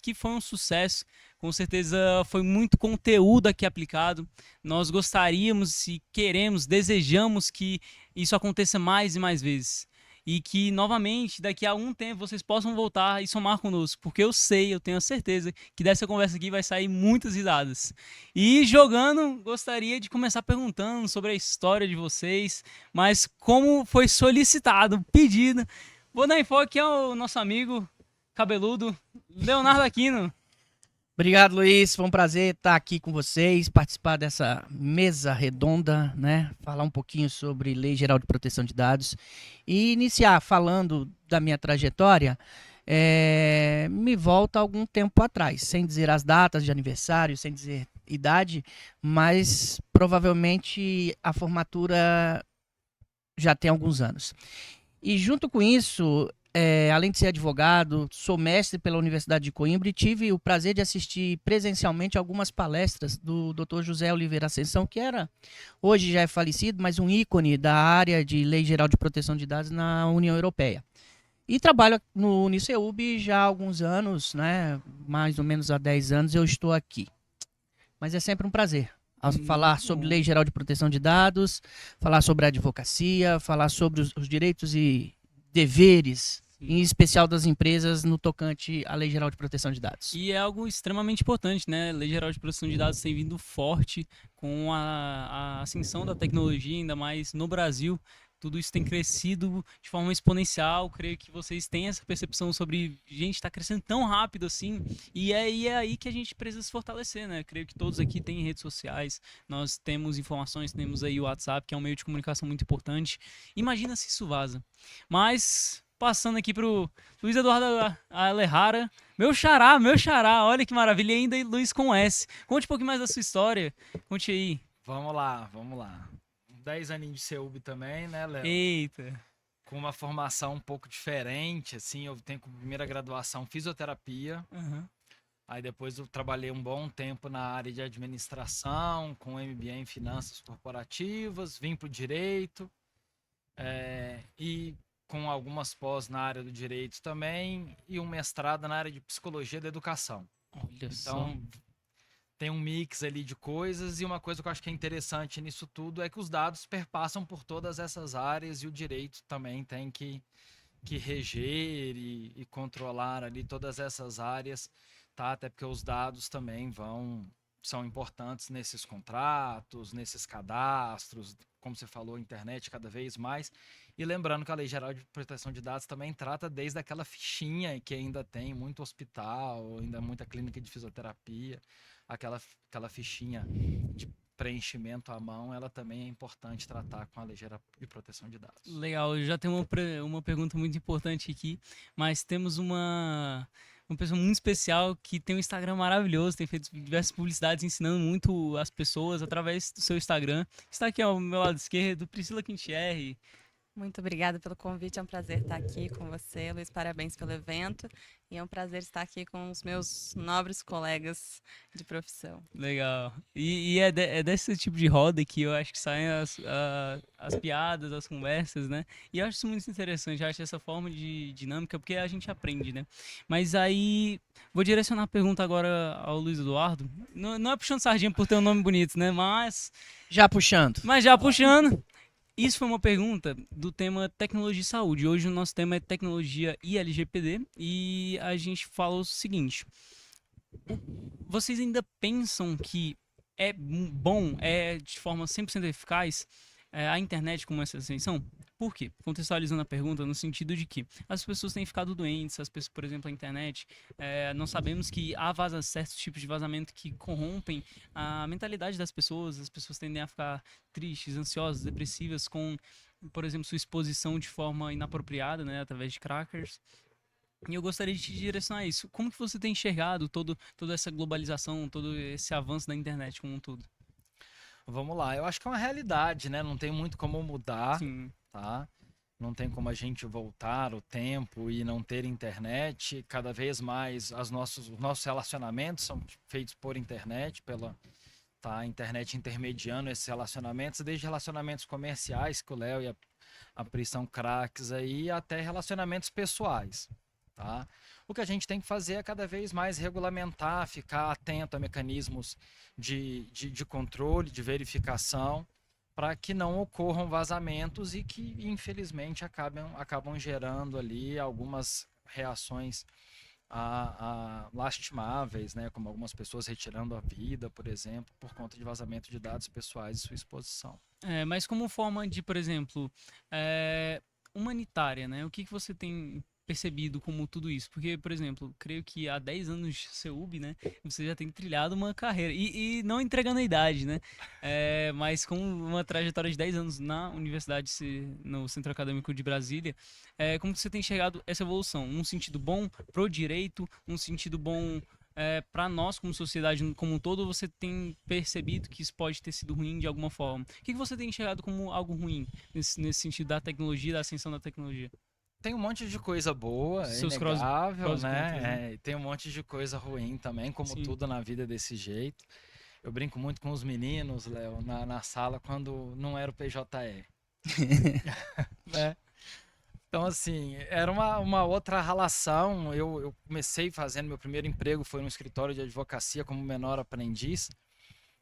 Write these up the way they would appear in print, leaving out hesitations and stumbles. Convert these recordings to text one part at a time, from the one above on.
Que foi um sucesso, com certeza foi muito conteúdo aqui aplicado. Nós gostaríamos e queremos, desejamos que isso aconteça mais e mais vezes. E que novamente, daqui a um tempo, vocês possam voltar e somar conosco. Porque eu sei, eu tenho a certeza que dessa conversa aqui vai sair muitas risadas. E jogando, gostaria de começar perguntando sobre a história de vocês. Mas como foi solicitado, pedido, vou dar enfoque ao nosso amigo cabeludo, Leonardo Aquino. Obrigado, Luiz. Foi um prazer estar aqui com vocês, participar dessa mesa redonda, né? Falar um pouquinho sobre Lei Geral de Proteção de Dados e iniciar falando da minha trajetória. Me volta algum tempo atrás, sem dizer as datas de aniversário, sem dizer idade, mas provavelmente a formatura já tem alguns anos. E junto com isso, além de ser advogado, sou mestre pela Universidade de Coimbra e tive o prazer de assistir presencialmente algumas palestras do Dr. José Oliveira Ascensão, que hoje já é falecido, mas um ícone da área de Lei Geral de Proteção de Dados na União Europeia. E trabalho no Uniceub já há alguns anos, né? Mais ou menos há 10 anos eu estou aqui. Mas é sempre um prazer falar sobre Lei Geral de Proteção de Dados, falar sobre a advocacia, falar sobre os direitos e deveres, em especial das empresas, no tocante à Lei Geral de Proteção de Dados. E é algo extremamente importante, né? A Lei Geral de Proteção de Dados tem vindo forte com a ascensão da tecnologia, ainda mais no Brasil. Tudo isso tem crescido de forma exponencial. Creio que vocês têm essa percepção sobre, gente, está crescendo tão rápido assim. E é aí que a gente precisa se fortalecer, né? Creio que todos aqui têm redes sociais, nós temos informações, temos aí o WhatsApp, que é um meio de comunicação muito importante. Imagina se isso vaza. Mas, passando aqui pro Luiz Eduardo Alejara, meu xará, olha que maravilha, e ainda Luiz com S. Conte um pouquinho mais da sua história, conte aí. Vamos lá. 10 aninhos de CEUB também, né, Léo? Eita. Com uma formação um pouco diferente, assim, eu tenho como primeira graduação fisioterapia. Uhum. Aí depois eu trabalhei um bom tempo na área de administração, com MBA em finanças corporativas, vim para o direito, e com algumas pós na área do direito também, e um mestrado na área de psicologia da educação. Olha só. Então, tem um mix ali de coisas, e uma coisa que eu acho que é interessante nisso tudo é que os dados perpassam por todas essas áreas e o direito também tem que reger e controlar ali todas essas áreas, tá? Até porque os dados também são importantes nesses contratos, nesses cadastros, como você falou, internet cada vez mais. E lembrando que a Lei Geral de Proteção de Dados também trata desde aquela fichinha que ainda tem muito hospital, ainda muita clínica de fisioterapia, aquela fichinha de preenchimento à mão, ela também é importante tratar com a Lei Geral de Proteção de Dados. Legal, eu já tenho uma pergunta muito importante aqui, mas temos uma pessoa muito especial que tem um Instagram maravilhoso, tem feito diversas publicidades ensinando muito as pessoas através do seu Instagram. Está aqui ao meu lado esquerdo, Priscila Quintierre. Muito obrigada pelo convite, é um prazer estar aqui com você, Luiz, parabéns pelo evento, e é um prazer estar aqui com os meus nobres colegas de profissão. Legal. E é desse tipo de roda que eu acho que saem as piadas, as conversas, né? E eu acho isso muito interessante, eu acho essa forma de dinâmica, porque a gente aprende, né? Mas aí, vou direcionar a pergunta agora ao Luiz Eduardo. Não é puxando sardinha por ter um nome bonito, né? Mas já puxando. Isso foi uma pergunta do tema tecnologia e saúde. Hoje o nosso tema é tecnologia e LGPD e a gente fala o seguinte: vocês ainda pensam que é bom, é de forma 100% eficaz a internet como essa extensão? Por quê? Contextualizando a pergunta no sentido de que as pessoas têm ficado doentes, as pessoas, por exemplo, a internet, nós sabemos que há certos tipos de vazamento que corrompem a mentalidade das pessoas, as pessoas tendem a ficar tristes, ansiosas, depressivas com, por exemplo, sua exposição de forma inapropriada, né, através de crackers. E eu gostaria de te direcionar a isso. Como que você tem enxergado toda essa globalização, todo esse avanço da internet como um todo? Vamos lá, eu acho que é uma realidade, né? Não tem muito como mudar, Sim. Tá? Não tem como a gente voltar o tempo e não ter internet. Cada vez mais os nossos relacionamentos são feitos por internet, a internet intermediando esses relacionamentos, desde relacionamentos comerciais, que o Léo e A Pri são craques aí, até relacionamentos pessoais, tá? O que a gente tem que fazer é cada vez mais regulamentar, ficar atento a mecanismos de controle, de verificação, para que não ocorram vazamentos e que, infelizmente, acabam gerando ali algumas reações lastimáveis, né? Como algumas pessoas retirando a vida, por exemplo, por conta de vazamento de dados pessoais e sua exposição. Mas como forma de, por exemplo, humanitária, né? O que você tem percebido como tudo isso? Porque, por exemplo, creio que há 10 anos de CEUB, né? Você já tem trilhado uma carreira. E não entregando a idade, né? Mas com uma trajetória de 10 anos na universidade, no Centro Acadêmico de Brasília, como você tem enxergado essa evolução? Um sentido bom pro direito, um sentido bom para nós como sociedade como um todo, você tem percebido que isso pode ter sido ruim de alguma forma? O que você tem enxergado como algo ruim nesse sentido da tecnologia, da ascensão da tecnologia? Tem um monte de coisa boa, é Seus inegável, prós e né? contras, né? E tem um monte de coisa ruim também, como Sim. tudo na vida desse jeito. Eu brinco muito com os meninos, Léo, na sala, quando não era o PJE. Né? Então, assim, era uma outra relação. Eu comecei fazendo meu primeiro emprego, foi no escritório de advocacia como menor aprendiz,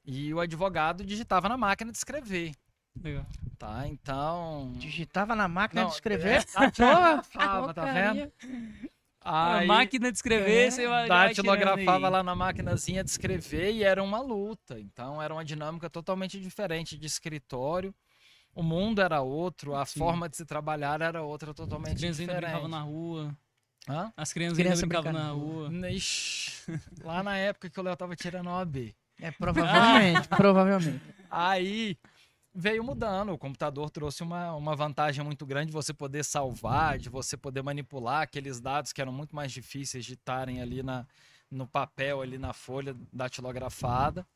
e o advogado digitava na máquina de escrever, Legal. tá? Então... Digitava na máquina de Não, escrever? datilografava, tá vendo? A Aí, máquina de escrever, você vai datilografava aí. lá na maquinazinha de escrever e era uma luta. Então, era uma dinâmica totalmente diferente de escritório. O mundo era outro, a Sim. forma de se trabalhar era outra, As totalmente crianças ainda brincavam diferente. na rua. Hã? As crianças Criança ainda brincavam brincando na na rua. Ixi, lá na época que o Léo tava tirando a OAB. Provavelmente, provavelmente. Aí veio mudando. O computador trouxe uma vantagem muito grande de você poder salvar, de você poder manipular aqueles dados que eram muito mais difíceis de estarem ali no papel, ali na folha datilografada.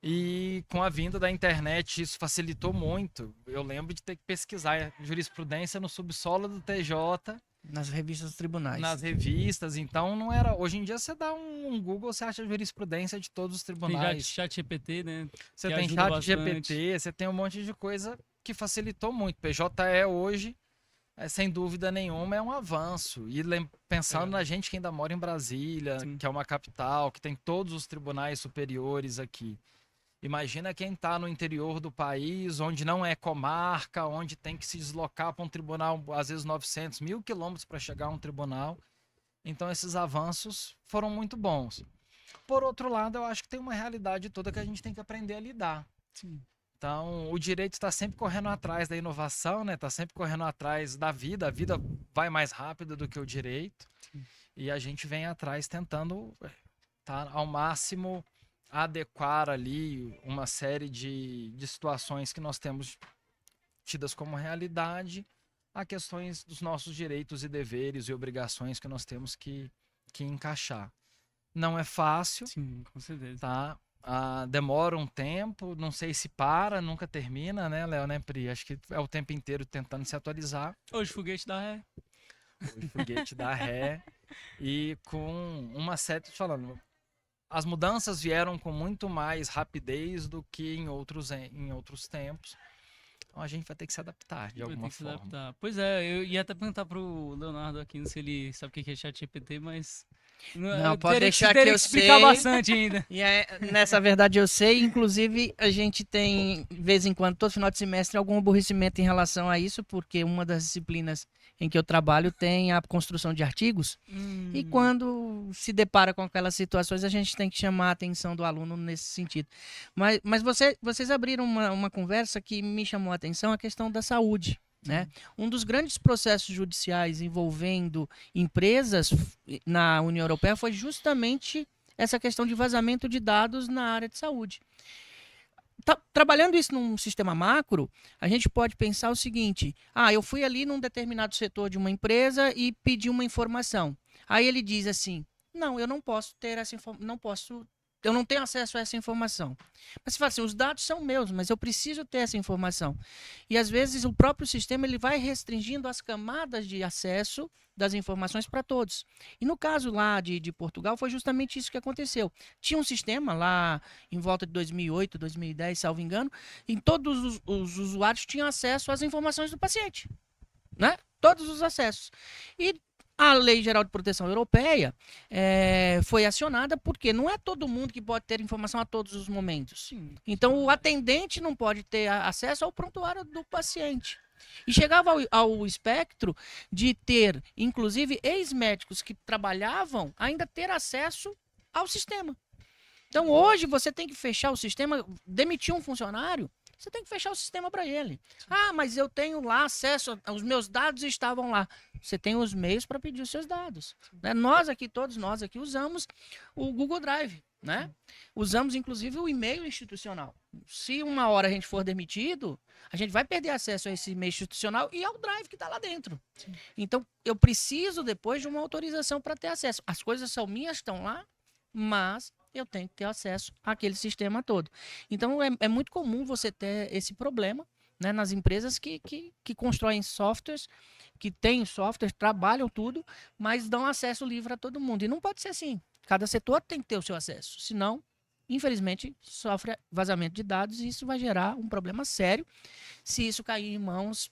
E com a vinda da internet, isso facilitou muito. Eu lembro de ter que pesquisar jurisprudência no subsolo do TJ, Nas revistas dos tribunais. nas revistas. Então, não era. Hoje em dia, você dá um Google, você acha jurisprudência de todos os Tem já tribunais. chat GPT, né? Você que tem ajuda chat bastante. GPT, você tem um monte de coisa que facilitou muito. PJE hoje, sem dúvida nenhuma, é um avanço. E pensando na gente que ainda mora em Brasília, Sim. que é uma capital, que tem todos os tribunais superiores aqui. Imagina quem está no interior do país, onde não é comarca, onde tem que se deslocar para um tribunal, às vezes 900, 1.000 quilômetros para chegar a um tribunal. Então, esses avanços foram muito bons. Por outro lado, eu acho que tem uma realidade toda que a gente tem que aprender a lidar. Sim. Então, o direito está sempre correndo atrás da inovação, né? Está sempre correndo atrás da vida. A vida vai mais rápido do que o direito. Sim. E a gente vem atrás tentando ao máximo adequar ali uma série de situações que nós temos tidas como realidade a questões dos nossos direitos e deveres e obrigações que nós temos que encaixar. Não é fácil, Sim, com certeza. tá? Demora um tempo, não sei se nunca termina, né, Léo, né, Pri? Acho que é o tempo inteiro tentando se atualizar. Hoje o foguete dá ré. O foguete dá ré. E com uma série, falando, as mudanças vieram com muito mais rapidez do que em outros tempos. Então a gente vai ter que se adaptar de Vai ter alguma que se forma. adaptar. Pois é, eu ia até perguntar pro Leonardo aqui, não sei se ele sabe o que é chat GPT, mas... Não, pode deixar que teria eu explicar sei. bastante ainda. E nessa verdade eu sei, inclusive a gente tem, de vez em quando, todo final de semestre, algum aborrecimento em relação a isso, porque uma das disciplinas em que eu trabalho tem a construção de artigos, e quando se depara com aquelas situações, a gente tem que chamar a atenção do aluno nesse sentido. Mas vocês abriram uma conversa que me chamou a atenção, a questão da saúde. Né? Um dos grandes processos judiciais envolvendo empresas na União Europeia foi justamente essa questão de vazamento de dados na área de saúde. Trabalhando isso num sistema macro, a gente pode pensar o seguinte: eu fui ali num determinado setor de uma empresa e pedi uma informação. Aí ele diz assim: não, eu não posso ter essa informação, não posso eu não tenho acesso a essa informação. Mas você fala assim, os dados são meus, mas eu preciso ter essa informação. E às vezes o próprio sistema ele vai restringindo as camadas de acesso das informações para todos. E no caso lá de Portugal foi justamente isso que aconteceu. Tinha um sistema lá em volta de 2008, 2010, salvo engano, em todos os usuários tinham acesso às informações do paciente, né? Todos os acessos. E a Lei Geral de Proteção Europeia foi acionada porque não é todo mundo que pode ter informação a todos os momentos. Sim. Então, o atendente não pode ter acesso ao prontuário do paciente. E chegava ao espectro de ter, inclusive, ex-médicos que trabalhavam ainda ter acesso ao sistema. Então, hoje, você tem que fechar o sistema, demitir um funcionário, você tem que fechar o sistema para ele. Ah, mas eu tenho lá acesso, os meus dados estavam lá. Você tem os meios para pedir os seus dados. Né? Todos nós aqui usamos o Google Drive, né? Usamos, inclusive, o e-mail institucional. Se uma hora a gente for demitido, a gente vai perder acesso a esse e-mail institucional e ao Drive que está lá dentro. Então, eu preciso depois de uma autorização para ter acesso. As coisas são minhas, estão lá, mas eu tenho que ter acesso àquele sistema todo. Então, é muito comum você ter esse problema, né, nas empresas que constroem softwares, que têm softwares, trabalham tudo, mas dão acesso livre a todo mundo. E não pode ser assim. Cada setor tem que ter o seu acesso. Senão, infelizmente, sofre vazamento de dados e isso vai gerar um problema sério se isso cair em mãos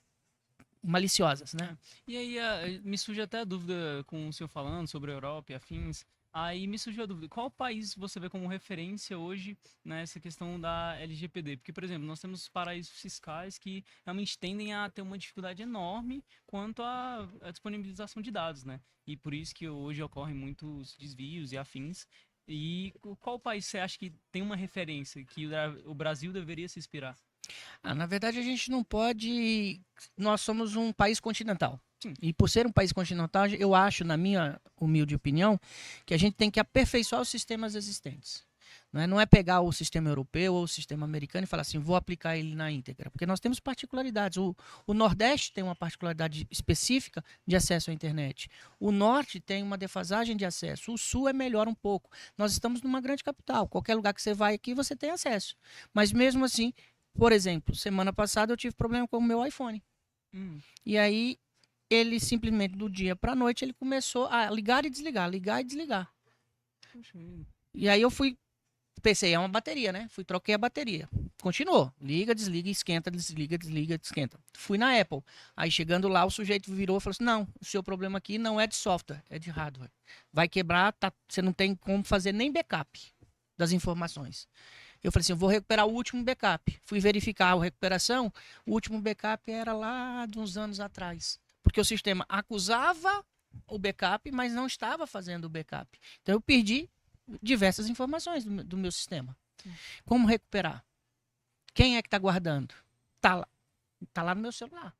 maliciosas, né? E aí, me surge até a dúvida com o senhor falando sobre a Europa e afins. Aí me surgiu a dúvida, qual país você vê como referência hoje nessa questão da LGPD? Porque, por exemplo, nós temos paraísos fiscais que realmente tendem a ter uma dificuldade enorme quanto à disponibilização de dados, né? E por isso que hoje ocorrem muitos desvios e afins. E qual país você acha que tem uma referência que o Brasil deveria se inspirar? Na verdade, a gente não pode. Nós somos um país continental. Sim. E por ser um país continental, eu acho, na minha humilde opinião, que a gente tem que aperfeiçoar os sistemas existentes. Não é pegar o sistema europeu ou o sistema americano e falar assim, vou aplicar ele na íntegra. Porque nós temos particularidades. O Nordeste tem uma particularidade específica de acesso à internet. O Norte tem uma defasagem de acesso. O Sul é melhor um pouco. Nós estamos numa grande capital. Qualquer lugar que você vai aqui, você tem acesso. Mas mesmo assim, por exemplo, semana passada eu tive problema com o meu iPhone. E aí, ele simplesmente, do dia para a noite, ele começou a ligar e desligar, ligar e desligar. E aí eu pensei, é uma bateria, né? Troquei a bateria. Continuou. Liga, desliga, esquenta, desliga, desliga, esquenta. Fui na Apple. Aí chegando lá, o sujeito virou e falou assim, não, o seu problema aqui não é de software, é de hardware. Vai quebrar, você não tem como fazer nem backup das informações. Eu falei assim, eu vou recuperar o último backup. Fui verificar a recuperação, o último backup era lá de uns anos atrás. Porque o sistema acusava o backup, mas não estava fazendo o backup. Então eu perdi diversas informações do meu sistema. Como recuperar? Quem é que está guardando? Tá lá no meu celular.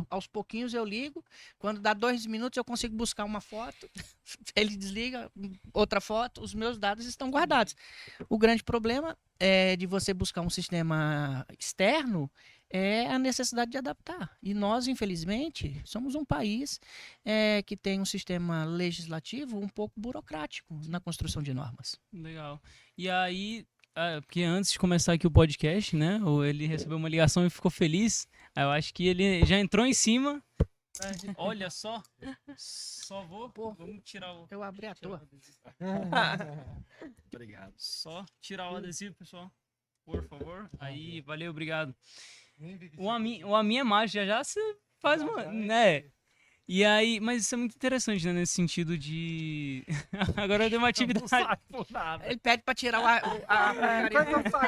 Aos pouquinhos eu ligo, quando dá 2 minutos eu consigo buscar uma foto, ele desliga, outra foto, os meus dados estão guardados. O grande problema de você buscar um sistema externo é a necessidade de adaptar. E nós, infelizmente, somos um país que tem um sistema legislativo um pouco burocrático na construção de normas. Legal. E aí, porque antes de começar aqui o podcast, né, ele recebeu uma ligação e ficou feliz. Aí eu acho que ele já entrou em cima. Olha só. Vamos tirar o... Eu abri à toa. Obrigado. Só tirar o adesivo, pessoal. Por favor. Aí, valeu, obrigado. A minha imagem já se faz uma, né? E aí, mas isso é muito interessante, né? Nesse sentido de... Agora eu dei uma atividade. Ele pede pra tirar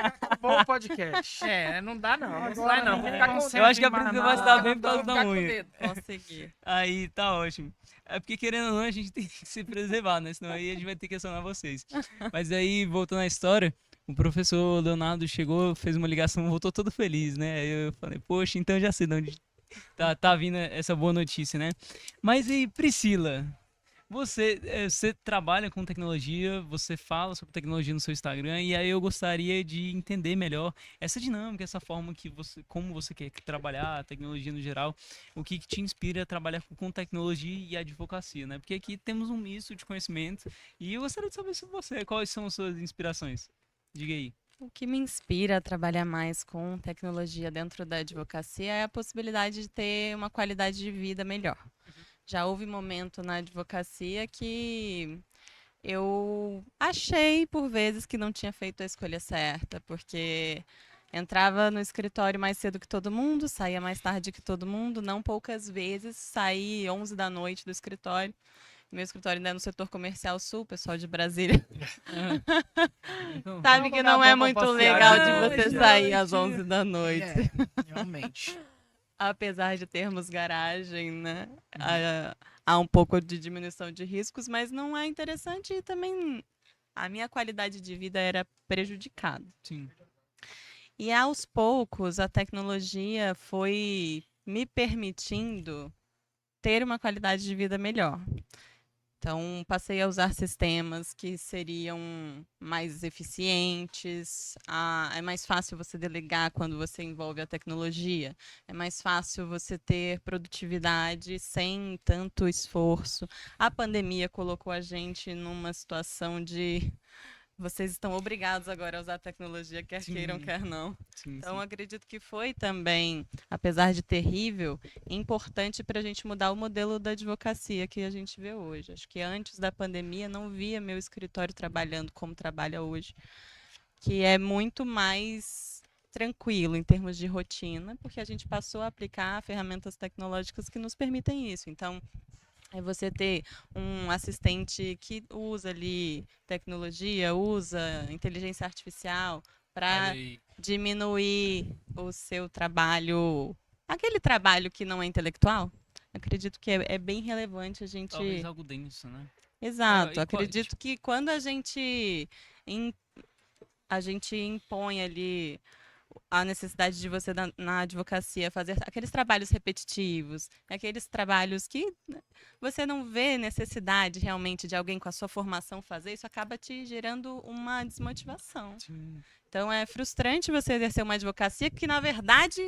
Acabou o podcast. Não dá não. Agora Não vai não. não. Vou ficar com Eu acho que a Priscila vai se dar bem por causa Vou da ficar com unha. medo. Posso seguir. Aí, tá ótimo. É porque, querendo ou não, a gente tem que se preservar, né? Senão aí a gente vai ter que acionar vocês. Mas aí, voltando à história, o professor Leonardo chegou, fez uma ligação, voltou todo feliz, né? Aí eu falei, poxa, então eu já sei de onde tá vindo essa boa notícia, né? Mas aí, Priscila, Você trabalha com tecnologia, você fala sobre tecnologia no seu Instagram, e aí eu gostaria de entender melhor essa dinâmica, essa forma que como você quer trabalhar a tecnologia no geral, o que te inspira a trabalhar com tecnologia e advocacia, né? Porque aqui temos um misto de conhecimento, e eu gostaria de saber sobre você, quais são as suas inspirações? Diga aí. O que me inspira a trabalhar mais com tecnologia dentro da advocacia é a possibilidade de ter uma qualidade de vida melhor. Já houve momento na advocacia que eu achei, por vezes, que não tinha feito a escolha certa, porque entrava no escritório mais cedo que todo mundo, saía mais tarde que todo mundo, não poucas vezes, saí 11 da noite do escritório. Meu escritório ainda é no setor comercial sul, pessoal de Brasília. Então, Sabe que não é muito legal de você sair às 11 da noite. Realmente. Apesar de termos garagem, né? Há um pouco de diminuição de riscos, mas não é interessante e também a minha qualidade de vida era prejudicada. sim. E aos poucos a tecnologia foi me permitindo ter uma qualidade de vida melhor. Então, passei a usar sistemas que seriam mais eficientes. É mais fácil você delegar quando você envolve a tecnologia. É mais fácil você ter produtividade sem tanto esforço. A pandemia colocou a gente numa situação de vocês estão obrigados agora a usar a tecnologia, quer Sim. queiram, quer não. Sim, Então, sim. acredito que foi também, apesar de terrível, importante para a gente mudar o modelo da advocacia que a gente vê hoje. Acho que antes da pandemia não via meu escritório trabalhando como trabalha hoje, que é muito mais tranquilo em termos de rotina, porque a gente passou a aplicar ferramentas tecnológicas que nos permitem isso. Então, é você ter um assistente que usa ali tecnologia, usa inteligência artificial para Olha aí. diminuir o seu trabalho, aquele trabalho que não é intelectual. Acredito que é bem relevante a gente. Talvez algo denso, né? Exato. e Acredito que quando in- a gente impõe ali a necessidade de você na advocacia fazer aqueles trabalhos repetitivos, aqueles trabalhos que né, você não vê necessidade realmente de alguém com a sua formação fazer, isso acaba te gerando uma desmotivação. Sim. Então é frustrante você exercer uma advocacia que, na verdade,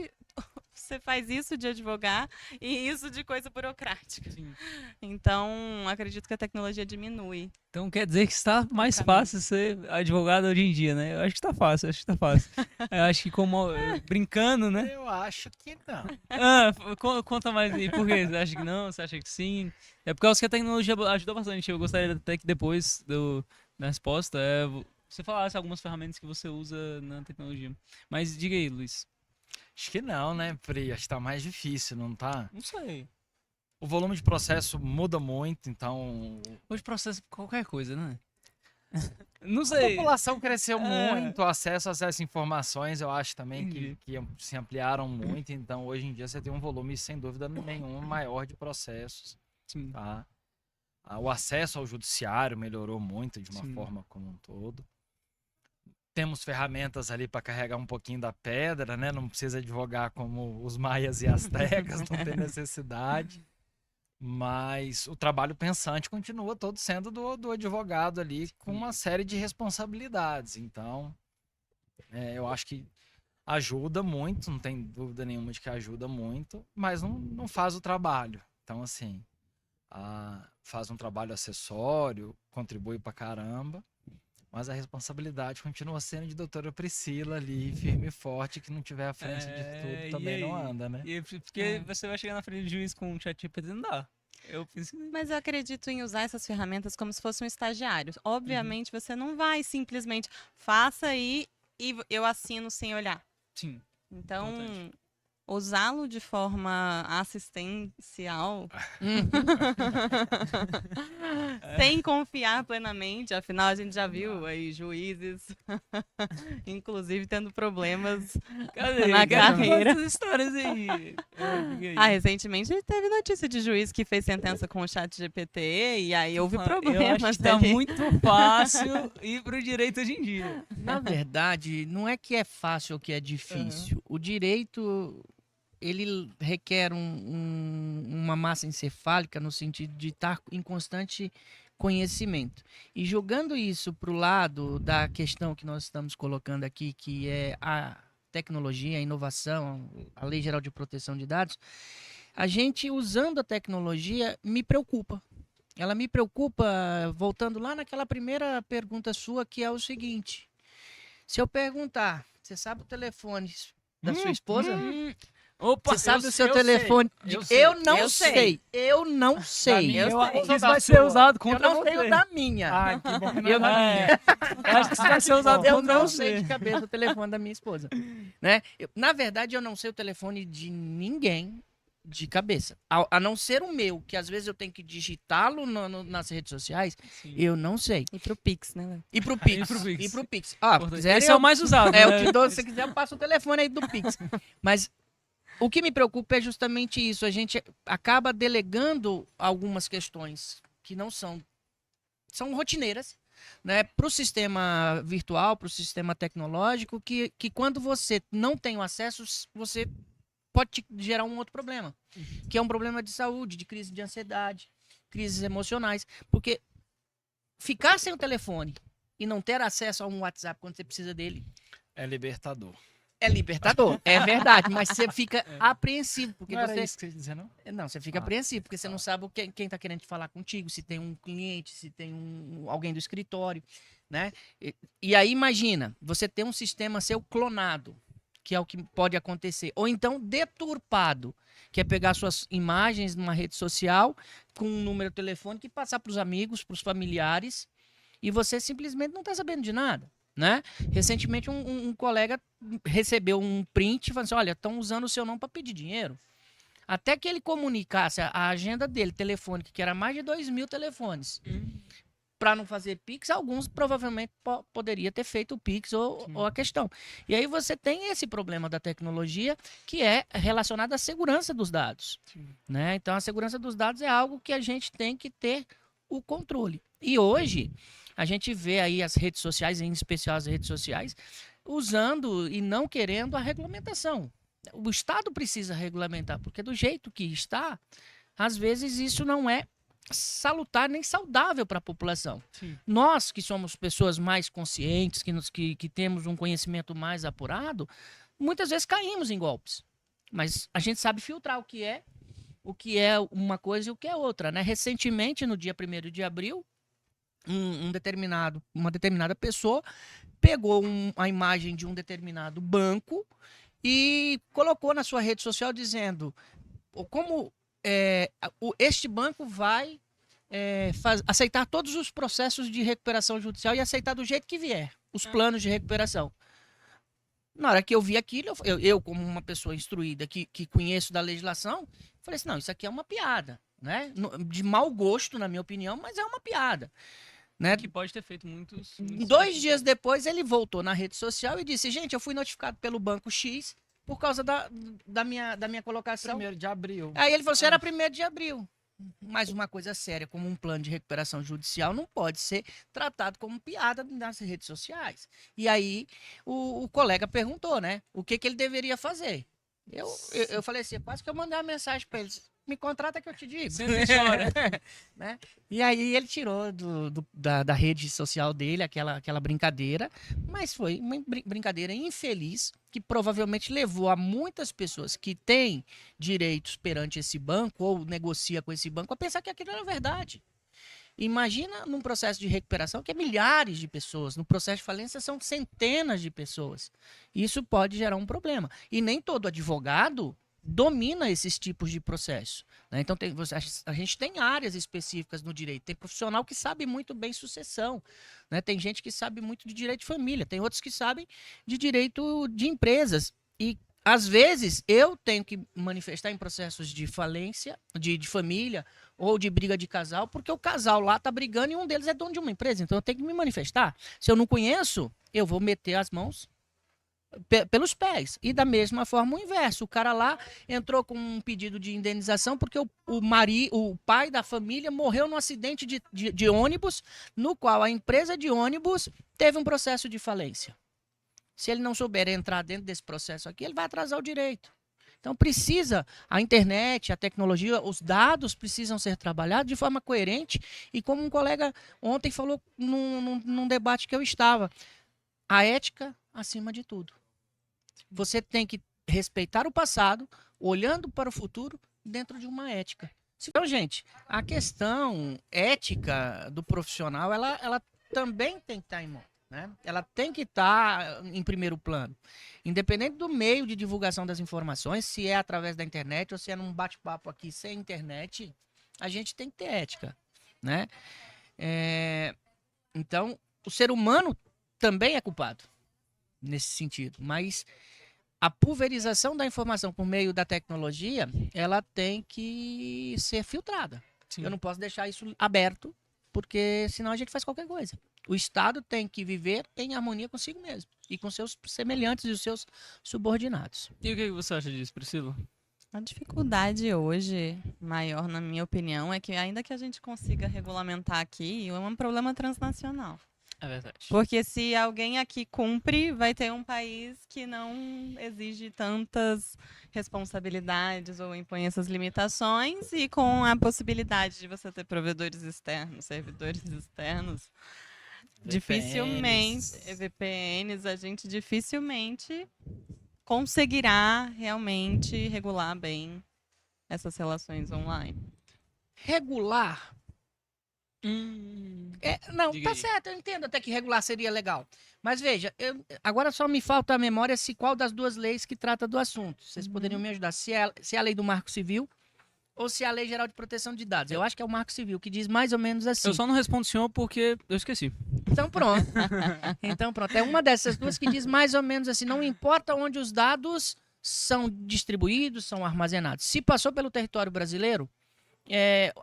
você faz isso de advogar e isso de coisa burocrática. Sim. Então, acredito que a tecnologia diminui. Então quer dizer que está mais caminho. fácil ser advogado hoje em dia, né? Eu acho que tá fácil, acho que tá fácil. Eu acho que brincando, né? Eu acho que não. Conta mais aí, por quê? Você acha que não? Você acha que sim? É por causa que a tecnologia ajudou bastante. Eu gostaria até que depois da resposta você falasse algumas ferramentas que você usa na tecnologia. Mas diga aí, Luiz. Acho que não, né, Pri? Acho que tá mais difícil, não tá? Não sei. O volume de processo muda muito, então Hoje processa qualquer coisa, né? Não a sei. população cresceu É. muito, o acesso a informações, eu acho também Entendi. que se ampliaram muito, então hoje em dia você tem um volume, sem dúvida nenhuma, maior de processos, Sim. tá? O acesso ao judiciário melhorou muito de uma Sim. forma como um todo. Temos ferramentas ali para carregar um pouquinho da pedra, né? Não precisa advogar como os maias e astecas, não tem necessidade. Mas o trabalho pensante continua todo sendo do advogado ali, com uma série de responsabilidades. Então, eu acho que ajuda muito, não tem dúvida nenhuma de que ajuda muito, mas não faz o trabalho. Então, assim, faz um trabalho acessório, contribui pra caramba, mas a responsabilidade continua sendo de doutora Priscila ali, firme e forte, que não tiver à frente de tudo e também não aí? anda, né? Porque você vai chegar na frente do juiz com um chat GPT, não dá. Eu penso que... Mas eu acredito em usar essas ferramentas como se fosse um estagiário. Obviamente, você não vai simplesmente faça aí e eu assino sem olhar. Sim. Então, Importante. usá-lo de forma assistencial, sem confiar plenamente. Afinal, a gente já viu aí juízes, inclusive, tendo problemas Cadê? na carreira. Essas histórias aí. Diga aí. Recentemente teve notícia de juiz que fez sentença com o chat GPT e aí houve Eu problemas. acho que tá ali. muito fácil ir pro direito hoje em dia. Na verdade, não é que é fácil ou que é difícil. O direito, ele requer uma uma massa encefálica no sentido de estar em constante conhecimento. E jogando isso para o lado da questão que nós estamos colocando aqui, que é a tecnologia, a inovação, a Lei Geral de Proteção de Dados, a gente usando a tecnologia me preocupa. Ela me preocupa, voltando lá naquela primeira pergunta sua, que é o seguinte: se eu perguntar, você sabe o telefone da sua esposa? Opa, Você sabe o seu eu telefone? sei, eu Eu, sei. não Eu sei. sei. Eu não sei. minha, Eu sei. isso vai ser usado Eu contra não você. tenho da minha. Ah, que bom que não Eu é da não- minha. Eu acho que isso vai ser usado Eu contra não você. sei de cabeça o telefone da minha esposa, né? Na verdade, eu não sei o telefone de ninguém de cabeça, a não ser o meu, que às vezes eu tenho que digitá-lo nas redes sociais. Sim. Eu não sei. E pro Pix, né, Léo? E pro Pix. E pro Pix. E pro Pix. Ah, Importante. quiser, Esse é o mais usado, eu né? te dou, se você quiser, eu passo o telefone aí do Pix. Mas o que me preocupa é justamente isso. A gente acaba delegando algumas questões que não são rotineiras, né, para o sistema virtual, para o sistema tecnológico, que quando você não tem o acesso, você pode te gerar um outro problema, que é um problema de saúde, de crise de ansiedade, crises emocionais, porque ficar sem o telefone e não ter acesso a um WhatsApp quando você precisa dele É libertador. é libertador, é verdade, mas você fica apreensivo, porque Não era você isso que você ia dizer, não? não, você fica Ah, apreensivo, porque você não sabe quem está querendo falar contigo, se tem um cliente, se tem alguém do escritório, né? E aí imagina, você ter um sistema seu clonado, que é o que pode acontecer, ou então deturpado, que é pegar suas imagens numa rede social com um número telefônico e passar para os amigos, para os familiares, e você simplesmente não está sabendo de nada. Né? Recentemente um colega recebeu um print falando assim: olha, estão usando o seu nome para pedir dinheiro. Até que ele comunicasse a agenda dele, telefônica, que era mais de 2.000 telefones, para não fazer Pix, alguns provavelmente poderia ter feito o Pix ou a questão. E aí você tem esse problema da tecnologia que é relacionado à segurança dos dados. Né? Então a segurança dos dados é algo que a gente tem que ter o controle. E hoje a gente vê aí as redes sociais, em especial as redes sociais, usando e não querendo a regulamentação. O Estado precisa regulamentar, porque do jeito que está, às vezes isso não é salutar nem saudável para a população. Sim. Nós que somos pessoas mais conscientes, que temos um conhecimento mais apurado, muitas vezes caímos em golpes. Mas a gente sabe filtrar o que é uma coisa e o que é outra. Né? Recentemente, no dia 1º de abril, uma determinada pessoa pegou a imagem de um determinado banco e colocou na sua rede social dizendo como este banco vai aceitar todos os processos de recuperação judicial e aceitar do jeito que vier os planos de recuperação. Na hora que eu vi aquilo, eu como uma pessoa instruída que conheço da legislação, falei assim, não, isso aqui é uma piada, né? De mau gosto, na minha opinião, mas é uma piada. Né? Que pode ter feito muitos 2 dias depois, ele voltou na rede social e disse, gente, eu fui notificado pelo banco X por causa da minha colocação. 1º de abril. Aí ele falou assim, era 1º de abril. Mas uma coisa séria, como um plano de recuperação judicial, não pode ser tratado como piada nas redes sociais. E aí o colega perguntou, né? O que ele deveria fazer? Eu falei assim, quase que eu mandei uma mensagem para eles. Me contrata que eu te digo. Senta e chora. Né? E aí ele tirou da rede social dele aquela brincadeira, mas foi uma brincadeira infeliz que provavelmente levou a muitas pessoas que têm direitos perante esse banco ou negocia com esse banco a pensar que aquilo era verdade. Imagina num processo de recuperação que é milhares de pessoas, no processo de falência são centenas de pessoas. Isso pode gerar um problema. E nem todo advogado domina esses tipos de processo. Né? Então a gente tem áreas específicas no direito. Tem profissional que sabe muito bem sucessão. Né? Tem gente que sabe muito de direito de família. Tem outros que sabem de direito de empresas. E às vezes eu tenho que manifestar em processos de falência, de família ou de briga de casal, porque o casal lá está brigando e um deles é dono de uma empresa. Então eu tenho que me manifestar. Se eu não conheço, eu vou meter as mãos pelos pés. E da mesma forma o inverso. O cara lá entrou com um pedido de indenização porque o pai da família morreu num acidente de ônibus, no qual a empresa de ônibus teve um processo de falência. Se ele não souber entrar dentro desse processo aqui, ele vai atrasar o direito. Então precisa, a internet, a tecnologia, os dados precisam ser trabalhados de forma coerente e como um colega ontem falou num debate que eu estava, a ética acima de tudo. Você tem que respeitar o passado, olhando para o futuro dentro de uma ética. Então, gente, a questão ética do profissional, ela também tem que estar em mão, né? Ela tem que estar em primeiro plano. Independente do meio de divulgação das informações, se é através da internet ou se é num bate-papo aqui sem internet, a gente tem que ter ética, né? Então, o ser humano também é culpado nesse sentido, mas a pulverização da informação por meio da tecnologia, ela tem que ser filtrada. Sim. Eu não posso deixar isso aberto, porque senão a gente faz qualquer coisa. O Estado tem que viver em harmonia consigo mesmo e com seus semelhantes e os seus subordinados. E o que você acha disso, Priscila? A dificuldade hoje, maior na minha opinião, é que ainda que a gente consiga regulamentar aqui, é um problema transnacional. É verdade. Porque se alguém aqui cumpre, vai ter um país que não exige tantas responsabilidades ou impõe essas limitações, e com a possibilidade de você ter provedores externos, servidores externos, dificilmente, VPNs, a gente dificilmente conseguirá realmente regular bem essas relações online. Regular. Não, Diga tá aí. certo, eu entendo até que regular seria legal. Mas veja, agora só me falta a memória se qual das duas leis que trata do assunto. Vocês poderiam me ajudar? Se é a lei do Marco Civil ou se é a Lei Geral de Proteção de Dados. Eu acho que é o Marco Civil, que diz mais ou menos assim. Eu só não respondo o senhor porque eu esqueci. Então pronto. Então pronto. É uma dessas duas que diz mais ou menos assim, não importa onde os dados são distribuídos, são armazenados. Se passou pelo território brasileiro,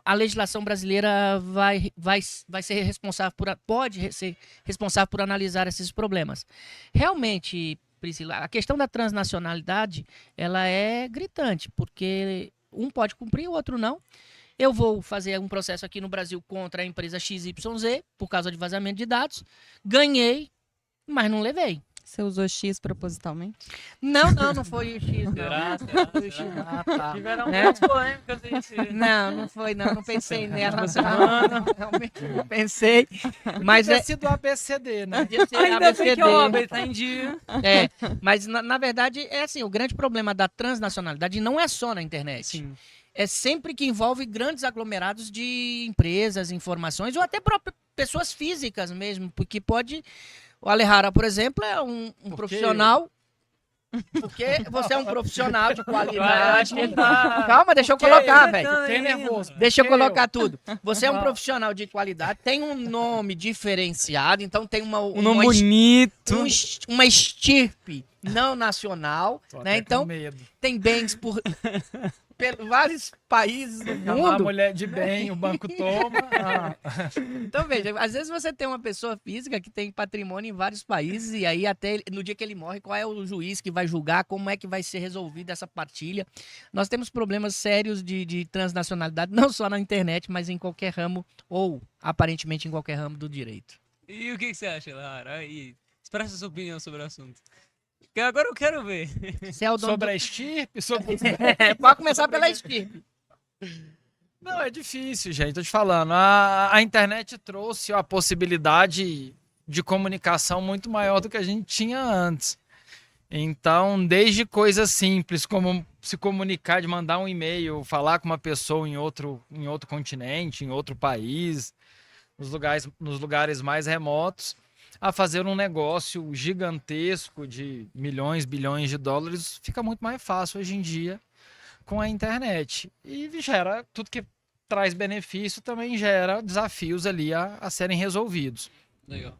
a legislação brasileira vai ser responsável pode ser responsável por analisar esses problemas. Realmente, Priscila, a questão da transnacionalidade, ela é gritante, porque um pode cumprir, o outro não. Eu vou fazer um processo aqui no Brasil contra a empresa XYZ, por causa de vazamento de dados. Ganhei, mas não levei. Você usou X propositalmente? Não foi o X, não. Será? Foi o X, não. Ah, tá. Tiveram Né? muitas polêmicas aí. Não foi, não pensei nela. Não, realmente não pensei. Mas Mas sido ABCD, né? podia ser Ainda bem que ABCD. a OAB tá em dia. Mas na verdade é assim, o grande problema da transnacionalidade não é só na internet. Sim. É sempre que envolve grandes aglomerados de empresas, informações ou até próprias pessoas físicas mesmo, porque pode. O Alejara, por exemplo, é um profissional. Porque você é um profissional de Eu qualidade. acho que ele tá... Calma, deixa eu colocar, velho. Fiquei nervoso. Deixa eu Fiquei colocar tudo. Você é um profissional de qualidade, tem um nome diferenciado, então tem Um nome bonito. uma estirpe não nacional, Tô né? até Então com medo. tem bens por vários países do Chamar a mundo. mulher de bem, o banco toma. Então veja, às vezes você tem uma pessoa física que tem patrimônio em vários países e aí até no dia que ele morre, qual é o juiz que vai julgar, como é que vai ser resolvida essa partilha. Nós temos problemas sérios de transnacionalidade, não só na internet, mas em qualquer ramo ou aparentemente em qualquer ramo do direito. E o que você acha, Lara? Aí, expressa sua opinião sobre o assunto. Que agora eu quero ver. Você é o dono Sobre a estirpe, sobre... Pode começar pela estirpe. Não, é difícil, gente. Tô te falando. A internet trouxe a possibilidade de comunicação muito maior do que a gente tinha antes. Então, desde coisas simples como se comunicar, de mandar um e-mail, falar com uma pessoa em outro continente, em outro país, nos lugares mais remotos, a fazer um negócio gigantesco de milhões, bilhões de dólares, fica muito mais fácil hoje em dia com a internet. E gera tudo que traz benefício, também gera desafios ali a serem resolvidos. Legal.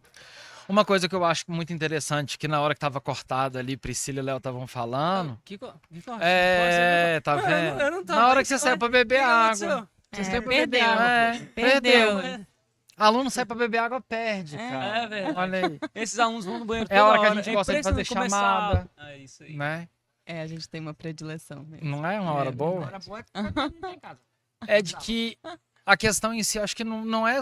Uma coisa que eu acho muito interessante, que na hora que estava cortado ali, Priscila e Léo estavam falando, Que corte? tá Não, vendo? eu não tava- Na hora que você sai para beber água. Vocês têm pra beber Perdeu. água. Perdeu. Aluno sai para beber água, perde, cara. É, velho. Olha aí, Esses alunos vão no banheiro É toda a hora que a hora. gente gosta de fazer impressionante começar a chamada. aula. É isso aí. né? A gente tem uma predileção mesmo. Não é uma hora boa? Hora boa é que não tem em casa. É de que a questão em si, acho que não é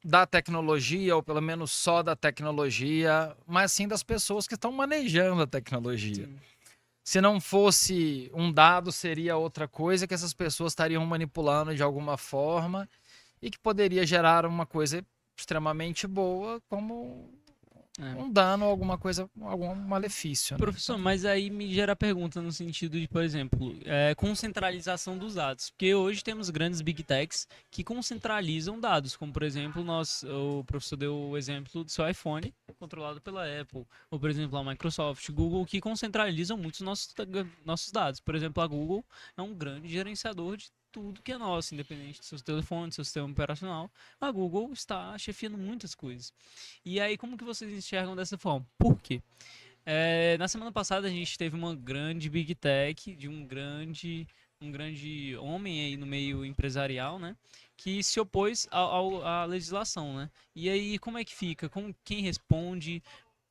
da tecnologia, ou pelo menos só da tecnologia, mas sim das pessoas que estão manejando a tecnologia. Sim. Se não fosse um dado, seria outra coisa que essas pessoas estariam manipulando de alguma forma e que poderia gerar uma coisa extremamente boa, como um dano, alguma coisa, algum malefício. Né? Professor, mas aí me gera a pergunta no sentido de, por exemplo, concentralização dos dados. Porque hoje temos grandes big techs que concentralizam dados, como por exemplo, o professor deu o exemplo do seu iPhone, controlado pela Apple, ou por exemplo a Microsoft, Google, que concentralizam muitos nossos dados. Por exemplo, a Google é um grande gerenciador de tudo que é nosso, independente do seu telefone, do seu sistema operacional. A Google está chefiando muitas coisas. E aí, como que vocês enxergam dessa forma? Por quê? Na semana passada a gente teve uma grande big tech de um grande homem aí no meio empresarial, né? Que se opôs à legislação, né? E aí, como é que fica? Quem responde?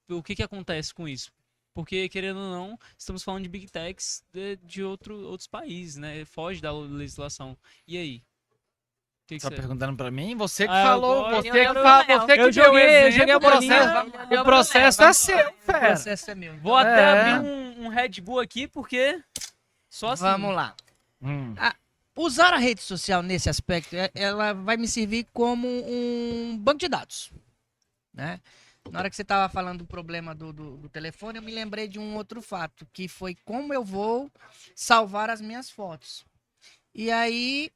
O que acontece com isso? Porque, querendo ou não, estamos falando de big techs de outros países, né? Foge da legislação. E aí? O que Tá você... perguntando pra mim? Você que Ah, falou, agora você eu que quero- fala, você que eu deu joguei exemplo, a bolinha. o processo é seu, O fera. processo é meu. Vou até É. abrir um Red Bull aqui, porque só assim. Vamos lá. Usar a rede social nesse aspecto, ela vai me servir como um banco de dados, né? Na hora que você estava falando do problema do telefone, eu me lembrei de um outro fato, que foi como eu vou salvar as minhas fotos. E aí,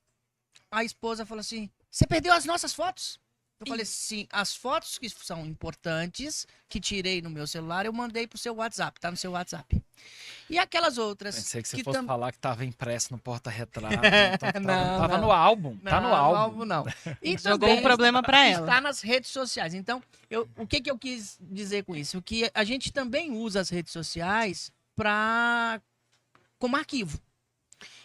a esposa falou assim, você perdeu as nossas fotos? Eu falei, sim, as fotos que são importantes, que tirei no meu celular, eu mandei pro seu WhatsApp, tá no seu WhatsApp. E aquelas outras... Pensei que você que fosse tam- falar que tava impresso no porta-retrato. Então Não, tava não. no álbum. Tá no álbum. Não. E Jogou também um problema para ela. está nas redes sociais. Então, o que eu quis dizer com isso? Que a gente também usa as redes sociais como arquivo.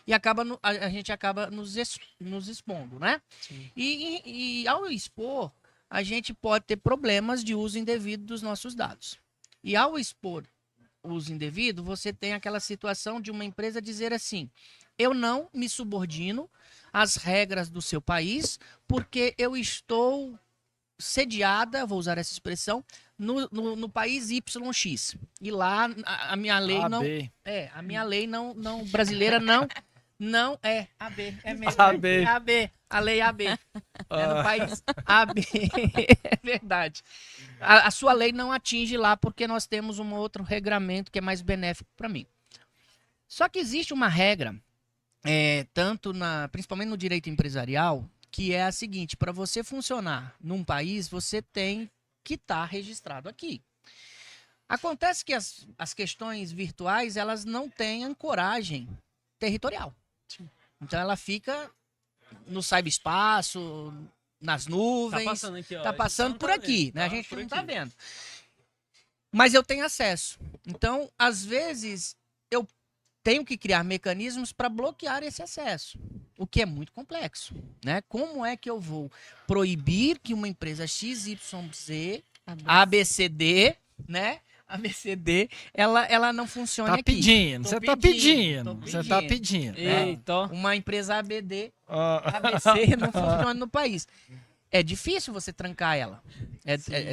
E a gente acaba nos expondo, né? Sim. E ao expor, a gente pode ter problemas de uso indevido dos nossos dados. E ao expor o uso indevido, você tem aquela situação de uma empresa dizer assim, eu não me subordino às regras do seu país, porque eu estou sediada, vou usar essa expressão, no país YX. E lá a minha lei A, não... B. A minha lei não brasileira não é AB, é mesmo. AB. É AB, a lei AB. É no país AB, é verdade. A sua lei não atinge lá porque nós temos um outro regramento que é mais benéfico para mim. Só que existe uma regra, principalmente no direito empresarial, que é a seguinte, para você funcionar num país, você tem que estar registrado aqui. Acontece que as questões virtuais, elas não têm ancoragem territorial. Então ela fica no cyberespaço, nas nuvens. Tá passando aqui, ó. Tá A gente passando não por tá aqui, vendo, né? A tá gente por não tá aqui. vendo. Mas eu tenho acesso. Então, às vezes, eu tenho que criar mecanismos para bloquear esse acesso, o que é muito complexo, né? Como é que eu vou proibir que uma empresa XYZ, ABCD, né? ABCD, ela não funcione Tá aqui. pedindo, Tô você tá pedindo, pedindo. tô Você tá pedindo. pedindo. né? Eita, ó. Uma empresa ABD, Ah, ABC não funciona no país. É difícil você trancar ela,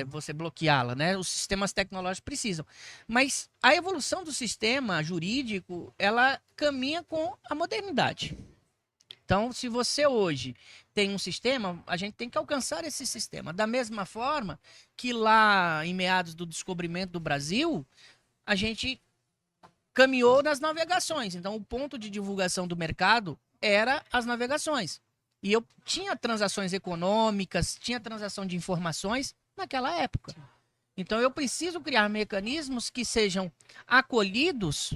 você bloqueá-la, né? Os sistemas tecnológicos precisam. Mas a evolução do sistema jurídico, ela caminha com a modernidade. Então, se você hoje tem um sistema, a gente tem que alcançar esse sistema. Da mesma forma que lá em meados do descobrimento do Brasil, a gente caminhou nas navegações. Então, o ponto de divulgação do mercado era as navegações. E eu tinha transações econômicas, tinha transação de informações naquela época. Então, eu preciso criar mecanismos que sejam acolhidos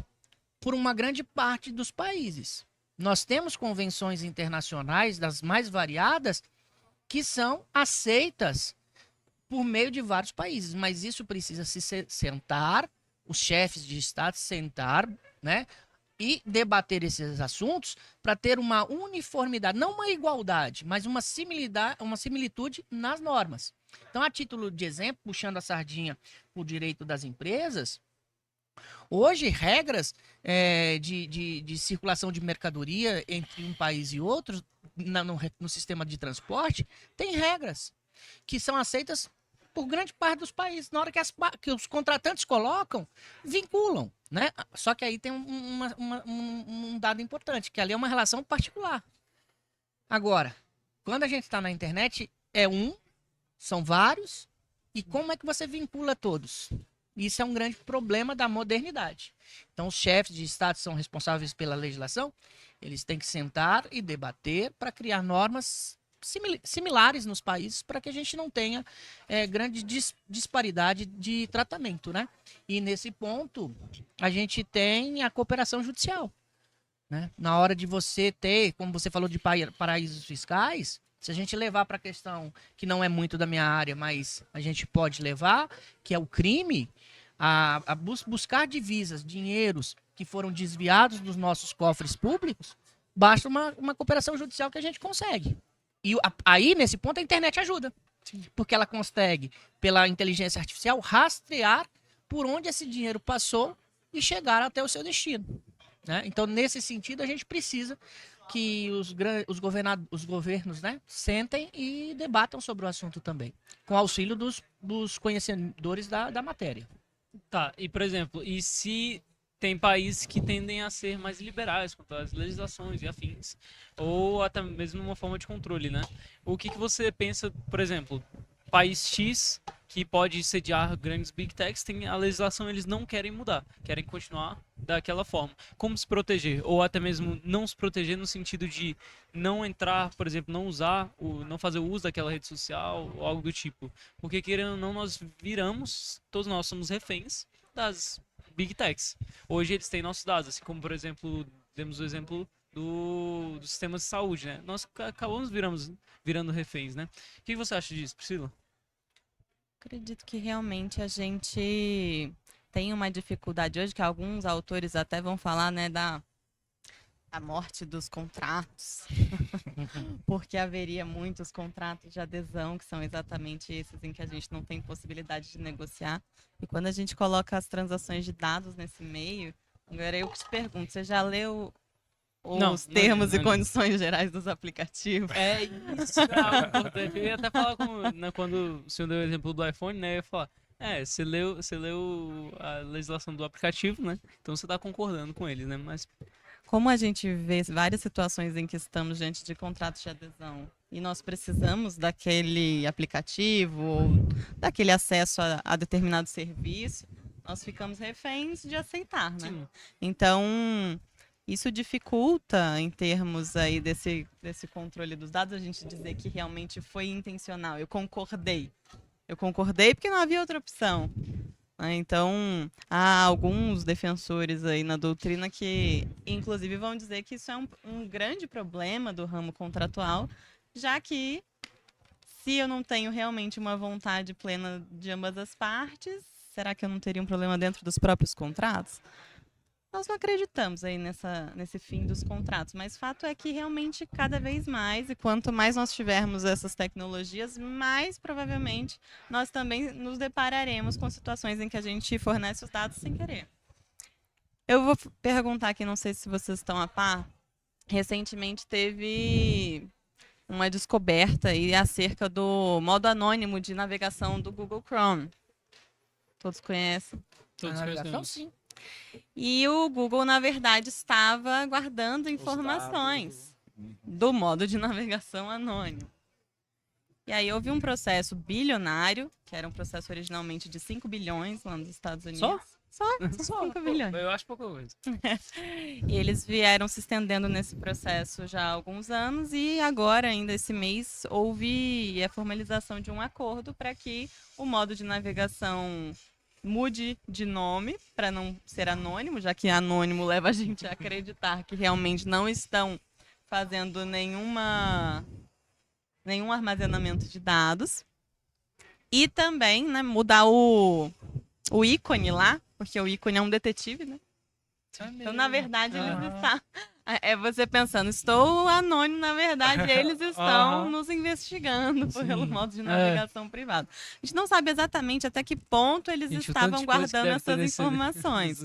por uma grande parte dos países. Nós temos convenções internacionais das mais variadas que são aceitas por meio de vários países, mas isso precisa se sentar, os chefes de Estado sentar, né, e debater esses assuntos para ter uma uniformidade, não uma igualdade, mas uma similitude nas normas. Então, a título de exemplo, puxando a sardinha para o direito das empresas, hoje, regras de circulação de mercadoria entre um país e outro, no sistema de transporte, tem regras que são aceitas por grande parte dos países. Na hora que os contratantes colocam, vinculam. né? Só que aí tem um dado importante, que ali é uma relação particular. Agora, quando a gente está na internet, são vários, e como é que você vincula todos? Isso é um grande problema da modernidade. Então, os chefes de Estado são responsáveis pela legislação, eles têm que sentar e debater para criar normas similares nos países para que a gente não tenha grande disparidade de tratamento, né? E nesse ponto, a gente tem a cooperação judicial, né? Na hora de você ter, como você falou de paraísos fiscais, se a gente levar para a questão que não é muito da minha área, mas a gente pode levar, que é o crime, buscar divisas, dinheiros que foram desviados dos nossos cofres públicos, basta uma cooperação judicial que a gente consegue. E aí, nesse ponto, a internet ajuda. Sim. Porque ela consegue, pela inteligência artificial, rastrear por onde esse dinheiro passou e chegar até o seu destino, né? Então, nesse sentido, a gente precisa que os governos, né, sentem e debatam sobre o assunto também, com auxílio dos conhecedores da matéria. Tá, e por exemplo, e se tem países que tendem a ser mais liberais quanto às legislações e afins, ou até mesmo uma forma de controle, né? O que você pensa, por exemplo, país X, que pode sediar grandes big techs, tem a legislação, eles não querem mudar, querem continuar daquela forma. Como se proteger? Ou até mesmo não se proteger no sentido de não entrar, por exemplo, não fazer o uso daquela rede social, ou algo do tipo. Porque querendo ou não, todos nós somos reféns das big techs. Hoje eles têm nossos dados, assim como, por exemplo, temos o exemplo do sistema de saúde, né? Nós acabamos virando reféns, né? O que você acha disso, Priscila? Acredito que realmente a gente tem uma dificuldade hoje, que alguns autores até vão falar, né, da morte dos contratos, porque haveria muitos contratos de adesão, que são exatamente esses em que a gente não tem possibilidade de negociar. E quando a gente coloca as transações de dados nesse meio, agora eu te pergunto, você já leu os termos e condições gerais dos aplicativos? É isso, é algo importante. Eu ia até falar quando o senhor deu o exemplo do iPhone, né? Eu ia falar, você leu a legislação do aplicativo, né? Então você está concordando com eles, né? Mas como a gente vê várias situações em que estamos diante de contratos de adesão e nós precisamos daquele aplicativo ou daquele acesso a determinado serviço, nós ficamos reféns de aceitar, né? Sim. Então, isso dificulta em termos aí desse controle dos dados, a gente dizer que realmente foi intencional. Eu concordei porque não havia outra opção. Então, há alguns defensores aí na doutrina que, inclusive, vão dizer que isso é um grande problema do ramo contratual, já que, se eu não tenho realmente uma vontade plena de ambas as partes, será que eu não teria um problema dentro dos próprios contratos? Nós não acreditamos aí nesse fim dos contratos, mas fato é que realmente cada vez mais, e quanto mais nós tivermos essas tecnologias, mais provavelmente nós também nos depararemos com situações em que a gente fornece os dados sem querer. Eu vou perguntar aqui, não sei se vocês estão a par, recentemente teve uma descoberta aí acerca do modo anônimo de navegação do Google Chrome. Todos conhecem? Todos conhecem. Sim. E o Google, na verdade, estava guardando informações do modo de navegação anônimo. E aí houve um processo bilionário, que era um processo originalmente de 5 bilhões lá nos Estados Unidos. Só 5 bilhões. Eu acho pouca coisa. E eles vieram se estendendo nesse processo já há alguns anos e agora, ainda esse mês, houve a formalização de um acordo para que o modo de navegação mude de nome para não ser anônimo, já que anônimo leva a gente a acreditar que realmente não estão fazendo nenhum armazenamento de dados. E também, né, mudar o ícone lá, porque o ícone é um detetive, né? Então, na verdade, eles estão... É você pensando, estou anônimo, na verdade, eles estão nos investigando pelo modo de navegação privado. A gente não sabe exatamente até que ponto eles estavam guardando essas informações.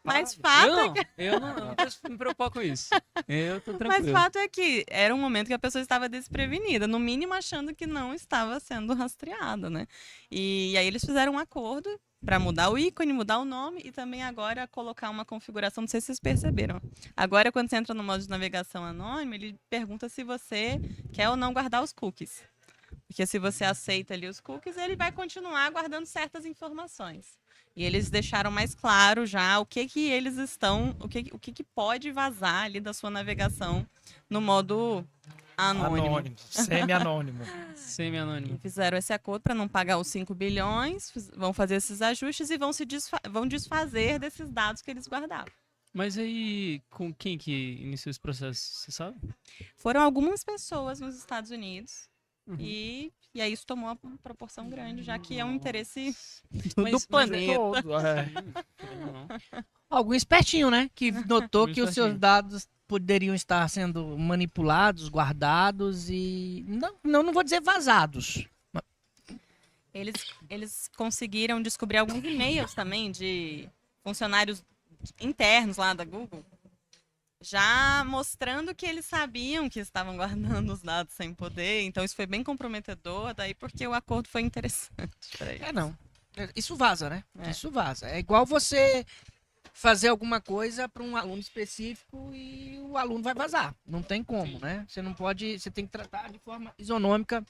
Mas fato eu não preciso me preocupar com isso. Eu tô tranquilo. Mas fato é que era um momento que a pessoa estava desprevenida, no mínimo achando que não estava sendo rastreada, né? E aí eles fizeram um acordo para mudar o ícone, mudar o nome e também agora colocar uma configuração. Não sei se vocês perceberam. Agora, quando você entra no modo de navegação anônimo, ele pergunta se você quer ou não guardar os cookies. Porque se você aceita ali os cookies, ele vai continuar guardando certas informações. E eles deixaram mais claro já o que eles estão, o que pode vazar ali da sua navegação no modo anônimo. Semi-anônimo. Semi-anônimo. Fizeram esse acordo para não pagar os 5 bilhões, vão fazer esses ajustes e vão desfazer desses dados que eles guardavam. Mas aí, com quem que iniciou esse processo, você sabe? Foram algumas pessoas nos Estados Unidos Uhum. e aí isso tomou uma proporção grande, já que é um interesse Mas- do planeta. Todo, Não. Algum espertinho, né? Que notou Algum que os seus espertinho. dados poderiam estar sendo manipulados, guardados e... Não vou dizer vazados. Eles conseguiram descobrir alguns e-mails também de funcionários internos lá da Google, já mostrando que eles sabiam que estavam guardando os dados sem poder. Então isso foi bem comprometedor, daí porque o acordo foi interessante para eles. Não. Isso vaza, né? É. Isso vaza. É igual você fazer alguma coisa para um aluno específico e o aluno vai vazar. Não tem como, né? Você não pode... Você tem que tratar de forma isonômica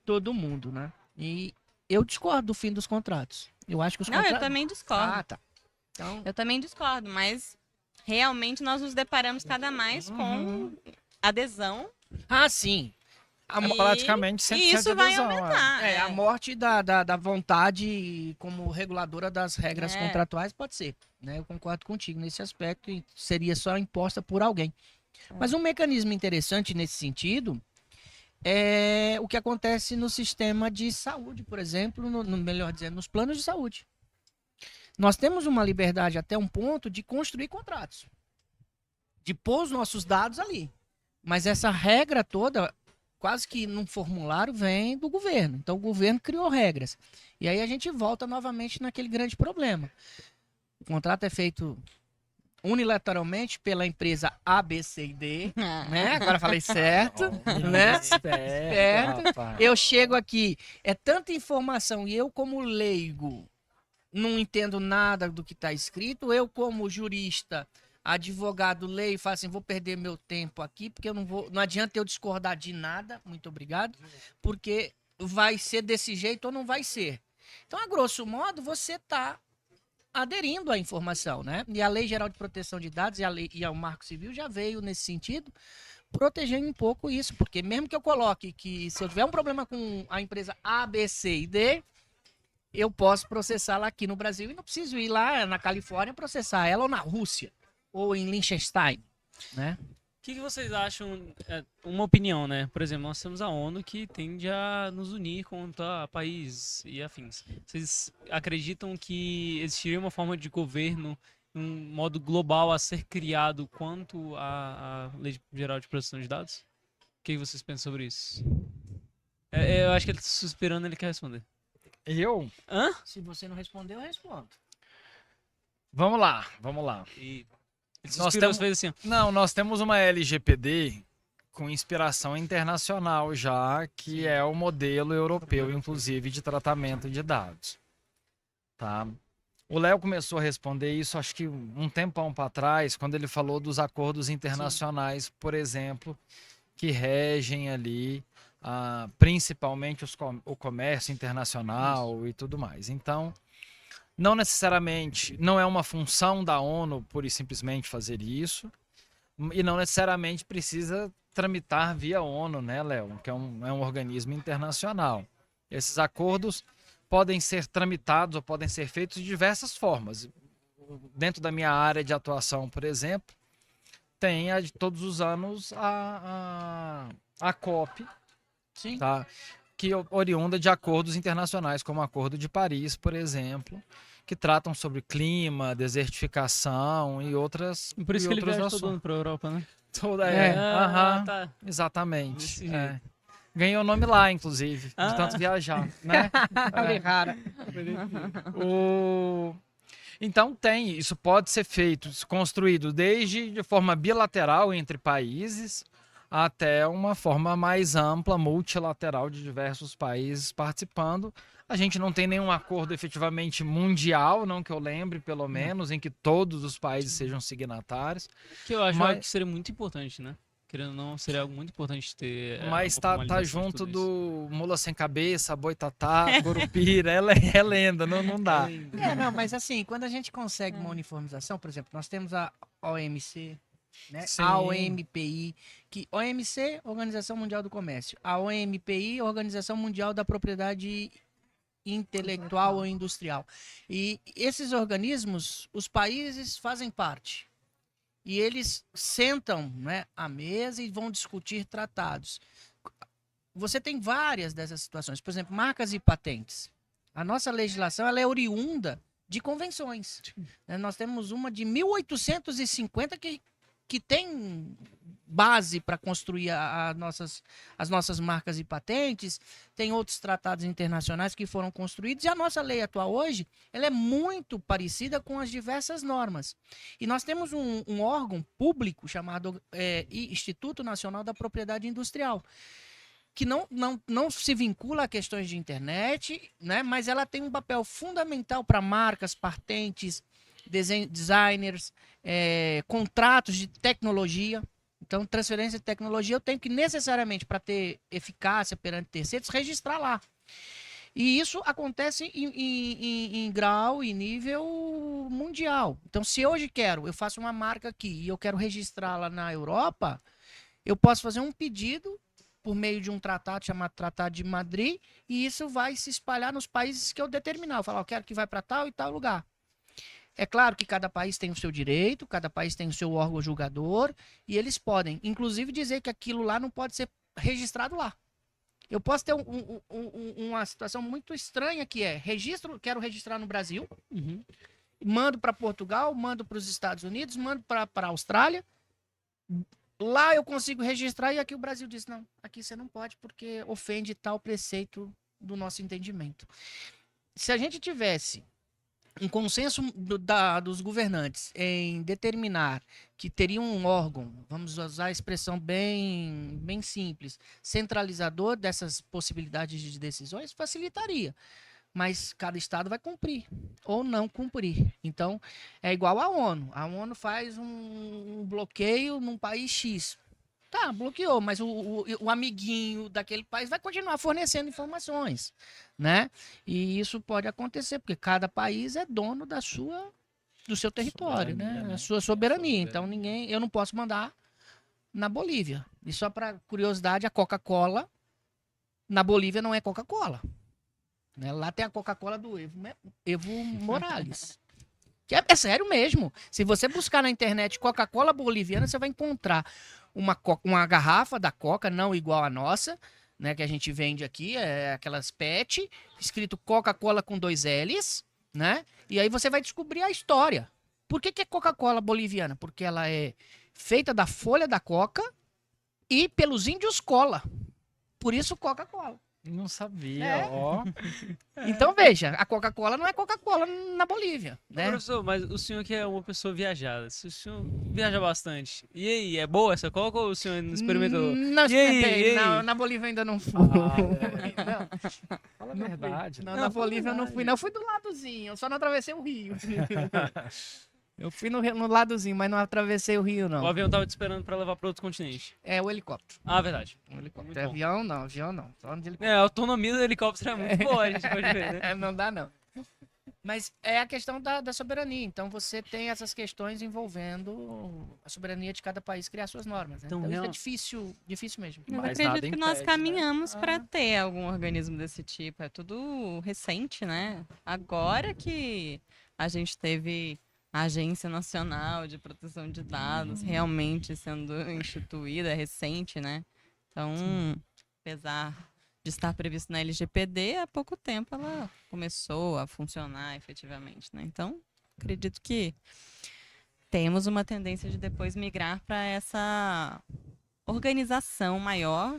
todo mundo, né? E eu discordo do fim dos contratos. Eu acho que os Não, eu contratos... também discordo. Ah, tá. Então, Eu também discordo, mas realmente nós nos deparamos cada mais com adesão sim. A, e, praticamente 100% e isso vai adesão, aumentar. a morte da vontade como reguladora das regras É. contratuais pode ser, né? Eu concordo contigo nesse aspecto e seria só imposta por alguém. Mas um mecanismo interessante nesse sentido é o que acontece no sistema de saúde, por exemplo, melhor dizendo, nos planos de saúde. Nós temos uma liberdade até um ponto de construir contratos, de pôr os nossos dados ali. Mas essa regra toda, quase que num formulário, vem do governo. Então o governo criou regras. E aí a gente volta novamente naquele grande problema. O contrato é feito unilateralmente pela empresa A, B, C e D, né? Agora falei certo, né? Certo. rapaz. Eu chego aqui, é tanta informação e eu como leigo não entendo nada do que está escrito, eu como jurista, advogado, leio e falo assim, vou perder meu tempo aqui, porque eu não adianta eu discordar de nada, muito obrigado, porque vai ser desse jeito ou não vai ser. Então, a grosso modo, você está aderindo à informação, né? E a Lei Geral de Proteção de Dados e o Marco Civil já veio nesse sentido, protegendo um pouco isso, porque mesmo que eu coloque que se eu tiver um problema com a empresa A, B, C e D, eu posso processá-la aqui no Brasil e não preciso ir lá na Califórnia processar ela ou na Rússia ou em Liechtenstein, né? O que vocês acham, uma opinião, né? Por exemplo, nós temos a ONU que tende a nos unir contra países e afins. Vocês acreditam que existiria uma forma de governo, um modo global a ser criado quanto à Lei Geral de Proteção de Dados? O que vocês pensam sobre isso? Eu acho que ele está suspirando, ele quer responder. Eu? Hã? Se você não responder, eu respondo. Vamos lá. E ele Nós suspirou, temos- fez assim, ó. Não, nós temos uma LGPD com inspiração internacional já, que é o modelo europeu, inclusive, de tratamento de dados. Tá? O Léo começou a responder isso, acho que um tempão para trás, quando ele falou dos acordos internacionais, por exemplo, que regem ali principalmente o comércio internacional e tudo mais. Então, não necessariamente, não é uma função da ONU pura e simplesmente fazer isso, e não necessariamente precisa tramitar via ONU, né, Léo? Que é um organismo internacional. Esses acordos podem ser tramitados ou podem ser feitos de diversas formas. Dentro da minha área de atuação, por exemplo, tem todos os anos a COP, Sim. tá? Que oriunda de acordos internacionais, como o Acordo de Paris, por exemplo, que tratam sobre clima, desertificação e outras Por isso e que ele outros viaja assuntos. todo ano pra Europa, né? Aham, Tá. exatamente. Desse É. jeito. Ganhou nome lá, inclusive, de Ah. tanto viajar, né? Olha, rara. Então isso pode ser feito, construído desde de forma bilateral entre países, até uma forma mais ampla, multilateral, de diversos países participando. A gente não tem nenhum acordo efetivamente mundial, não que eu lembre, pelo menos, em que todos os países sejam signatários. Que eu acho Mas- algo que seria muito importante, né? Querendo ou não, seria algo muito importante ter. Mas uma tá formalização de junto tudo do Mula Sem Cabeça, Boitatá, Curupira, é lenda, não dá. Não, mas assim, quando a gente consegue uma uniformização, por exemplo, nós temos a OMC, né? Sim. A OMPI, que OMC, Organização Mundial do Comércio, a OMPI, Organização Mundial da Propriedade Intelectual ou Industrial. E esses organismos, os países fazem parte. E eles sentam, né, à mesa e vão discutir tratados. Você tem várias dessas situações. Por exemplo, marcas e patentes. A nossa legislação ela é oriunda de convenções. Né? Nós temos uma de 1850 que tem base para construir as nossas marcas e patentes. Tem outros tratados internacionais que foram construídos. E a nossa lei atual hoje ela é muito parecida com as diversas normas. E nós temos um órgão público chamado Instituto Nacional da Propriedade Industrial, que não se vincula a questões de internet, né? Mas ela tem um papel fundamental para marcas, patentes, designers, contratos de tecnologia. Então, transferência de tecnologia eu tenho que necessariamente, para ter eficácia perante terceiros, registrar lá. E isso acontece em grau e nível mundial. Então, se hoje eu faço uma marca aqui e eu quero registrá-la na Europa, eu posso fazer um pedido por meio de um tratado chamado Tratado de Madrid, e isso vai se espalhar nos países que eu determinar. Eu falar, eu quero que vai para tal e tal lugar. É claro que cada país tem o seu direito, cada país tem o seu órgão julgador, e eles podem, inclusive, dizer que aquilo lá não pode ser registrado lá. Eu posso ter uma situação muito estranha que é, quero registrar no Brasil, mando para Portugal, mando para os Estados Unidos, mando para a Austrália. Lá eu consigo registrar e aqui o Brasil diz, não, aqui você não pode porque ofende tal preceito do nosso entendimento. Se a gente tivesse um consenso dos governantes em determinar que teria um órgão, vamos usar a expressão bem simples, centralizador dessas possibilidades de decisões, facilitaria. Mas cada estado vai cumprir ou não cumprir. Então, é igual à ONU. A ONU faz um bloqueio num país X. Tá, bloqueou, mas o amiguinho daquele país vai continuar fornecendo informações, né? E isso pode acontecer, porque cada país é dono do seu território, Soberania, né? né? A sua soberania. Soberania. Então, eu não posso mandar na Bolívia. E só para curiosidade, a Coca-Cola na Bolívia não é Coca-Cola. Né? Lá tem a Coca-Cola do Evo Morales. Que é sério mesmo. Se você buscar na internet Coca-Cola boliviana, você vai encontrar uma garrafa da Coca, não igual a nossa, né, que a gente vende aqui, aquelas PET, escrito Coca-Cola com 2 L's, né? E aí você vai descobrir a história. Por que é Coca-Cola boliviana? Porque ela é feita da folha da coca e pelos índios cola. Por isso Coca-Cola. Não sabia, É. ó. Então veja, a Coca-Cola não é Coca-Cola na Bolívia, né? Professor, mas o senhor que é uma pessoa viajada, se o senhor viaja bastante, e aí, é boa essa Coca ou o senhor não experimentou? Não E aí, experimentei. e aí? Na Bolívia ainda não fui. Fala a verdade. Não, né? na Bolívia eu não fui. Não, eu fui do ladozinho. Eu só não atravessei o rio. Eu fui no ladozinho, mas não atravessei o rio, O não. avião tava te esperando pra levar pra outro continente. É o helicóptero. Ah, verdade. O helicóptero. Muito bom. Avião não, avião não. Só de helicóptero. É, a autonomia do helicóptero é muito boa, a gente pode ver, né? Não dá, não. Mas é a questão da soberania. Então você tem essas questões envolvendo a soberania de cada país criar suas normas. Né? Então, Então isso é real- difícil mesmo. Mas Mas acredito nada que nós impede, né? caminhamos para ter algum organismo desse tipo. É tudo recente, né? Agora que a gente teve a Agência Nacional de Proteção de Dados realmente sendo instituída, é recente, né? Então, apesar de estar previsto na LGPD, há pouco tempo ela começou a funcionar efetivamente, né? Então, acredito que temos uma tendência de depois migrar para essa organização maior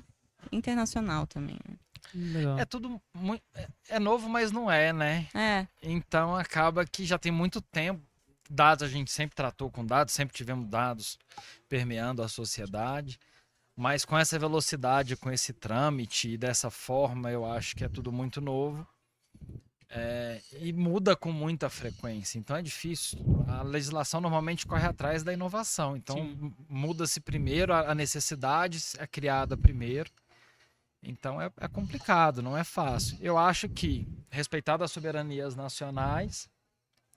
internacional também. Né? Legal. É tudo muito. É novo, mas não é, né? É, Então acaba que já tem muito tempo. Dados, a gente sempre tratou com dados, sempre tivemos dados permeando a sociedade. Mas com essa velocidade, com esse trâmite e dessa forma, eu acho que é tudo muito novo. E muda com muita frequência. Então é difícil. A legislação normalmente corre atrás da inovação. Então muda-se primeiro, a necessidade é criada primeiro. Então é complicado, não é fácil. Eu acho que, respeitado as soberanias nacionais,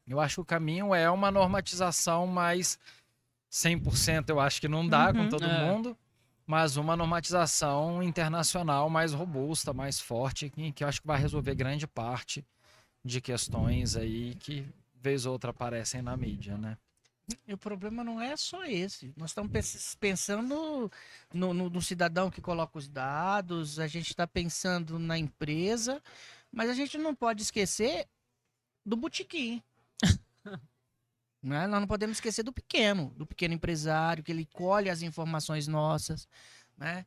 eu acho que o caminho é uma normatização mais 100%, eu acho que não dá com todo mundo, mas uma normatização internacional mais robusta, mais forte, que eu acho que vai resolver grande parte de questões aí que, vez ou outra, aparecem na mídia, né? E o problema não é só esse. Nós estamos pensando no cidadão que coloca os dados, a gente está pensando na empresa, mas a gente não pode esquecer do botequim. Né? Nós não podemos esquecer do pequeno empresário, que ele colhe as informações nossas, né?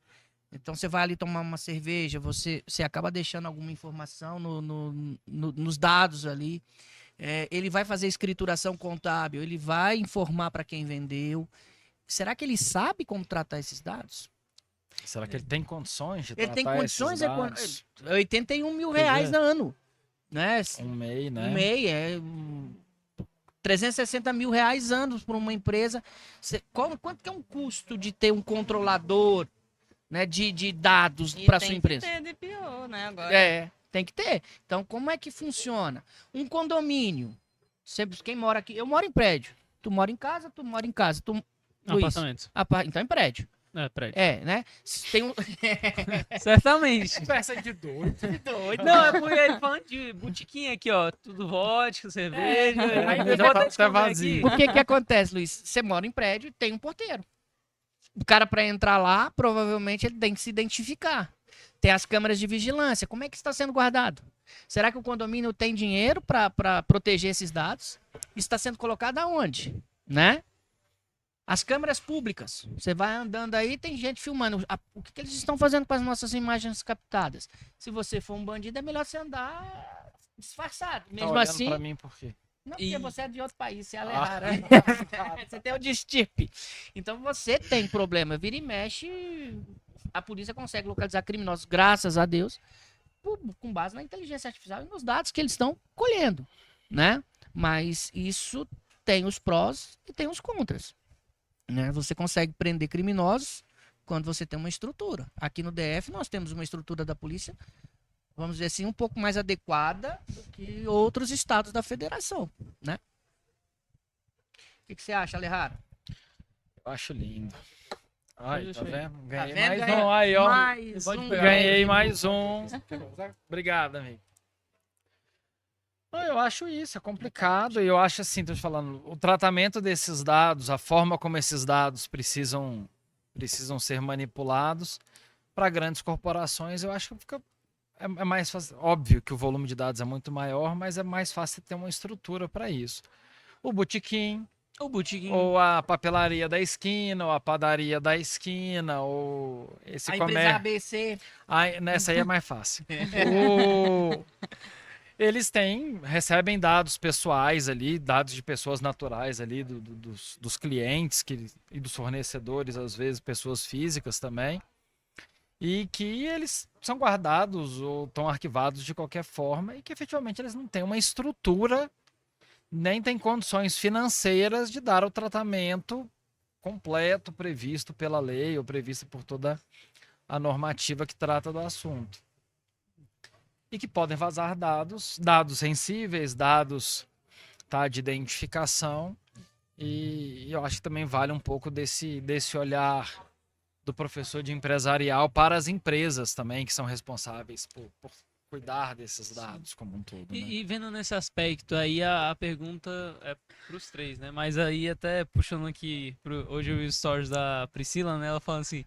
Então você vai ali tomar uma cerveja, você acaba deixando alguma informação nos dados ali. Ele vai fazer escrituração contábil, ele vai informar para quem vendeu. Será que ele sabe como tratar esses dados? Será que ele tem condições de Ele tratar tem condições, esses dados? 81 mil reais no ano. Né? Um MEI, né? Um MEI é 360 mil reais anos para uma empresa. Quanto que é um custo de ter um controlador, né, de dados para sua empresa? Tem que ter DPO, né, agora. Tem que ter. Então, como é que funciona? Um condomínio. Quem mora aqui? Eu moro em prédio. Tu mora em casa, tu mora em casa. Luiz, Apartamentos. então em prédio. Prédio. Né? Tem um... Certamente. Peça de doido. Não, é porque ele falando de botiquinha aqui, ó. Tudo vodka, cerveja. Aí já bota tá esse comer vazio. O que acontece, Luiz? Você mora em prédio e tem um porteiro. O cara, para entrar lá, provavelmente ele tem que se identificar. Tem as câmeras de vigilância. Como é que está sendo guardado? Será que o condomínio tem dinheiro para proteger esses dados? Isso está sendo colocado aonde? Né? As câmeras públicas. Você vai andando aí, tem gente filmando. O que eles estão fazendo com as nossas imagens captadas? Se você for um bandido, é melhor você andar disfarçado. Mesmo Tá assim. Pra mim, por quê? Não, porque você é de outro país, você é alerrara. Ah. Você tem o destirpe. Então você tem problema. Vira e mexe, a polícia consegue localizar criminosos, graças a Deus, com base na inteligência artificial e nos dados que eles estão colhendo, né? Mas isso tem os prós e tem os contras, né? Você consegue prender criminosos quando você tem uma estrutura. Aqui no DF nós temos uma estrutura da polícia, vamos dizer assim, um pouco mais adequada do que outros estados da federação, né? O que você acha, Alejara? Eu acho lindo. Ai, tá vendo? Ganhei vendo? mais Ganhei um. Aí, ó. mais um. Ganhei mais um. Obrigado, amigo. Não, eu acho isso, é complicado. E eu acho assim, tô te falando, o tratamento desses dados, a forma como esses dados precisam ser manipulados para grandes corporações, eu acho que fica é mais fácil. Óbvio que o volume de dados é muito maior, mas é mais fácil ter uma estrutura para isso. O botequim, ou a papelaria da esquina, ou a padaria da esquina, ou esse A empresa comércio. ABC. Nessa aí é mais fácil. Eles recebem dados pessoais ali, dados de pessoas naturais ali, dos clientes e dos fornecedores, às vezes pessoas físicas também, e que eles são guardados ou estão arquivados de qualquer forma e que efetivamente eles não têm uma estrutura, nem têm condições financeiras de dar o tratamento completo previsto pela lei ou previsto por toda a normativa que trata do assunto. E que podem vazar dados sensíveis, dados de identificação. E eu acho que também vale um pouco desse olhar do professor de empresarial para as empresas também, que são responsáveis por cuidar desses dados como um todo. Né? E vendo nesse aspecto aí, a pergunta é para os três, né? Mas aí até puxando aqui, hoje eu vi os stories da Priscila, né? Ela falando assim...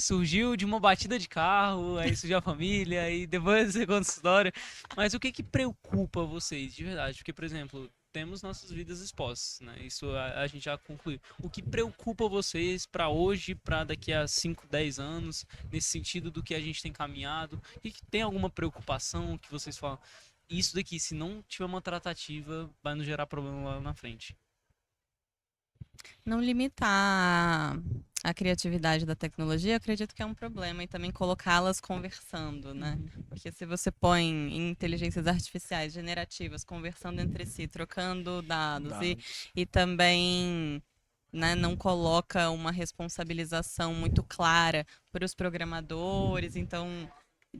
surgiu de uma batida de carro, aí surgiu a família, aí depois você conta essa história. Mas o que preocupa vocês, de verdade? Porque, por exemplo, temos nossas vidas expostas, né? Isso a gente já concluiu. O que preocupa vocês para hoje, para daqui a 5, 10 anos, nesse sentido do que a gente tem caminhado? E que tem alguma preocupação que vocês falam? Isso daqui, se não tiver uma tratativa, vai nos gerar problema lá na frente. Não limitar a criatividade da tecnologia, eu acredito que é um problema, e também colocá-las conversando, né? Porque se você põe inteligências artificiais generativas conversando entre si, trocando dados, e também, né, não coloca uma responsabilização muito clara para os programadores, então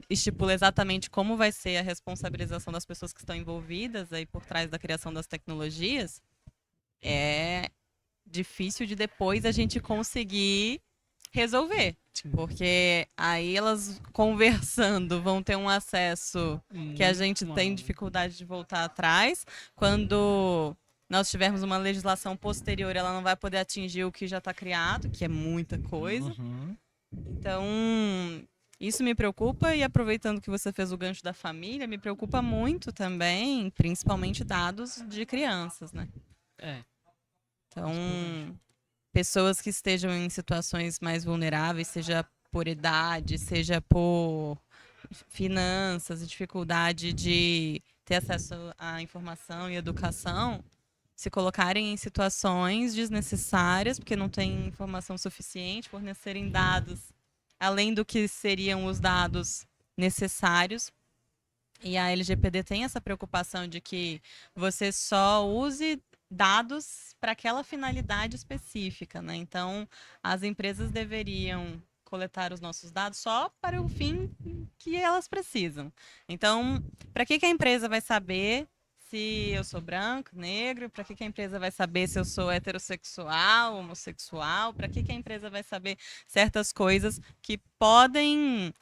estipula exatamente como vai ser a responsabilização das pessoas que estão envolvidas aí por trás da criação das tecnologias, é difícil de depois a gente conseguir resolver. Porque aí elas conversando vão ter um acesso que a gente tem dificuldade de voltar atrás. Quando nós tivermos uma legislação posterior, ela não vai poder atingir o que já está criado, que é muita coisa. Uhum. Então, isso me preocupa, e aproveitando que você fez o gancho da família, me preocupa muito também, principalmente dados de crianças, né? É. Então, pessoas que estejam em situações mais vulneráveis, seja por idade, seja por finanças e dificuldade de ter acesso à informação e educação, se colocarem em situações desnecessárias, porque não têm informação suficiente, fornecerem dados além do que seriam os dados necessários. E a LGPD tem essa preocupação de que você só use dados para aquela finalidade específica, né? Então, as empresas deveriam coletar os nossos dados só para o fim que elas precisam. Então, para que a empresa vai saber se eu sou branco, negro? Para que a empresa vai saber se eu sou heterossexual, homossexual? Para que a empresa vai saber certas coisas que podem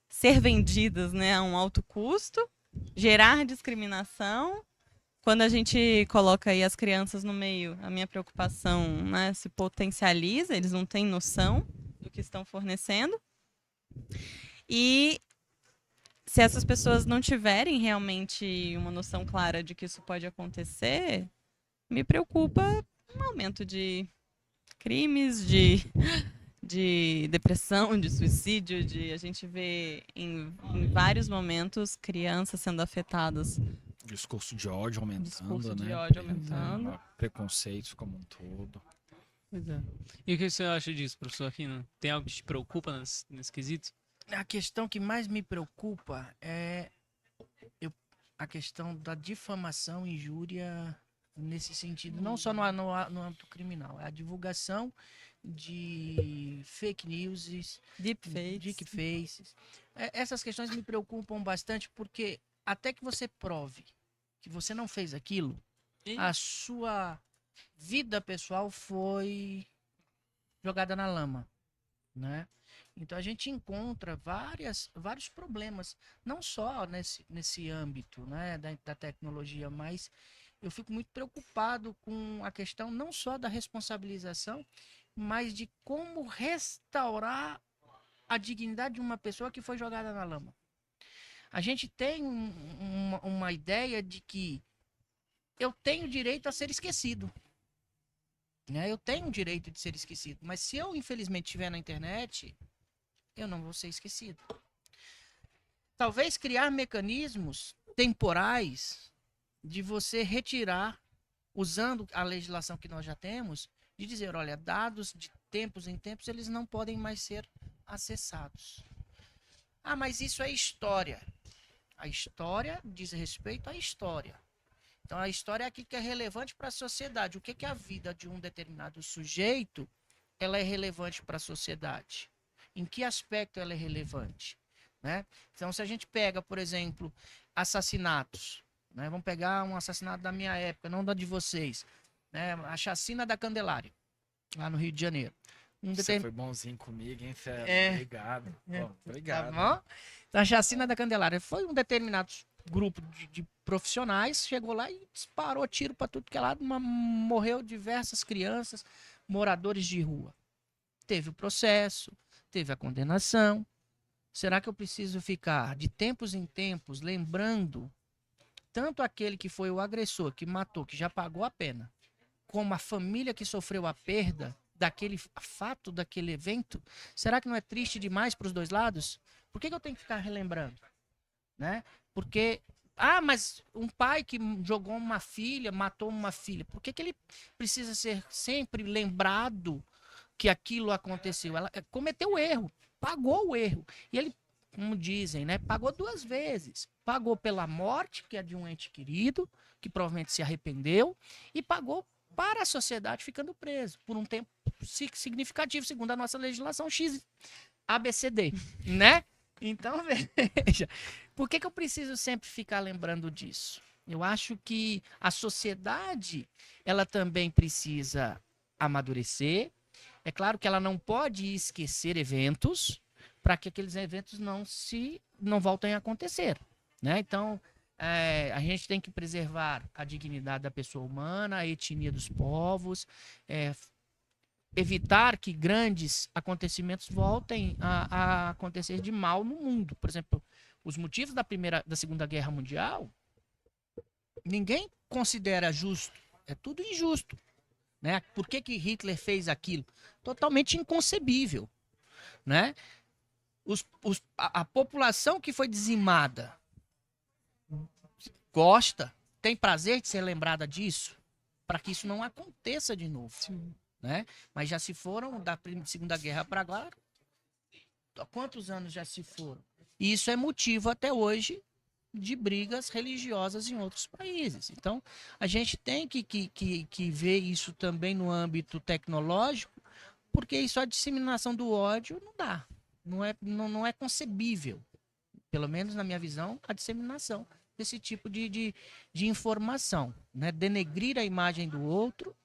ser vendidas, né, a um alto custo, gerar discriminação? Quando a gente coloca aí as crianças no meio, a minha preocupação, né, se potencializa, eles não têm noção do que estão fornecendo. E se essas pessoas não tiverem realmente uma noção clara de que isso pode acontecer, me preocupa um aumento de crimes, de depressão, de suicídio, a gente vê em vários momentos crianças sendo afetadas. Discurso de ódio aumentando, Discurso de né? ódio aumentando. Preconceitos como um todo. Pois é. E o que você acha disso, professor Aquino? Tem algo que te preocupa nesse quesito? A questão que mais me preocupa é a questão da difamação e injúria nesse sentido, não só no âmbito criminal, é a divulgação de fake news, deepfakes. Essas questões me preocupam bastante, porque até que você prove que você não fez aquilo, a sua vida pessoal foi jogada na lama, né? Então a gente encontra vários problemas, não só nesse âmbito, né, da tecnologia, mas eu fico muito preocupado com a questão não só da responsabilização, mas de como restaurar a dignidade de uma pessoa que foi jogada na lama. A gente tem uma ideia de que eu tenho direito a ser esquecido, né? Eu tenho o direito de ser esquecido, mas se eu infelizmente estiver na internet, eu não vou ser esquecido. Talvez criar mecanismos temporais de você retirar, usando a legislação que nós já temos, de dizer, olha, dados de tempos em tempos, eles não podem mais ser acessados. Ah, mas isso é história. A história diz respeito à história. Então, a história é aquilo que é relevante para a sociedade. O que é a vida de um determinado sujeito, ela é relevante para a sociedade? Em que aspecto ela é relevante? Né? Então, se a gente pega, por exemplo, assassinatos, né? Vamos pegar um assassinato da minha época, não da de vocês, né? A chacina da Candelária, lá no Rio de Janeiro. Você foi bonzinho comigo, hein, Fera? Obrigado. Bom, obrigado. Tá bom? Então, a chacina da Candelária foi um determinado grupo de profissionais, chegou lá e disparou tiro para tudo que é lado, morreu diversas crianças, moradores de rua. Teve o processo, teve a condenação. Será que eu preciso ficar de tempos em tempos lembrando tanto aquele que foi o agressor, que matou, que já pagou a pena, como a família que sofreu a perda daquele fato, daquele evento? Será que não é triste demais para os dois lados? Por que eu tenho que ficar relembrando? Né? Porque, mas um pai que jogou uma filha, matou uma filha, por que ele precisa ser sempre lembrado que aquilo aconteceu. Ela cometeu o erro, pagou o erro. E ele, como dizem, né, pagou 2 vezes. Pagou pela morte, que é de um ente querido, que provavelmente se arrependeu, e pagou para a sociedade ficando preso por um tempo significativo, segundo a nossa legislação X, ABCD, né? Então, veja, por que eu preciso sempre ficar lembrando disso? Eu acho que a sociedade, ela também precisa amadurecer. É claro que ela não pode esquecer eventos para que aqueles eventos não voltem a acontecer, né? Então, a gente tem que preservar a dignidade da pessoa humana, a etnia dos povos, evitar que grandes acontecimentos voltem a acontecer de mal no mundo. Por exemplo, os motivos da Segunda Guerra Mundial, ninguém considera justo. É tudo injusto, né? Por que Hitler fez aquilo? Totalmente inconcebível, né? A população que foi dizimada gosta, tem prazer de ser lembrada disso, para que isso não aconteça de novo. Né? Mas já se foram da Segunda Guerra para agora. Há quantos anos já se foram? E isso é motivo até hoje de brigas religiosas em outros países. Então, a gente tem que ver isso também no âmbito tecnológico, porque isso, a disseminação do ódio, não dá. Não é concebível, pelo menos na minha visão, a disseminação desse tipo de informação. Né? Denegrir a imagem do outro,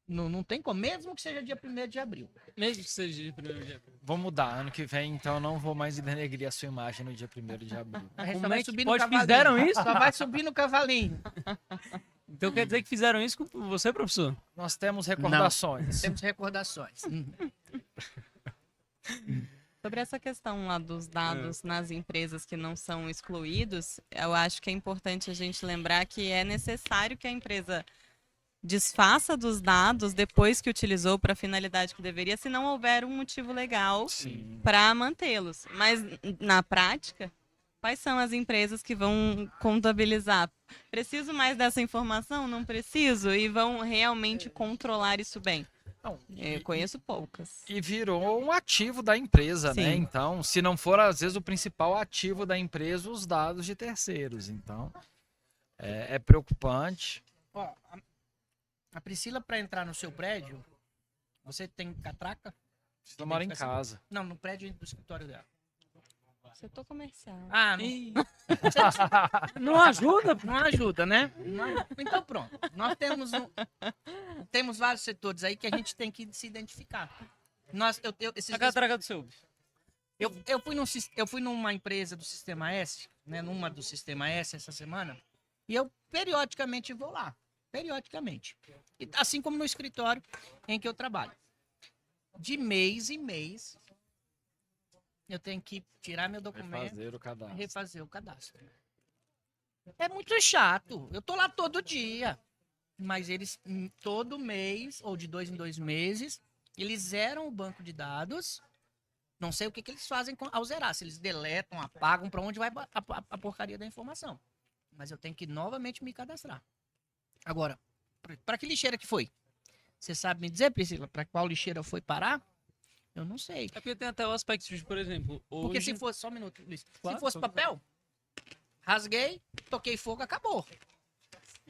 não tem como, mesmo que seja dia 1º de abril. Mesmo que seja dia 1º de abril. Vou mudar. Ano que vem, então, eu não vou mais denegrir a sua imagem no dia 1º de abril. A gente Como só vai é que subir pode? no cavalinho. Fizeram isso? Só vai subir no cavalinho. Então quer dizer que fizeram isso com você, professor? Nós temos recordações. Temos recordações. Sobre essa questão lá dos dados nas empresas que não são excluídos, eu acho que é importante a gente lembrar que é necessário que a empresa desfaça dos dados depois que utilizou para a finalidade que deveria, se não houver um motivo legal para mantê-los. Mas, na prática, quais são as empresas que vão contabilizar? Preciso mais dessa informação? Não preciso? E vão realmente controlar isso bem? Não, Eu conheço poucas. E virou um ativo da empresa, né? Sim. Então, se não for, às vezes, o principal ativo da empresa, os dados de terceiros. Então, é preocupante. Ó, a Priscila, para entrar no seu prédio, você tem catraca? Você mora em casa. Não, no prédio do escritório dela. Setor comercial. Ah, não, Ih, não ajuda? não ajuda, né? Então pronto. Nós temos vários setores aí que a gente tem que se identificar. A catraca do seu. Eu fui numa empresa do Sistema S, né? Numa do Sistema S essa semana, e eu periodicamente vou lá. Periodicamente. E, assim como no escritório em que eu trabalho. De mês em mês, eu tenho que tirar meu documento Refazer o cadastro. e refazer o cadastro. É muito chato. Eu tô lá todo dia. Mas eles, todo mês, ou de 2 em 2 meses, eles zeram o banco de dados. Não sei o que eles fazem ao zerar. Se eles deletam, apagam, para onde vai a porcaria da informação. Mas eu tenho que novamente me cadastrar. Agora, para que lixeira que foi? Você sabe me dizer, Priscila, para qual lixeira foi parar? Eu não sei. É porque tem até o aspecto de, por exemplo, hoje... Porque se fosse, só um minuto, Luiz. Claro, Se fosse só- papel, rasguei, toquei fogo, acabou.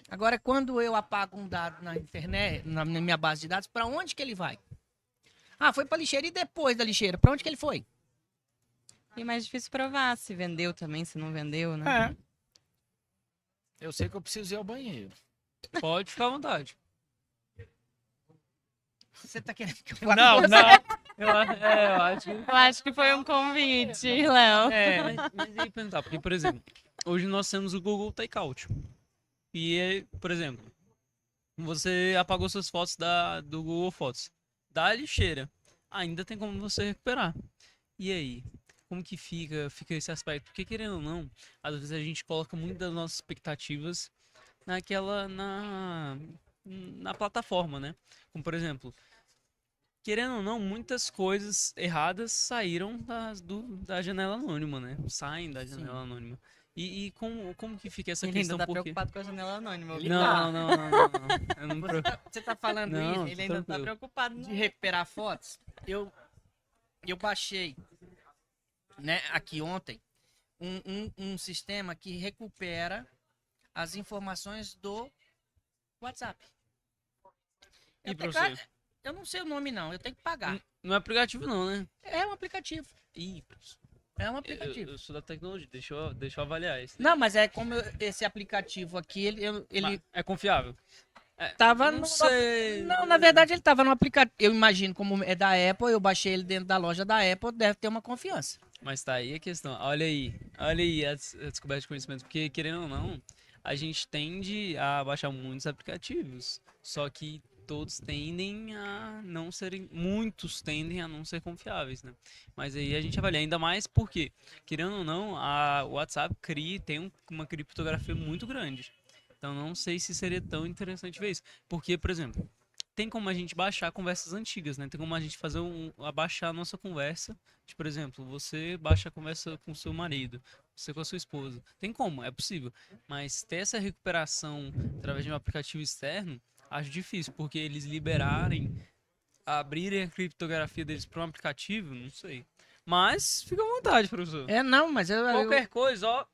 Agora, quando eu apago um dado na internet, na minha base de dados, para onde que ele vai? Ah, foi para lixeira, e depois da lixeira, para onde que ele foi? E mais difícil provar se vendeu também, se não vendeu, né? Eu sei que eu preciso ir ao banheiro. Pode ficar à vontade. Você tá querendo que eu fale? Não. Eu acho que... Eu acho que foi um convite, Léo. Mas aí perguntar, porque, por exemplo, hoje nós temos o Google Takeout. E, por exemplo, você apagou suas fotos do Google Fotos. Da lixeira. Ainda tem como você recuperar. E aí? Como que fica esse aspecto? Porque, querendo ou não, às vezes a gente coloca muito das nossas expectativas na plataforma, né? Como, por exemplo, querendo ou não, muitas coisas erradas saíram da janela anônima, né? Saem da janela anônima. E como que fica essa Ele ainda questão? tá Porque... preocupado com a janela anônima. Ele Não, não, não, não, não. Eu não me Você tá falando Não, isso Ele ainda tá tranquilo. preocupado. de recuperar fotos? Eu baixei, né, aqui ontem, um sistema que recupera as informações do WhatsApp. E Eu, pra tenho- você? eu não sei o nome não, eu tenho que pagar. Não é aplicativo não, né? É um aplicativo. Ih, professor. É um Eu, aplicativo. eu sou da tecnologia, deixa eu avaliar isso. Não, mas é como esse aplicativo aqui, ele É confiável? É, tava não no. sei. Não, na verdade ele tava no aplicativo. Eu imagino como é da Apple, eu baixei ele dentro da loja da Apple, deve ter uma confiança. Mas tá aí a questão. Olha aí a descoberta de conhecimento. Porque, querendo ou não, a gente tende a baixar muitos aplicativos. Só que todos tendem a não serem. Muitos tendem a não ser confiáveis, né? Mas aí a gente avalia ainda mais porque, querendo ou não, o WhatsApp tem uma criptografia muito grande. Então não sei se seria tão interessante ver isso. Porque, por exemplo, tem como a gente baixar conversas antigas, né? Tem como a gente fazer abaixar a nossa conversa. Tipo, por exemplo, você baixa a conversa com seu marido, você com a sua esposa. Tem como, é possível. Mas ter essa recuperação através de um aplicativo externo, acho difícil, porque eles abrirem a criptografia deles para um aplicativo, não sei. Mas fica à vontade, professor. É, não, mas Qualquer coisa, ó,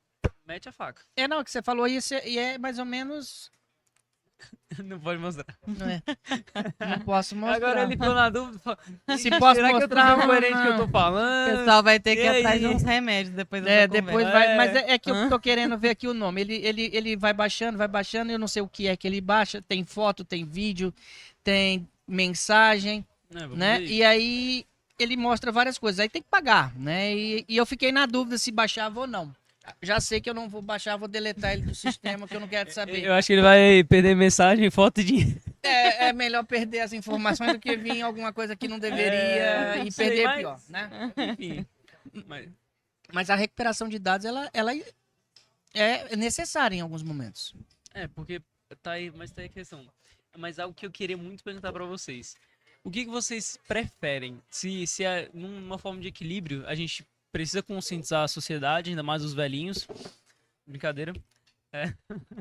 mete a faca. É, não, o que você falou isso e é mais ou menos. Não pode mostrar. Não, não posso mostrar. Agora ele ficou na dúvida. Se posso Será que eu mostrar, tô coerente que eu tô O falando? pessoal vai ter que E ir atrás de aí? uns remédios depois É, dessa depois conversa. vai. Mas é que eu Hã? tô querendo ver aqui o nome. Ele vai baixando, eu não sei o que é que ele baixa. Tem foto, tem vídeo, tem mensagem, Vamos né? ver. E aí ele mostra várias coisas. Aí tem que pagar, né? E eu fiquei na dúvida se baixava ou não. Já sei que eu não vou baixar, vou deletar ele do sistema, que eu não quero saber. Eu acho que ele vai perder mensagem, foto de. É melhor perder as informações do que vir em alguma coisa que não deveria não e sei, perder mas- pior, né? Enfim. Mas, Mas a recuperação de dados, ela é necessária em alguns momentos. porque tá aí a questão. Mas algo que eu queria muito perguntar pra vocês. O que vocês preferem? Se é numa forma de equilíbrio, a gente precisa conscientizar a sociedade, ainda mais os velhinhos. Brincadeira.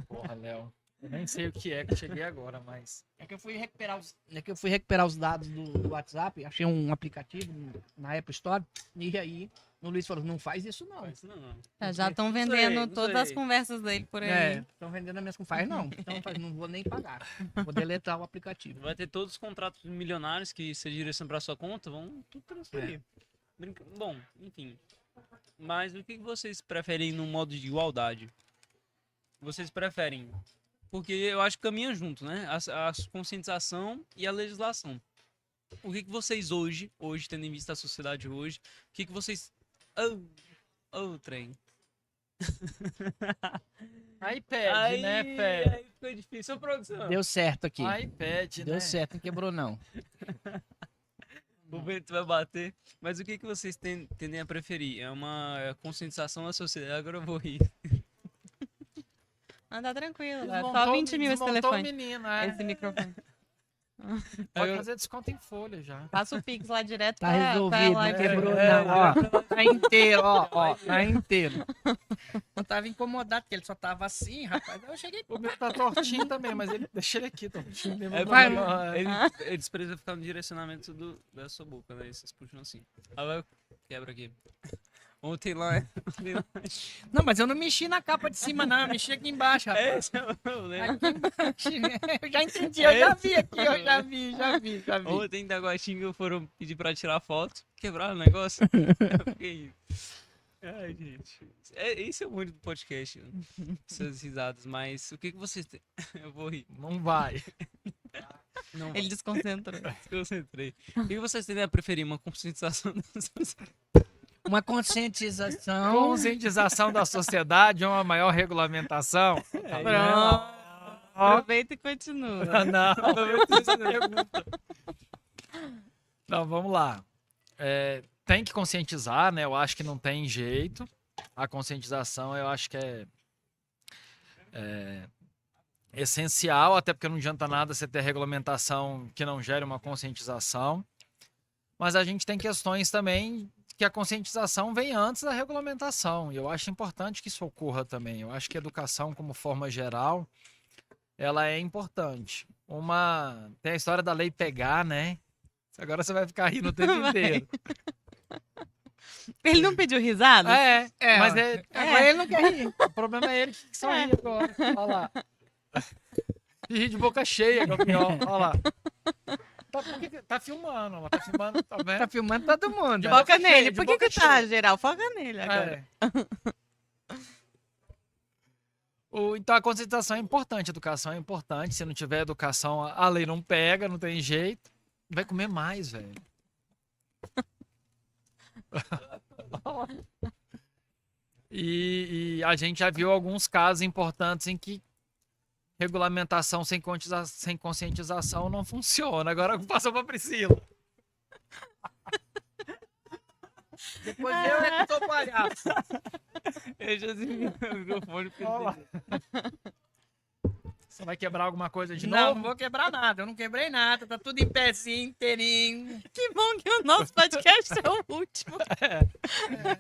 Porra, Léo. Eu nem sei o que é que eu cheguei agora, mas. É que eu fui recuperar os dados do WhatsApp, achei um aplicativo na Apple Store, e aí o Luiz falou, não faz isso não. Isso não. Já estão Não sei, vendendo não todas sei. as conversas dele por aí. Estão vendendo a minha não faz não. Então não vou nem pagar. Vou deletar o aplicativo. Vai ter todos os contratos milionários que você direciona pra sua conta, vão tudo transferir. Bom, enfim. Mas o que vocês preferem no modo de igualdade? Vocês preferem? Porque eu acho que caminham junto, né? A conscientização e a legislação. O que vocês hoje, tendo em vista a sociedade hoje, o que vocês... Oh, trem. iPad, né, Fé? Aí ficou difícil. Ô, produção. Deu certo aqui. iPad, né? Deu certo, não quebrou não. O vento vai bater. Mas o que vocês tendem a preferir? É uma conscientização da sociedade? Agora eu vou rir. Ah, tá tranquilo. É Desmontou- só 20 mil esse desmontou o telefone. menino, é. Esse microfone. Pode fazer desconto em folha já. Passa o Pix lá direto Tá pra resolvido, live. não quebrou não. Ó, tá inteiro, ó, tá inteiro. Eu tava incomodado, porque ele só tava assim, rapaz. Eu cheguei... O meu tá tortinho também, mas deixa ele aqui, tortinho. É Vai, eles precisam ficar no direcionamento da sua boca, né? Vocês puxam assim. Aí vai, quebra aqui. Ontem lá. Não, mas eu não mexi na capa de cima, não. Eu mexi aqui embaixo, rapaz. Esse é o problema. Aqui embaixo. Eu já entendi, eu já vi aqui, eu já vi. Ontem da Guaxinga foram pedir pra tirar foto. Quebraram o negócio. Eu fiquei. Ai, gente. Esse é o mundo do podcast. Né? Essas risadas. Mas o que vocês têm? Eu vou rir. Não vai. Não, Ele desconcentrou. desconcentrei. O que vocês tendem a preferir? Uma conscientização da sociedade? Uma conscientização. Conscientização da sociedade, uma maior regulamentação. É, Pronto. Aproveita e continua. Não, não, vamos lá. Tem que conscientizar, né? Eu acho que não tem jeito. A conscientização eu acho que é essencial, até porque não adianta nada você ter regulamentação que não gere uma conscientização. Mas a gente tem questões também que a conscientização vem antes da regulamentação. E eu acho importante que isso ocorra também. Eu acho que a educação, como forma geral, ela é importante. Tem a história da lei pegar, né? Agora você vai ficar rindo o tempo inteiro. Ele não pediu risada? Mas Agora ele não quer rir. o problema é ele que só ri agora. Olha lá. E ri de boca cheia, que é o pior. Olha lá. Tá filmando, ela tá filmando, tá vendo? Tá filmando todo mundo. boca Foca cheia, nele. de Por que boca tá, cheia. geral? Foca nele agora. Então a conscientização é importante, a educação é importante. Se não tiver educação, a lei não pega, não tem jeito. Vai comer mais, velho. E a gente já viu alguns casos importantes em que regulamentação sem conscientização não funciona. Agora passa pra Priscila. Depois eu é que sou palhaço. Eu já desligei o microfone. Olha lá. Você vai quebrar alguma coisa de Não, novo? não vou quebrar nada. Eu não quebrei nada. Tá tudo em pezinho, inteirinho. Que bom que o nosso podcast é o último.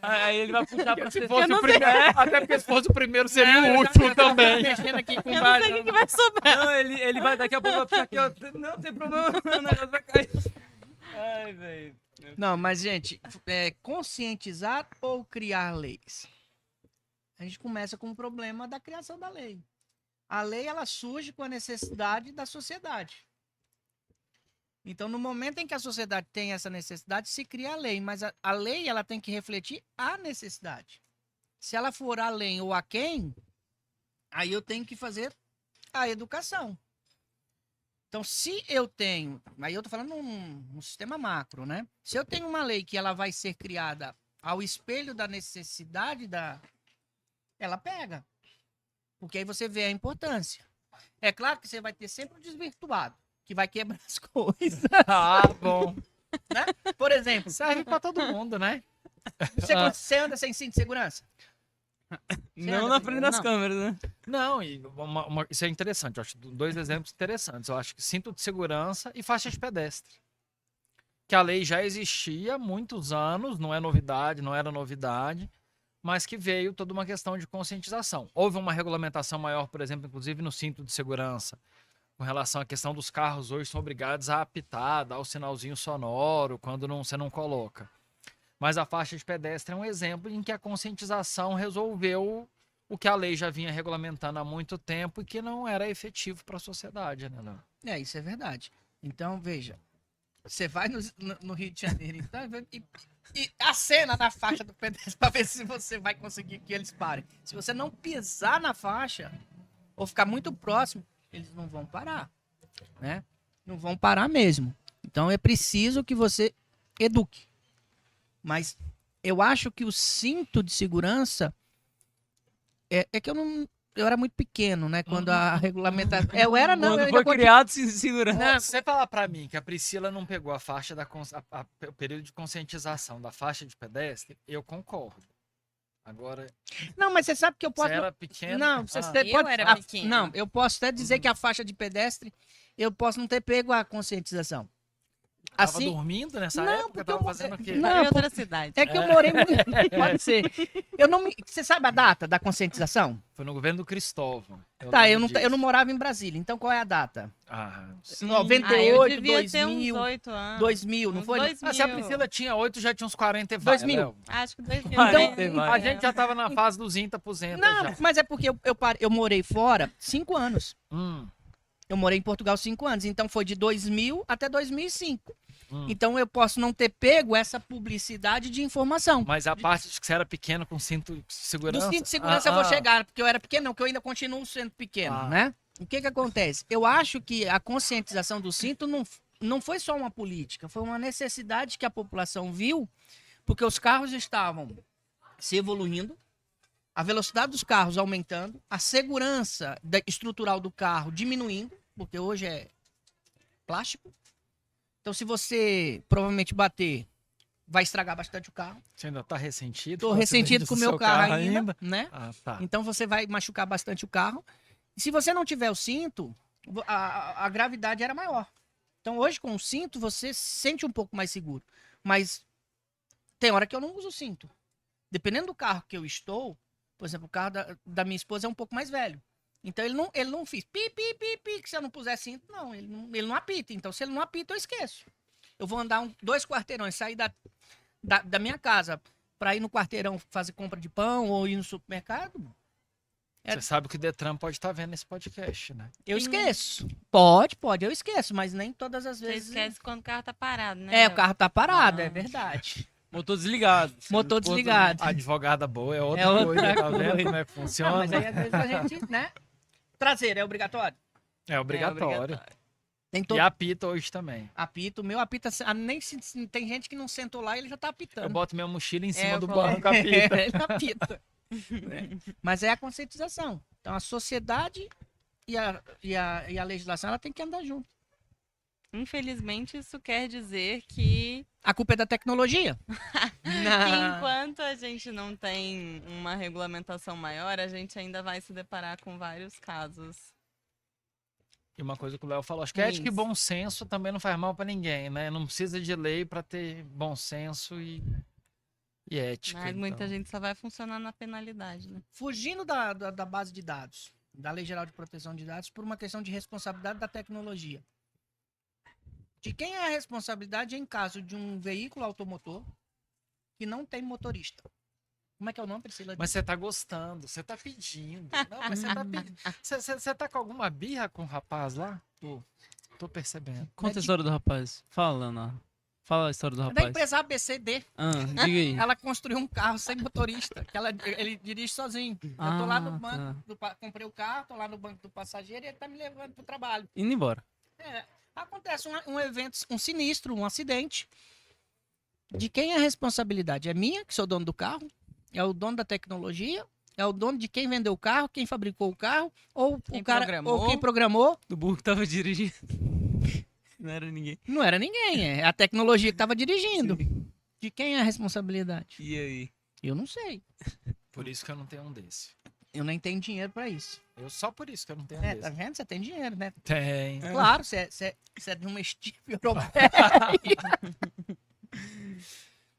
Aí ele vai puxar pra Se você. fosse não o primeiro, até porque se fosse o primeiro seria Não, o eu último já tava também. mexendo aqui com Eu não sei o que vai sobrar. Não, ele vai daqui a pouco vai puxar aqui, ó. Não tem problema, o negócio vai cair. Ai, velho. Não, mas, gente, conscientizar ou criar leis? A gente começa com o problema da criação da lei. A lei, ela surge com a necessidade da sociedade. Então, no momento em que a sociedade tem essa necessidade, se cria a lei. Mas a lei, ela tem que refletir a necessidade. Se ela for além ou aquém, aí eu tenho que fazer a educação. Então, se eu tenho, aí eu tô falando num sistema macro, né? Se eu tenho uma lei que ela vai ser criada ao espelho da necessidade ela pega. Porque aí você vê a importância. É claro que você vai ter sempre um desvirtuado, que vai quebrar as coisas, Ah, bom. né? Por exemplo, Serve pra todo mundo, né? você anda sem cinto de segurança? Não na frente das Não. câmeras, né? Não, e isso é interessante. Eu acho dois exemplos interessantes. Eu acho que cinto de segurança e faixa de pedestre. Que a lei já existia há muitos anos, não é novidade, não era novidade, mas que veio toda uma questão de conscientização. Houve uma regulamentação maior, por exemplo, inclusive no cinto de segurança, com relação à questão dos carros hoje são obrigados a apitar, dar o sinalzinho sonoro quando você não coloca. Mas a faixa de pedestre é um exemplo em que a conscientização resolveu o que a lei já vinha regulamentando há muito tempo e que não era efetivo para a sociedade, né, Léo? Isso é verdade. Então, veja, você vai no Rio de Janeiro então, e acena na faixa do pedestre para ver se você vai conseguir que eles parem. Se você não pisar na faixa ou ficar muito próximo, eles não vão parar, né? Não vão parar mesmo. Então é preciso que você eduque. Mas eu acho que o cinto de segurança é que eu era muito pequeno, né? Quando a regulamentação. Eu era, não, Quando eu foi ainda criado segurança. Não, Se você falar para mim que a Priscila não pegou a faixa o período de conscientização da faixa de pedestre, eu concordo. Agora, não, mas você sabe que eu posso. você era pequeno. Não, você Eu pode. era pequena. Não, eu posso até dizer que a faixa de pedestre, eu posso não ter pego a conscientização. Tava Assim, dormindo nessa Não, época? porque Tava eu- fazendo o quê? Não, Era em outra cidade. é que eu morei muito. Pode ser. Você sabe a data da conscientização? Foi no governo do Cristóvão. Tá, eu lembro não disso. morava em Brasília. Então qual é a data? Ah, não sei. 98, eu devia ter uns 2000, 8 anos. 2000, não Uns foi? 2000. Ah, se a Priscila tinha 8, já tinha uns 40 e vai, 2000. Léo. Acho que 2000. Então, né? vai. A gente já tava na fase dos INTA pros ENTA Não, já. mas é porque eu morei fora 5 anos. Hum, Eu morei em Portugal 5 anos. Então foi de 2000 até 2005. hum. Então eu posso não ter pego essa publicidade de informação. Mas a parte de que você era pequeno com cinto de segurança... Do cinto de segurança eu vou chegar, porque eu era pequeno, não, porque eu ainda continuo sendo pequeno, Ah. né? O que acontece? Eu acho que a conscientização do cinto não foi só uma política, foi uma necessidade que a população viu, porque os carros estavam se evoluindo, a velocidade dos carros aumentando, a segurança estrutural do carro diminuindo, porque hoje é plástico. Então, se você provavelmente bater, vai estragar bastante o carro. Você ainda tá ressentido? Estou com o ressentido acidente com o do meu seu carro ainda, né? Ah, tá. Então você vai machucar bastante o carro. E se você não tiver o cinto, a gravidade era maior. Então hoje com o cinto você se sente um pouco mais seguro. Mas Tem hora que eu não uso cinto. Dependendo do carro que eu estou, por exemplo, o carro da minha esposa é um pouco mais velho. Então ele não fez pi, pi, pi, pi, que se eu não puser cinto, não, ele não apita. Então se ele não apita, eu esqueço. Eu vou andar 2 quarteirões, sair da minha casa para ir no quarteirão fazer compra de pão ou ir no supermercado, Você sabe que o Detran pode estar vendo esse podcast, né? eu esqueço. Pode, eu esqueço, mas nem todas as Você vezes. esquece quando o carro tá parado, né? É, o carro tá parado, Ah. é verdade. Motor desligado. Motor desligado. A advogada boa é outra, É outra coisa, tá coisa. vendo como é que Não, funciona? mas aí às vezes a gente, né? Traseiro é obrigatório? É obrigatório. Tem E todo apita hoje também. apito, o meu apita, nem se tem gente que não sentou lá, ele já tá Eu apitando. boto minha mochila em cima eu do vou- banco, apita. Ele apita. Né? Mas é a conscientização. Então a sociedade e a legislação ela tem que andar junto. Infelizmente, isso quer dizer que A culpa é da tecnologia. que enquanto a gente não tem uma regulamentação maior, a gente ainda vai se deparar com vários casos. E uma coisa que o Léo falou, acho que ética e Isso. bom senso também não faz mal pra ninguém, né? Não precisa de lei pra ter bom senso e ética. Mas muita então. gente só vai funcionar na penalidade, né? Fugindo da base de dados, da Lei Geral de Proteção de Dados, por uma questão de responsabilidade da tecnologia. De quem é a responsabilidade em caso de um veículo automotor que não tem motorista? Como é que é o nome, Priscila? Mas você tá gostando, você tá pedindo. Não, mas você tá pedindo. Você tá com alguma birra com o rapaz lá? Tô percebendo. Conta a história do rapaz. Fala, Ana. Fala a história do É da rapaz. empresa ABCD. Diga aí. Ela construiu um carro sem motorista, que ele dirige sozinho. Eu tô lá no Ah, banco, comprei o carro, tô lá no banco do passageiro e ele tá me levando pro trabalho. Indo embora. Acontece um evento, um sinistro, um acidente. De quem é a responsabilidade? É minha, que sou dono do carro? É o dono da tecnologia? É o dono de quem vendeu o carro, quem fabricou o carro? Ou Quem o cara, programou? ou quem programou? Do burro que tava dirigindo. Não era ninguém. Não era ninguém, é a tecnologia que estava dirigindo. Sim. De quem é a responsabilidade? E aí? Eu não sei. Por isso que eu não tenho um desse. Eu nem tenho dinheiro para isso. Só por isso que eu não tenho um É, desse. tá vendo? Você tem dinheiro, né? Tem. Claro, você é de uma estirpe europeia.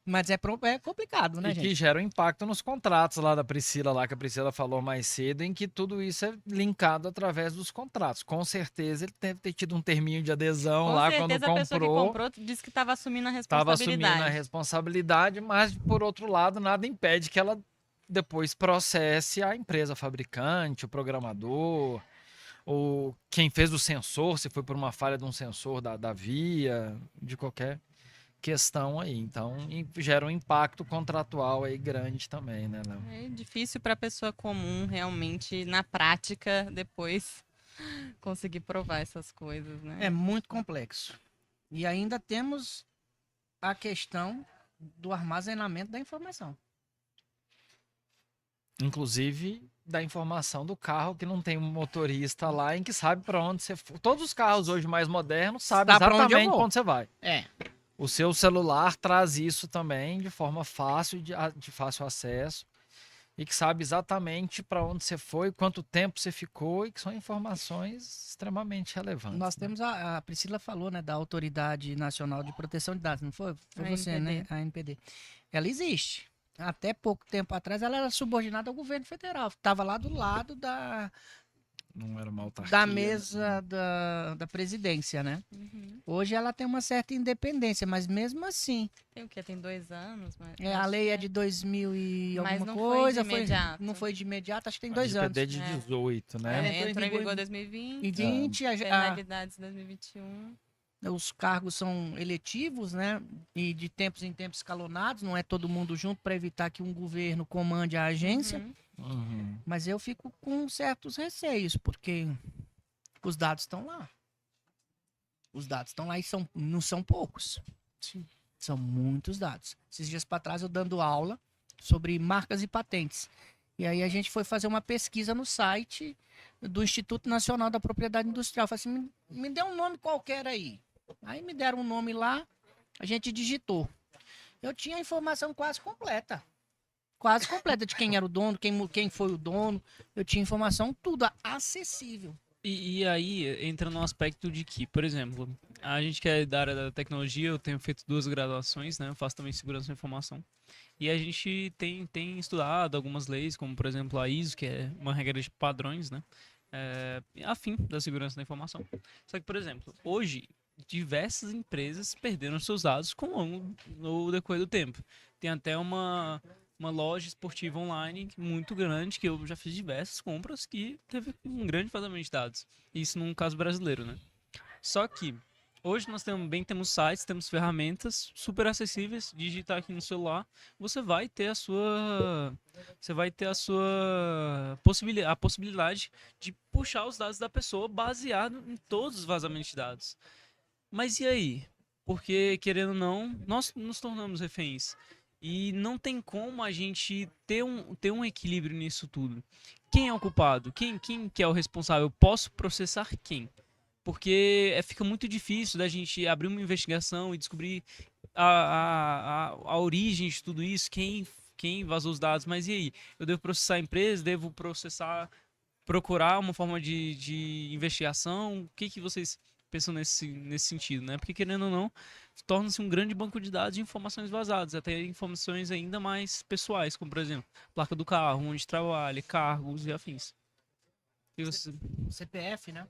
Mas é complicado, né, E que gente? gera um impacto nos contratos lá da Priscila, lá que a Priscila falou mais cedo, em que tudo isso é linkado através dos contratos. Com certeza ele deve ter tido um terminho de adesão Com lá certeza quando a pessoa que comprou. comprou disse que estava assumindo a Estava assumindo a responsabilidade. responsabilidade, mas por outro lado, nada impede que ela depois processe a empresa fabricante, o programador, ou quem fez o sensor, se foi por uma falha de um sensor da via, de qualquer questão aí. Então, gera um impacto contratual aí grande também, né, Léo? É difícil para a pessoa comum realmente, na prática, depois conseguir provar essas coisas, né? É muito complexo. E ainda temos a questão do armazenamento da informação. Inclusive da informação do carro que não tem um motorista lá em que sabe para onde você for. Todos os carros hoje mais modernos sabem Sabe pra onde eu exatamente vou. para onde você vai. É. O seu celular traz isso também de forma fácil, de fácil acesso, e que sabe exatamente para onde você foi, quanto tempo você ficou, e que são informações extremamente relevantes. Nós né? temos a Priscila falou, né, da Autoridade Nacional de Proteção de Dados, não foi? Foi A você, ANPD. né? A ANPD. Ela existe. Até pouco tempo atrás ela era subordinada ao governo federal. Estava lá do lado Não era uma autarquia. da né? mesa da presidência, né? Uhum. Hoje ela tem uma certa independência, mas mesmo assim, Tem o quê? Tem 2 anos? Mas a acho lei que é de 2000 e Mas alguma não foi de coisa. imediato. Não foi de imediato, acho que tem A 2 anos. LGPD de É. 18, É, né? entrou em entrou em vigor vigor em 2020, E 20, penalidades 2021. os cargos são eletivos, né? E de tempos em tempos escalonados, não é todo mundo junto para evitar que um governo comande a agência. Uhum. Uhum. Mas eu fico com certos receios, porque os dados estão lá. Os dados estão lá e não são poucos. São muitos dados. Esses dias para trás eu dando aula sobre marcas e patentes. E aí a gente foi fazer uma pesquisa no site do Instituto Nacional da Propriedade Industrial. Eu falei assim, me dê um nome qualquer aí. Aí me deram um nome lá, a gente digitou. Eu tinha a informação quase completa. Quase completa de quem era o dono, quem foi o dono. Eu tinha informação tudo acessível. E aí entra no aspecto de que, por exemplo, a gente que é da área da tecnologia, eu tenho feito 2 graduações, né? Eu faço também segurança da informação. E a gente tem estudado algumas leis, como por exemplo a ISO, que é uma regra de padrões, né? Afim da segurança da informação. Só que, por exemplo, hoje diversas empresas perderam seus dados no decorrer do tempo. Tem até uma loja esportiva online muito grande, que eu já fiz diversas compras, que teve um grande vazamento de dados. Isso num caso brasileiro, né? Só que hoje nós temos sites, temos ferramentas super acessíveis, digitar aqui no celular, você vai ter a possibilidade de puxar os dados da pessoa baseado em todos os vazamentos de dados. Mas e aí? Porque, querendo ou não, nós nos tornamos reféns. E não tem como a gente ter um equilíbrio nisso tudo. Quem é o culpado? Quem que é o responsável? Eu posso processar quem? Porque fica muito difícil da gente abrir uma investigação e descobrir a origem de tudo isso, quem vazou os dados. Mas e aí? Eu devo processar a empresa? Devo procurar uma forma de investigação? O que vocês pensam nesse sentido, né? Porque, querendo ou não, torna-se um grande banco de dados de informações vazadas, até informações ainda mais pessoais, como, por exemplo, placa do carro, onde trabalha, cargos e afins. E você... CPF, né?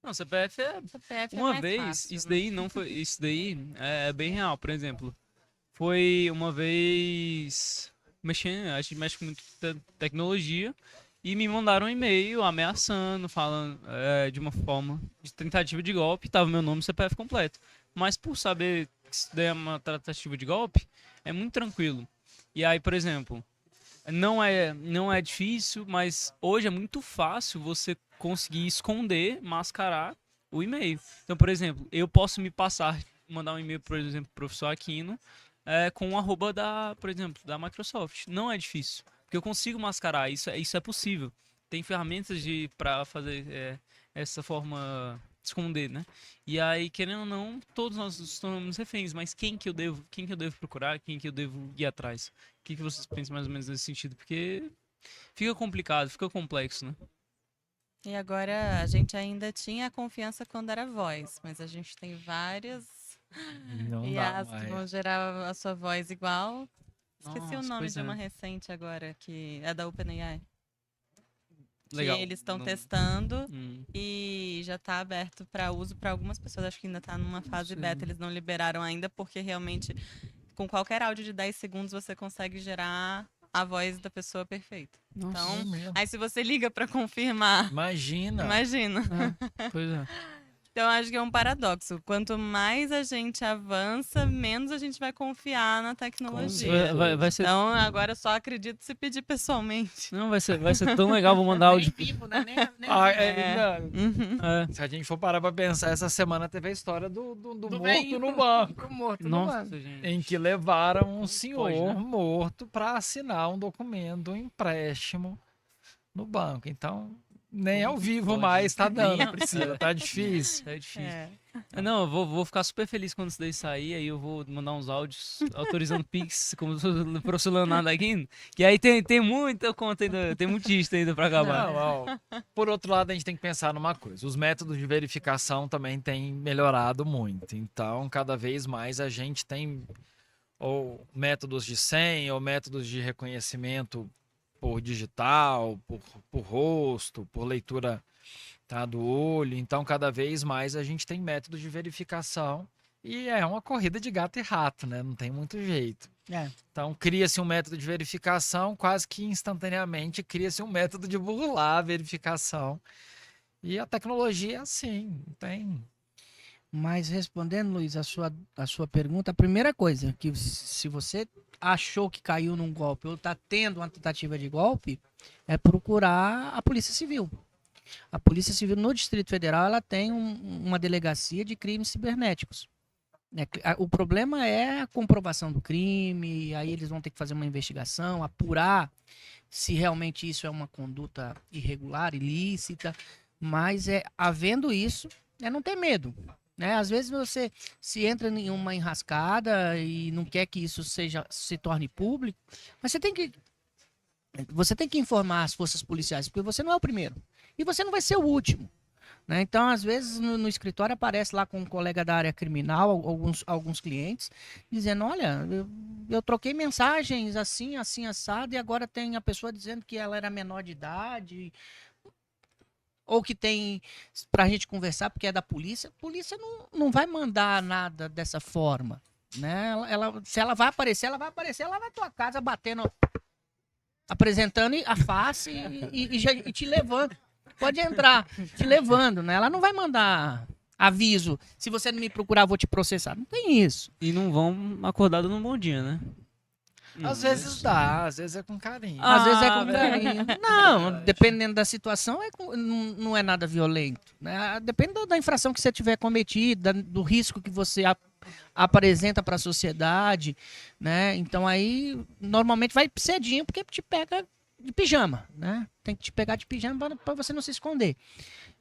Não, CPF CPF é uma mais vez, fácil, isso né? daí não foi, isso daí é bem real, por exemplo. Foi uma vez a gente mexe com muita tecnologia e me mandaram um e-mail ameaçando, falando de uma forma de tentativa de golpe, tava meu nome e CPF completo. Mas por saber que isso daí é uma tentativa de golpe, é muito tranquilo. E aí, por exemplo, não é difícil, mas hoje é muito fácil você conseguir esconder, mascarar o e-mail. Então, por exemplo, eu posso mandar um e-mail, por exemplo, pro professor Aquino, com o arroba por exemplo, da Microsoft. Não é difícil, porque eu consigo mascarar, isso é possível. Tem ferramentas para fazer essa forma de esconder, né? E aí, querendo ou não, todos nós nos tornamos reféns, mas quem que eu devo procurar, quem que eu devo ir atrás? O que vocês pensam mais ou menos nesse sentido? Porque fica complicado, fica complexo, né? E agora a gente ainda tinha a confiança quando era voz, mas a gente tem várias Não dá IAs que vão mais. gerar a sua voz igual. Esqueci o Nossa, nome pois de é. uma recente agora, que é da OpenAI. Que Legal. eles estão Não- testando Hum, e já está aberto para uso para algumas pessoas. Acho que ainda está numa fase sei. beta, eles não liberaram ainda, porque realmente, com qualquer áudio de 10 segundos, você consegue gerar a voz da pessoa perfeita. Nossa. Então, É mesmo. aí se você liga para confirmar, Imagina. imagina. Pois é. Então, acho que é um paradoxo. Quanto mais a gente avança, menos a gente vai confiar na tecnologia. Vai ser. Então, agora eu só acredito se pedir pessoalmente. Não, vai ser tão legal, vou mandar áudio. vivo, né? Não, Uhum. se a gente for parar pra pensar, essa semana teve a história do morto velhinho no banco, morto Nossa, gente. em que levaram um Não senhor pode, né? morto pra assinar um documento, um empréstimo no banco. Então, nem ao vivo pode? mais tá dando, Nem- Priscila, tá difícil. É difícil. É. Não, eu vou ficar super feliz quando isso daí sair, aí eu vou mandar uns áudios autorizando Pix, como o professor Leonardo Aquino, que aí tem muita conta ainda, tem muito isto ainda pra acabar. Não, ó, por outro lado, a gente tem que pensar numa coisa. Os métodos de verificação também têm melhorado muito. Então, cada vez mais a gente tem ou métodos de senha ou métodos de reconhecimento por digital, por rosto, por leitura, tá, do olho. Então, cada vez mais a gente tem métodos de verificação e é uma corrida de gato e rato, né? Não tem muito jeito. Então, cria-se um método de verificação, quase que instantaneamente cria-se um método de burlar a verificação. E a tecnologia é assim, não tem. Mas respondendo, Luiz, a sua pergunta, a primeira coisa, que se você achou que caiu num golpe ou está tendo uma tentativa de golpe, é procurar a Polícia Civil. A Polícia Civil no Distrito Federal ela tem uma delegacia de crimes cibernéticos. O problema é a comprovação do crime, aí eles vão ter que fazer uma investigação, apurar se realmente isso é uma conduta irregular, ilícita, mas havendo isso, não ter medo. Né? Às vezes você se entra em uma enrascada e não quer que isso se torne público, mas você tem que informar as forças policiais, porque você não é o primeiro. E você não vai ser o último. né? Então, às vezes, no escritório aparece lá com um colega da área criminal, alguns clientes, dizendo, olha, eu troquei mensagens assim, assim, assado, e agora tem a pessoa dizendo que ela era menor de idade, ou que tem pra gente conversar porque é da polícia. A polícia não vai mandar nada dessa forma, né? Se ela vai aparecer lá na tua casa batendo, apresentando a face e te levando. Pode entrar, te levando, né? Ela não vai mandar aviso. Se você não me procurar, eu vou te processar. Não tem isso. E não vão acordado num bom dia, né? Às vezes dá, às vezes é com carinho. Às vezes é com velho. carinho. Não, dependendo da situação, não é nada violento, né? Depende da infração que você tiver cometido, do risco que você apresenta para a sociedade, né? Então aí, normalmente vai cedinho, porque te pega de pijama, né? Tem que te pegar de pijama para você não se esconder.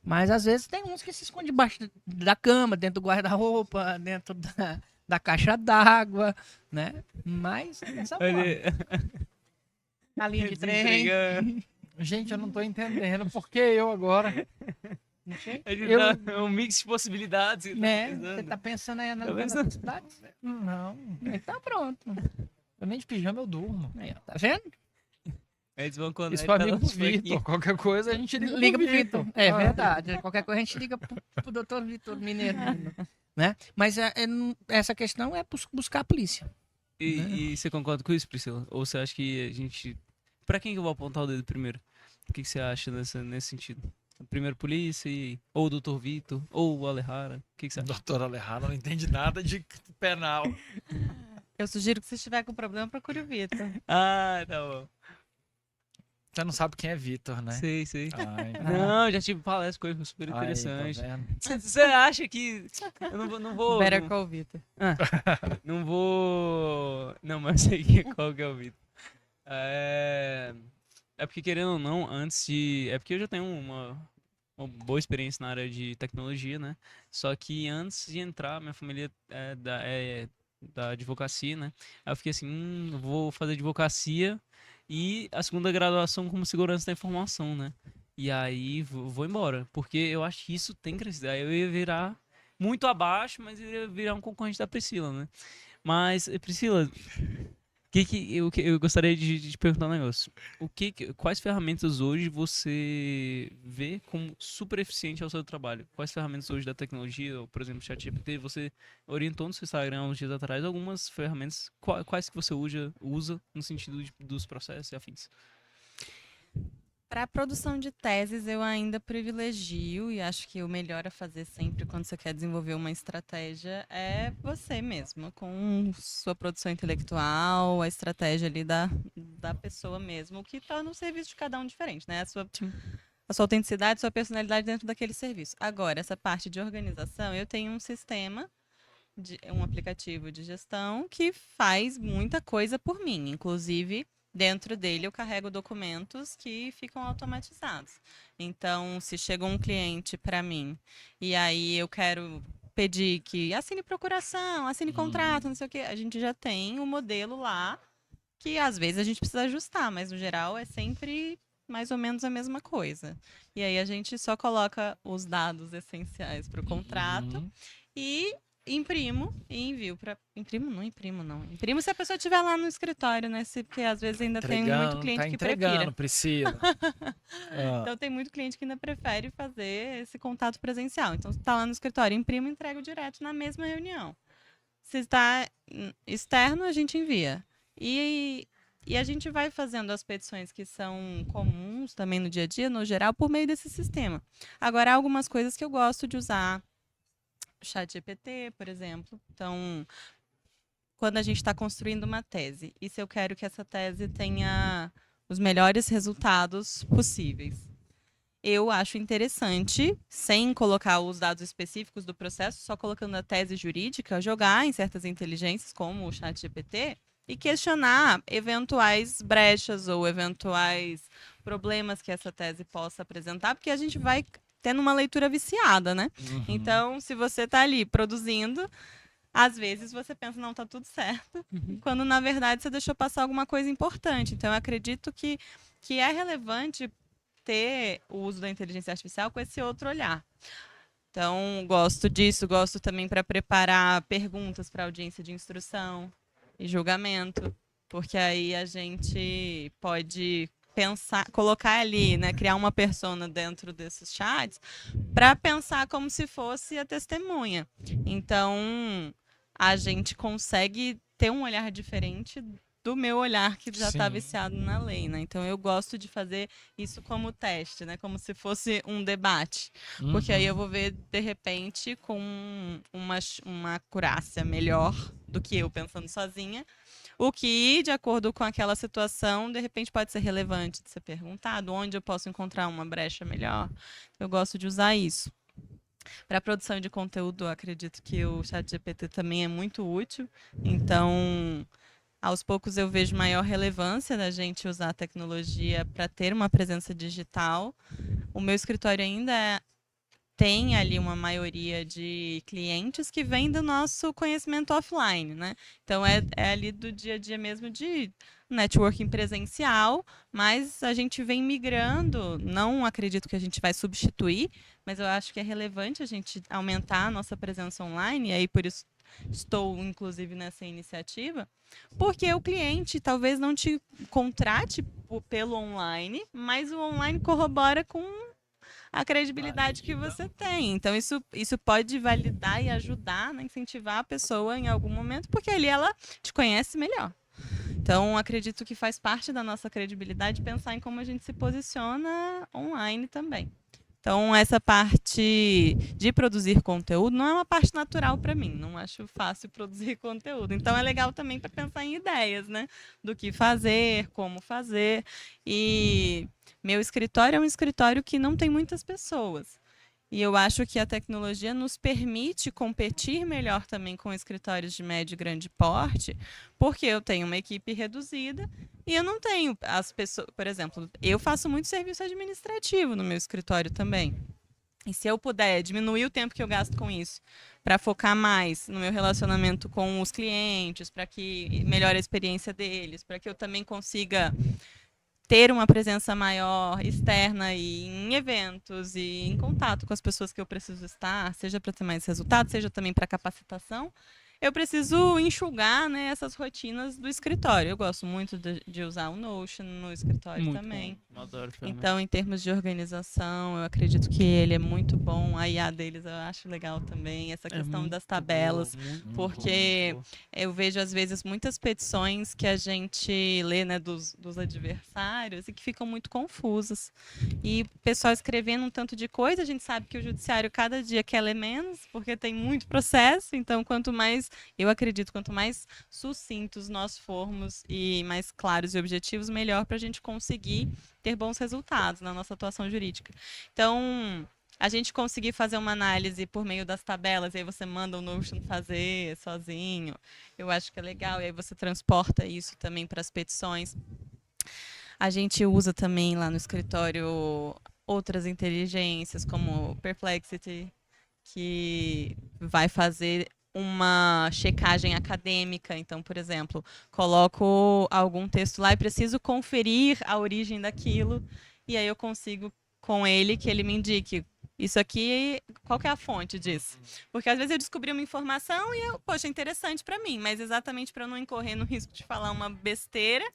Mas às vezes tem uns que se escondem debaixo da cama, dentro do guarda-roupa, dentro da caixa d'água, né? Mas essa forma. Na linha de trem. Gente, eu não tô entendendo. Por que eu agora? Não sei. É um mix de possibilidades. que Né? tá Você tá pensando aí na pensando. necessidade? Não, Então pronto. eu nem de pijama eu durmo. Aí, ó, tá vendo? Eles vão Isso conectar pra amigo os Vitor. banquinhos. Qualquer coisa a gente Liga pro Vitor. É Ah. verdade. Qualquer coisa a gente liga pro doutor Vitor Mineiro. Né? Mas essa questão é buscar a polícia. E você concorda com isso, Priscila? Ou você acha que a gente... Pra quem que eu vou apontar o dedo primeiro? O que você acha nesse sentido? Primeiro polícia, ou o doutor Vitor, ou o Alejara? O que você acha? Doutora Alejandra não entende nada de penal. Eu sugiro que se estiver com problema, procure o Vitor. Ah, tá bom. Você não sabe quem é Vitor, né? Sei. Ai, Não, já tive palestra com ele, foi super aí, tá interessante. vendo? Você acha que... Eu não vou... Better não- call Vitor. Não vou. Não, mas eu sei que qual que é o Vitor. É porque, querendo ou não, antes de. É porque eu já tenho uma boa experiência na área de tecnologia, né? Só que antes de entrar, minha família é da advocacia, né? Aí eu fiquei assim, eu vou fazer advocacia e a segunda graduação como segurança da informação, né? E aí vou embora, porque eu acho que isso tem crescido. Aí eu ia virar muito abaixo, mas eu ia virar um concorrente da Priscila, né? Mas, Priscila, eu gostaria de te perguntar um negócio. Quais ferramentas hoje você vê como super eficiente ao seu trabalho? Quais ferramentas hoje da tecnologia, ou, por exemplo, ChatGPT, você orientou no seu Instagram uns dias atrás algumas ferramentas. Quais que você usa no sentido dos processos e afins? Para a produção de teses, eu ainda privilegio e acho que o melhor a fazer sempre quando você quer desenvolver uma estratégia é você mesma, com sua produção intelectual, a estratégia ali da pessoa mesmo, o que torna o serviço de cada um diferente, né? A sua autenticidade, sua personalidade dentro daquele serviço. Agora, essa parte de organização, eu tenho um sistema, um aplicativo de gestão que faz muita coisa por mim, inclusive... Dentro dele eu carrego documentos que ficam automatizados. Então, se chega um cliente para mim e aí eu quero pedir que assine procuração, assine contrato, não sei o quê, a gente já tem um modelo lá que às vezes a gente precisa ajustar, mas no geral é sempre mais ou menos a mesma coisa. E aí a gente só coloca os dados essenciais para o contrato e imprimo e envio para... Não imprimo se a pessoa estiver lá no escritório, né? Porque às vezes ainda tem muito cliente que prefere. Priscila. Então tem muito cliente que ainda prefere fazer esse contato presencial. Então, se está lá no escritório, imprimo e entrego direto na mesma reunião. Se está externo, a gente envia. E a gente vai fazendo as petições que são comuns também no dia a dia, no geral, por meio desse sistema. Agora, há algumas coisas que eu gosto de usar. ChatGPT, por exemplo. Então, quando a gente está construindo uma tese, e se eu quero que essa tese tenha os melhores resultados possíveis, eu acho interessante, sem colocar os dados específicos do processo, só colocando a tese jurídica, jogar em certas inteligências, como o ChatGPT, e questionar eventuais brechas ou eventuais problemas que essa tese possa apresentar, porque a gente vai tendo uma leitura viciada, né? Então, se você está ali produzindo, às vezes você pensa, não, tá tudo certo, quando na verdade você deixou passar alguma coisa importante. Então, eu acredito que é relevante ter o uso da inteligência artificial com esse outro olhar. Então, gosto disso, gosto também para preparar perguntas para audiência de instrução e julgamento, porque aí a gente pode pensar, colocar ali, né, criar uma persona dentro desses chats para pensar como se fosse a testemunha. Então, a gente consegue ter um olhar diferente do meu olhar que já está Sim. viciado na lei, né? Então eu gosto de fazer isso como teste, né? Como se fosse um debate. Porque aí eu vou ver, de repente, com uma acurácia melhor do que eu pensando sozinha, o que, de acordo com aquela situação, de repente pode ser relevante de ser perguntado, onde eu posso encontrar uma brecha melhor. Eu gosto de usar isso. Para produção de conteúdo, eu acredito que o ChatGPT também é muito útil. Então, aos poucos eu vejo maior relevância da gente usar a tecnologia para ter uma presença digital. O meu escritório ainda tem ali uma maioria de clientes que vem do nosso conhecimento offline, né? Então é ali do dia a dia mesmo de networking presencial, mas a gente vem migrando, não acredito que a gente vai substituir, mas eu acho que é relevante a gente aumentar a nossa presença online, e aí por isso estou inclusive nessa iniciativa, porque o cliente talvez não te contrate pelo online, mas o online corrobora com a credibilidade que você tem. Então, isso pode validar e ajudar, né, incentivar a pessoa em algum momento, porque ali ela te conhece melhor. Então, acredito que faz parte da nossa credibilidade pensar em como a gente se posiciona online também. Então, essa parte de produzir conteúdo não é uma parte natural para mim. Não acho fácil produzir conteúdo. Então, é legal também para pensar em ideias, né? Do que fazer, como fazer. E meu escritório é um escritório que não tem muitas pessoas. E eu acho que a tecnologia nos permite competir melhor também com escritórios de médio e grande porte, porque eu tenho uma equipe reduzida e eu não tenho as pessoas. Por exemplo, eu faço muito serviço administrativo no meu escritório também. E se eu puder diminuir o tempo que eu gasto com isso, para focar mais no meu relacionamento com os clientes, para que melhore a experiência deles, para que eu também consiga ter uma presença maior externa e em eventos e em contato com as pessoas que eu preciso estar, seja para ter mais resultado, seja também para capacitação, eu preciso enxugar, né, essas rotinas do escritório. Eu gosto muito de usar o Notion no escritório Muito também. bom. Adoro ferramenta. Então, em termos de organização, eu acredito que ele é muito bom. A IA deles eu acho legal também. Essa questão das tabelas. Porque eu vejo, às vezes, muitas petições que a gente lê, né, dos adversários e que ficam muito confusas. E o pessoal escrevendo um tanto de coisa, a gente sabe que o judiciário cada dia quer ler menos, porque tem muito processo. Então, eu acredito, quanto mais sucintos nós formos e mais claros e objetivos, melhor para a gente conseguir ter bons resultados na nossa atuação jurídica. Então, a gente conseguir fazer uma análise por meio das tabelas, e aí você manda o Notion fazer sozinho, eu acho que é legal, e aí você transporta isso também para as petições. A gente usa também lá no escritório outras inteligências, como Perplexity, que vai fazer uma checagem acadêmica. Então, por exemplo, coloco algum texto lá e preciso conferir a origem daquilo, e aí eu consigo com ele que ele me indique isso aqui, qual que é a fonte disso? Porque às vezes eu descobri uma informação e poxa, é interessante para mim, mas exatamente para eu não incorrer no risco de falar uma besteira,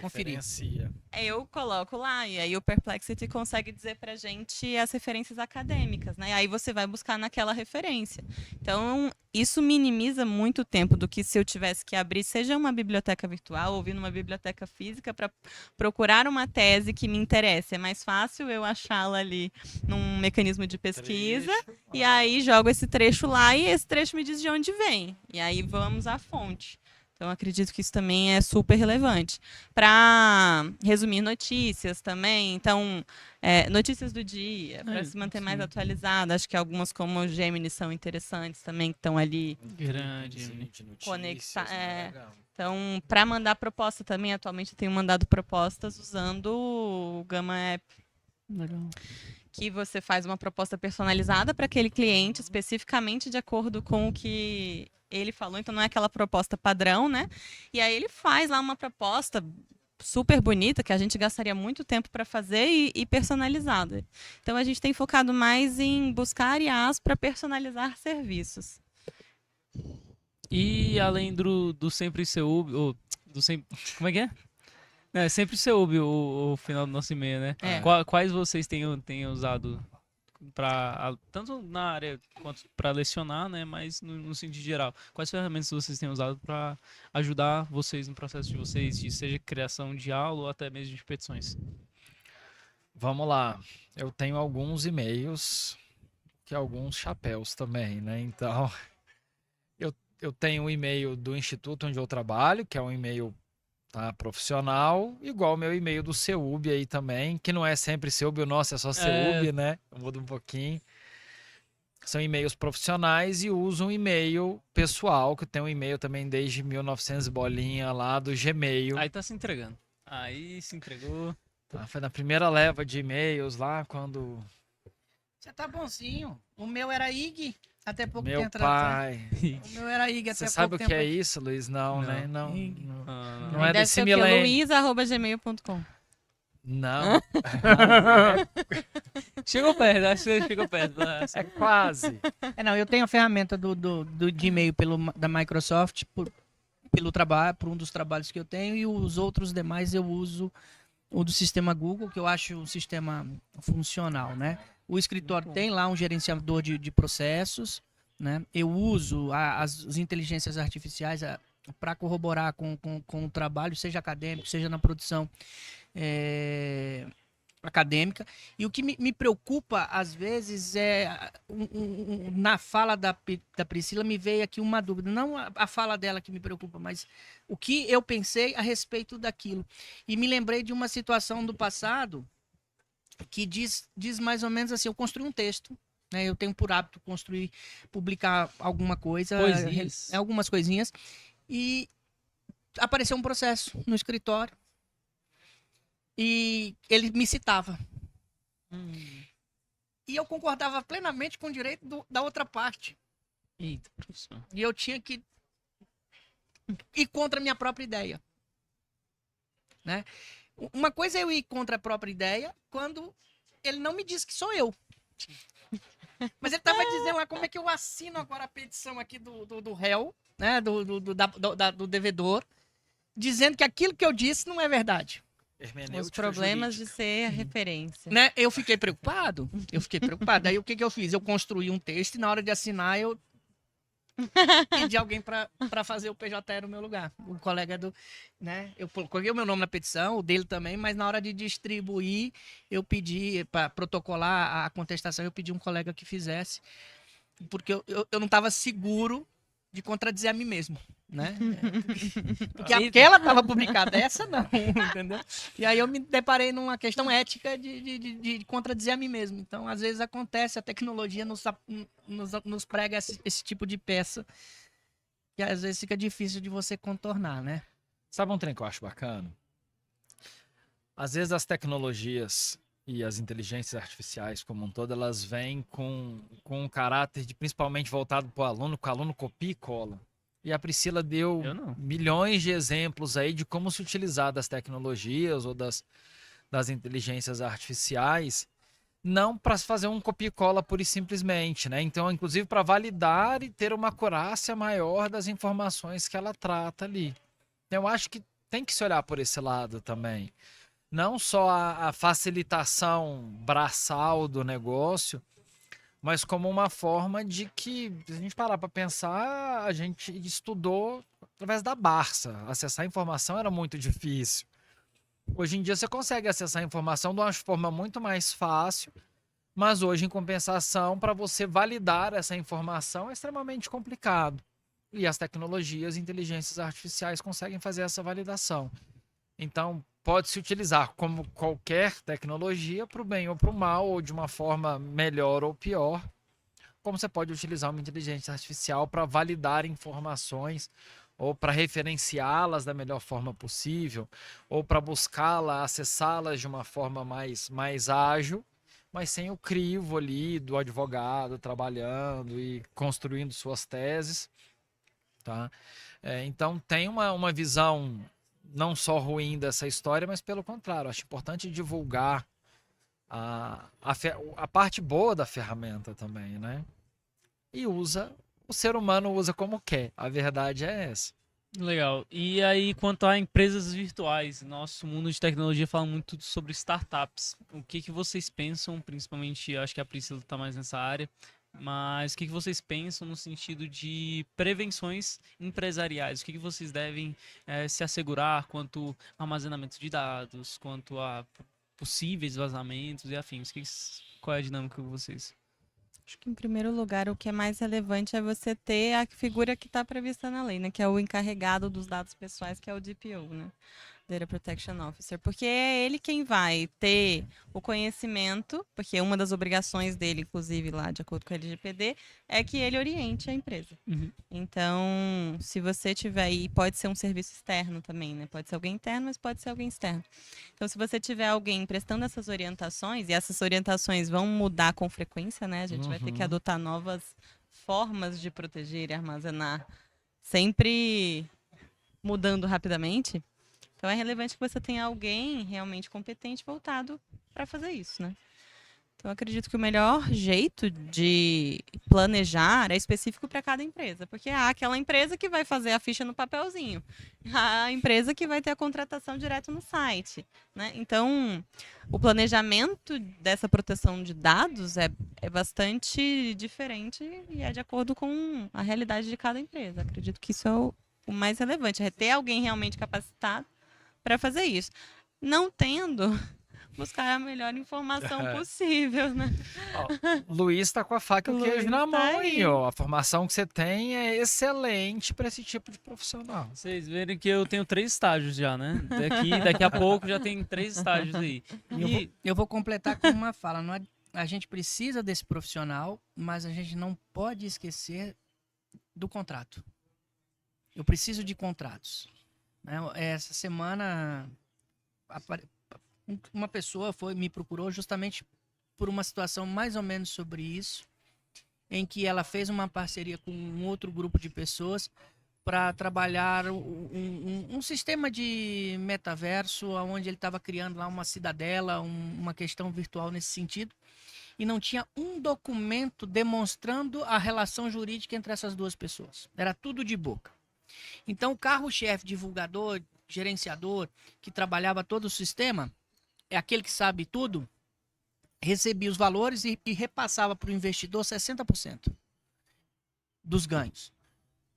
Conferir. Referencia. eu coloco lá, e aí o Perplexity consegue dizer pra gente as referências acadêmicas, né? E aí você vai buscar naquela referência. Então, isso minimiza muito o tempo do que se eu tivesse que abrir, seja uma biblioteca virtual ou vir numa biblioteca física para procurar uma tese que me interessa. É mais fácil eu achá-la ali num mecanismo de pesquisa, e aí jogo esse trecho lá e esse trecho me diz de onde vem. E aí vamos à fonte. Então, acredito que isso também é super relevante. Para resumir notícias também, então, notícias do dia, para se manter mais sim. atualizado. Acho que algumas como o Gemini são interessantes também, que estão ali. Grande. De notícias, Conecta- né, legal. Então, para mandar proposta também, atualmente eu tenho mandado propostas usando o Gama App, Legal. que você faz uma proposta personalizada para aquele cliente, especificamente de acordo com o que ele falou. Então, não é aquela proposta padrão, né? E aí ele faz lá uma proposta super bonita, que a gente gastaria muito tempo para fazer e personalizada. Então, a gente tem focado mais em buscar IAs para personalizar serviços. E além do sempre Seub, do sempre, como é que é? É, sempre Seub o final do nosso e-mail, né? É. Quais vocês têm usado tanto na área quanto para lecionar, né? Mas no sentido geral, quais ferramentas vocês têm usado para ajudar vocês no processo de vocês, seja criação de aula ou até mesmo de petições? Vamos lá. Eu tenho alguns e-mails, que alguns chapéus também, né? Então, eu tenho o e-mail do instituto onde eu trabalho, que é um e-mail profissional, igual o meu e-mail do Seub aí também, que não é sempre Seub, o nosso é só Seub, né? Muda um pouquinho. São e-mails profissionais e uso um e-mail pessoal, que tem um e-mail também desde 1900 bolinha lá do Gmail. Aí tá se entregando. Aí se entregou. Foi na primeira leva de e-mails lá, quando Você tá bonzinho. O meu era IG, até pouco meu tempo pai... O meu era IG até Você pouco sabe o tempo. que é isso, Luiz? Não, né? Não, Ah, não é Deve desse ser o quê? milênio. luiz@gmail.com. Não, chegou perto, acho que você chegou perto. é quase. Não, eu tenho a ferramenta do Gmail da Microsoft pelo trabalho, por um dos trabalhos que eu tenho, e os outros demais eu uso o do sistema Google, que eu acho um sistema funcional, né? O escritório tem lá um gerenciador de processos, né? Eu uso as inteligências artificiais para corroborar com o trabalho, seja acadêmico, seja na produção acadêmica. E o que me preocupa, às vezes, é na fala da Priscila me veio aqui uma dúvida. Não a fala dela que me preocupa, mas o que eu pensei a respeito daquilo. E me lembrei de uma situação do passado que diz mais ou menos assim, eu construí um texto, né? Eu tenho por hábito publicar alguma coisa, algumas coisinhas, e apareceu um processo no escritório e ele me citava. E eu concordava plenamente com o direito da outra parte. Eita, professor. E eu tinha que ir contra a minha própria ideia, né? Uma coisa é eu ir contra a própria ideia quando ele não me diz que sou eu. Mas ele estava dizendo lá como é que eu assino agora a petição aqui do réu, né? Do devedor, dizendo que aquilo que eu disse não é verdade. Os problemas de ser a referência. Né? Eu fiquei preocupado. Aí o que eu fiz? Eu construí um texto e na hora de assinar eu pedi alguém para fazer o PJE no meu lugar. O colega né? Eu coloquei o meu nome na petição, o dele também, mas na hora de distribuir, eu pedi, para protocolar a contestação, eu pedi um colega que fizesse, porque eu não estava seguro de contradizer a mim mesmo, né? Porque aquela estava publicada, essa não, entendeu? E aí eu me deparei numa questão ética de contradizer a mim mesmo. Então, às vezes acontece, a tecnologia nos prega esse tipo de peça que às vezes fica difícil de você contornar, né? Sabe um trem que eu acho bacana? Às vezes as tecnologias e as inteligências artificiais como um todo, elas vêm com um caráter principalmente voltado para o aluno, que o aluno copia e cola. E a Priscila deu milhões de exemplos aí de como se utilizar das tecnologias ou das inteligências artificiais, não para fazer um copia e cola pura e simplesmente, né? Então, inclusive para validar e ter uma acurácia maior das informações que ela trata ali. Eu acho que tem que se olhar por esse lado também. Não só a facilitação braçal do negócio, mas como uma forma de que, se a gente parar para pensar, a gente estudou através da Barça. Acessar a informação era muito difícil. Hoje em dia você consegue acessar a informação de uma forma muito mais fácil, mas hoje, em compensação, para você validar essa informação é extremamente complicado. E as tecnologias e inteligências artificiais conseguem fazer essa validação. Então, pode-se utilizar como qualquer tecnologia para o bem ou para o mal, ou de uma forma melhor ou pior, como você pode utilizar uma inteligência artificial para validar informações, ou para referenciá-las da melhor forma possível, ou para buscá-las, acessá-las de uma forma mais ágil, mas sem o crivo ali do advogado trabalhando e construindo suas teses. Tá? Então, tem uma visão não só ruim dessa história, mas pelo contrário, acho importante divulgar a parte boa da ferramenta também, né? E o ser humano usa como quer, a verdade é essa. Legal. E aí, quanto a empresas virtuais, nosso mundo de tecnologia fala muito sobre startups. O que que vocês pensam, principalmente, acho que a Priscila está mais nessa área, mas o que que vocês pensam no sentido de prevenções empresariais? O que que vocês devem se assegurar quanto ao armazenamento de dados, quanto a possíveis vazamentos e afins? Qual é a dinâmica com vocês? Acho que, em primeiro lugar, o que é mais relevante é você ter a figura que está prevista na lei, né? Que é o encarregado dos dados pessoais, que é o DPO, né? Data Protection Officer. Porque é ele quem vai ter o conhecimento, porque uma das obrigações dele, inclusive, lá, de acordo com a LGPD, é que ele oriente a empresa. Uhum. Então, se você tiver aí, pode ser um serviço externo também, né? Pode ser alguém interno, mas pode ser alguém externo. Então, se você tiver alguém prestando essas orientações, e essas orientações vão mudar com frequência, né? A gente vai ter que adotar novas formas de proteger e armazenar, sempre mudando rapidamente. Então, é relevante que você tenha alguém realmente competente voltado para fazer isso, né? Então, eu acredito que o melhor jeito de planejar é específico para cada empresa, porque há aquela empresa que vai fazer a ficha no papelzinho, há a empresa que vai ter a contratação direto no site, né? Então, o planejamento dessa proteção de dados é bastante diferente e é de acordo com a realidade de cada empresa. Acredito que isso é o mais relevante, é ter alguém realmente capacitado para fazer isso. Não tendo, buscar a melhor informação possível, né? Ó, Luiz tá com a faca e o queijo Luiz na tá mão aí. aí, ó. A formação que você tem é excelente para esse tipo de profissional. Vocês verem que eu tenho 3 estágios já, né? Daqui a pouco já tem 3 estágios aí. E Eu vou completar com uma fala. A gente precisa desse profissional, mas a gente não pode esquecer do contrato. Eu preciso de contratos. Né? Essa semana, uma pessoa me procurou justamente por uma situação mais ou menos sobre isso, em que ela fez uma parceria com um outro grupo de pessoas para trabalhar um sistema de metaverso, onde ele estava criando lá uma cidadela, uma questão virtual nesse sentido, e não tinha um documento demonstrando a relação jurídica entre essas duas pessoas. Era tudo de boca. Então, o carro-chefe, divulgador, gerenciador, que trabalhava todo o sistema, é aquele que sabe tudo, recebia os valores e repassava para o investidor 60% dos ganhos.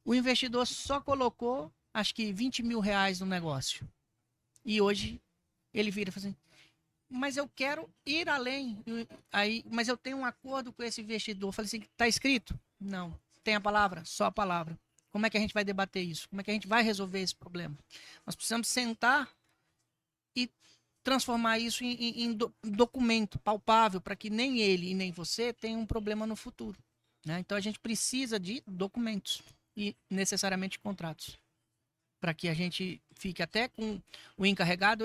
O investidor só colocou, acho que 20 mil reais no negócio. E hoje ele vira e fala assim, mas eu quero ir além. Mas eu tenho um acordo com esse investidor. Eu falei assim, está escrito? Não. Tem a palavra? Só a palavra. Como é que a gente vai debater isso? Como é que a gente vai resolver esse problema? Nós precisamos sentar e transformar isso em documento palpável para que nem ele e nem você tenham um problema no futuro. Né? Então a gente precisa de documentos e necessariamente contratos. Para que a gente fique até com o encarregado,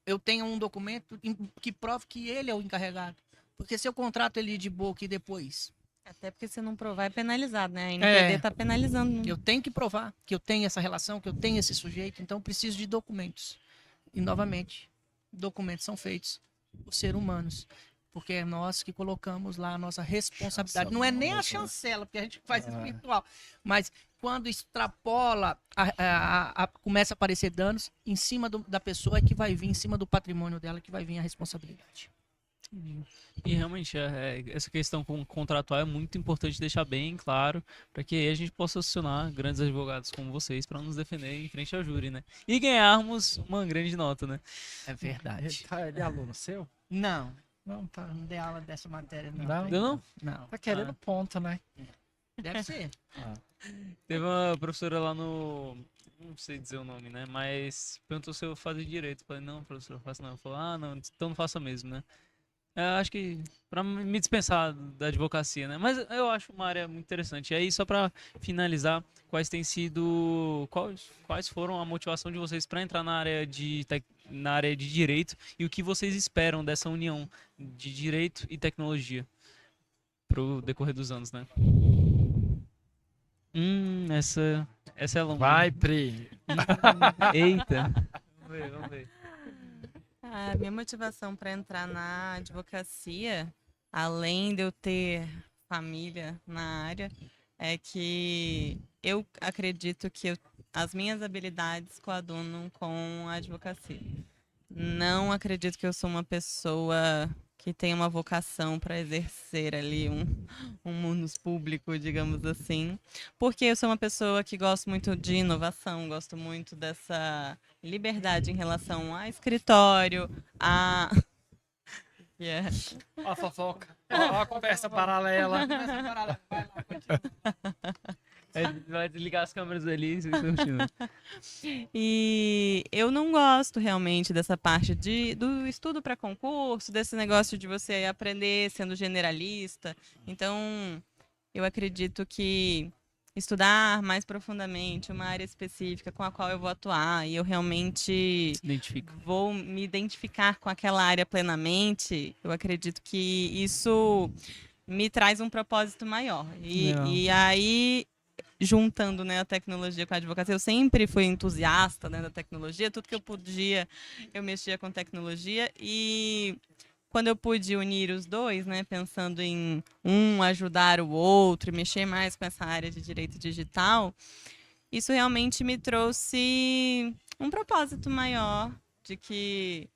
eu tenha um documento que prove que ele é o encarregado. Porque se eu contrato ele de boca e depois... Até porque se não provar é penalizado, né? A NPD está penalizando. Eu tenho que provar que eu tenho essa relação, que eu tenho esse sujeito, então eu preciso de documentos. E, novamente, documentos são feitos por seres humanos. Porque é nós que colocamos lá a nossa responsabilidade. Chancela, não é nem a chancela, porque a gente faz isso virtual. Mas quando extrapola, começa a aparecer danos, em cima da pessoa é que vai vir, em cima do patrimônio dela, que vai vir a responsabilidade. E realmente, essa questão contratual é muito importante deixar bem claro, para que aí a gente possa acionar grandes advogados como vocês para nos defender em frente ao júri, né? E ganharmos uma grande nota, né? É verdade. Ele é aluno seu? Não, Não, tá. não dei aula dessa matéria, não. Não? Deu não? Não, Tá querendo ponto, né? deve ser. Teve uma professora lá no... Não sei dizer o nome, né? Mas perguntou se eu fazia direito. Eu falei, não, professor, eu faço não. Ela falou, ah, não, então não faça mesmo, né? Acho que para me dispensar da advocacia, né? Mas eu acho uma área muito interessante. E aí, só para finalizar, quais foram a motivação de vocês para entrar na área de direito e o que vocês esperam dessa união de direito e tecnologia pro decorrer dos anos, né? Essa é longa. Vai, Pri. Eita. Vamos ver. A minha motivação para entrar na advocacia, além de eu ter família na área, é que eu acredito que as minhas habilidades coadunam com a advocacia. Não acredito que eu sou uma pessoa que tem uma vocação para exercer ali um munus público, digamos assim, porque eu sou uma pessoa que gosto muito de inovação, gosto muito dessa liberdade em relação a escritório, a... Yeah. Ó a fofoca, ó a conversa paralela. Vai desligar as câmeras ali e você continua. E eu não gosto realmente dessa parte do estudo para concurso, desse negócio de você aprender sendo generalista. Então, eu acredito que estudar mais profundamente uma área específica com a qual eu vou atuar e eu realmente Se identifica. vou me identificar com aquela área plenamente, eu acredito que isso me traz um propósito maior. Legal. E aí, juntando, né, a tecnologia com a advocacia, eu sempre fui entusiasta, né, da tecnologia, tudo que eu podia, eu mexia com tecnologia, e quando eu pude unir os dois, né, pensando em um ajudar o outro e mexer mais com essa área de direito digital, isso realmente me trouxe um propósito maior de que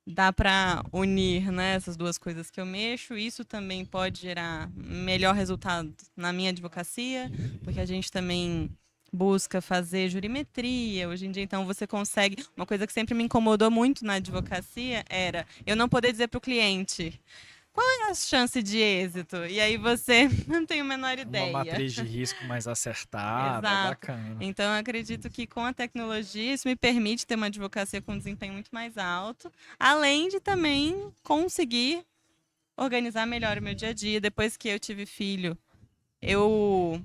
dá para unir, né, essas duas coisas que eu mexo. Isso também pode gerar melhor resultado na minha advocacia, porque a gente também busca fazer jurimetria. Hoje em dia, então, você consegue... Uma coisa que sempre me incomodou muito na advocacia era eu não poder dizer para o cliente qual é a chance de êxito. E aí você não tem a menor Uma ideia. matriz de risco mais acertada, Exato. bacana. Então, eu acredito que com a tecnologia isso me permite ter uma advocacia com um desempenho muito mais alto, além de também conseguir organizar melhor o meu dia a dia. Depois que eu tive filho, eu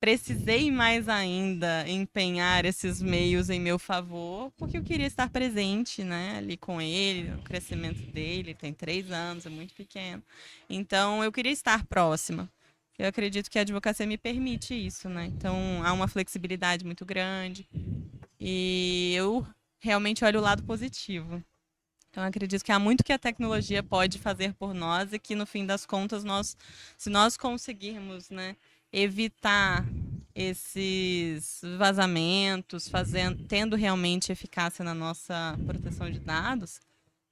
precisei mais ainda empenhar esses meios em meu favor, porque eu queria estar presente, né, ali com ele, no crescimento dele. Ele tem 3 anos, é muito pequeno. Então, eu queria estar próxima. Eu acredito que a advocacia me permite isso, né? Então, há uma flexibilidade muito grande. E eu realmente olho o lado positivo. Então, eu acredito que há muito que a tecnologia pode fazer por nós e que, no fim das contas, se nós conseguirmos, né, evitar esses vazamentos, tendo realmente eficácia na nossa proteção de dados,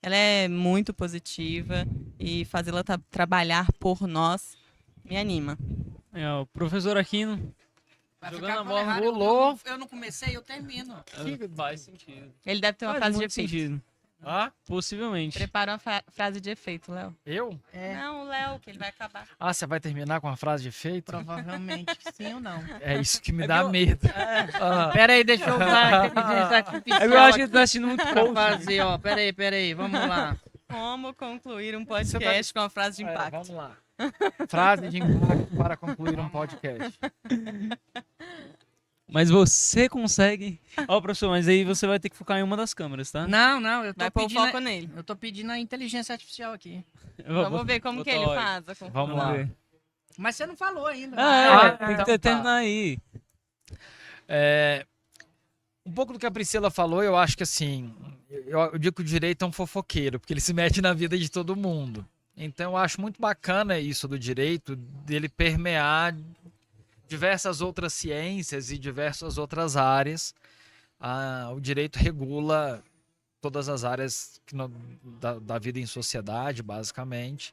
ela é muito positiva e fazê-la trabalhar por nós me anima. O professor Aquino Vai Jogando ficar a com bola, errado, rolou. eu não comecei, eu termino. faz sentido. Ele deve ter uma Faz frase de muito efeito. sentido. Ah, Possivelmente. Prepara uma frase de efeito, Léo. eu? É, Não, o Léo, que ele vai acabar. Ah, você vai terminar com uma frase de efeito? provavelmente sim ou não. É isso que me É dá que eu- medo. Ah, Pera aí, deixa eu usar a inteligência artificial Eu acho que aqui ele tá assistindo muito pra coach. fazer, ó. Pera aí, vamos lá. Como concluir um Você podcast com uma frase de é, impacto? vamos lá. Frase de impacto para concluir um podcast. Mas você consegue. Ó, professor, mas aí você vai ter que focar em uma das câmeras, tá? Não, eu tô Vai pôr o pedindo. foco nele. Eu tô pedindo a inteligência artificial aqui. Vamos ver como que ele faz. Vamos lá. ver. Mas você não falou ainda. Tem que então terminar aí. Um pouco do que a Priscila falou, eu acho que assim, eu digo que o direito é um fofoqueiro, porque ele se mete na vida de todo mundo. Então eu acho muito bacana isso do direito, dele permear diversas outras ciências e diversas outras áreas. O direito regula todas as áreas da vida em sociedade, basicamente.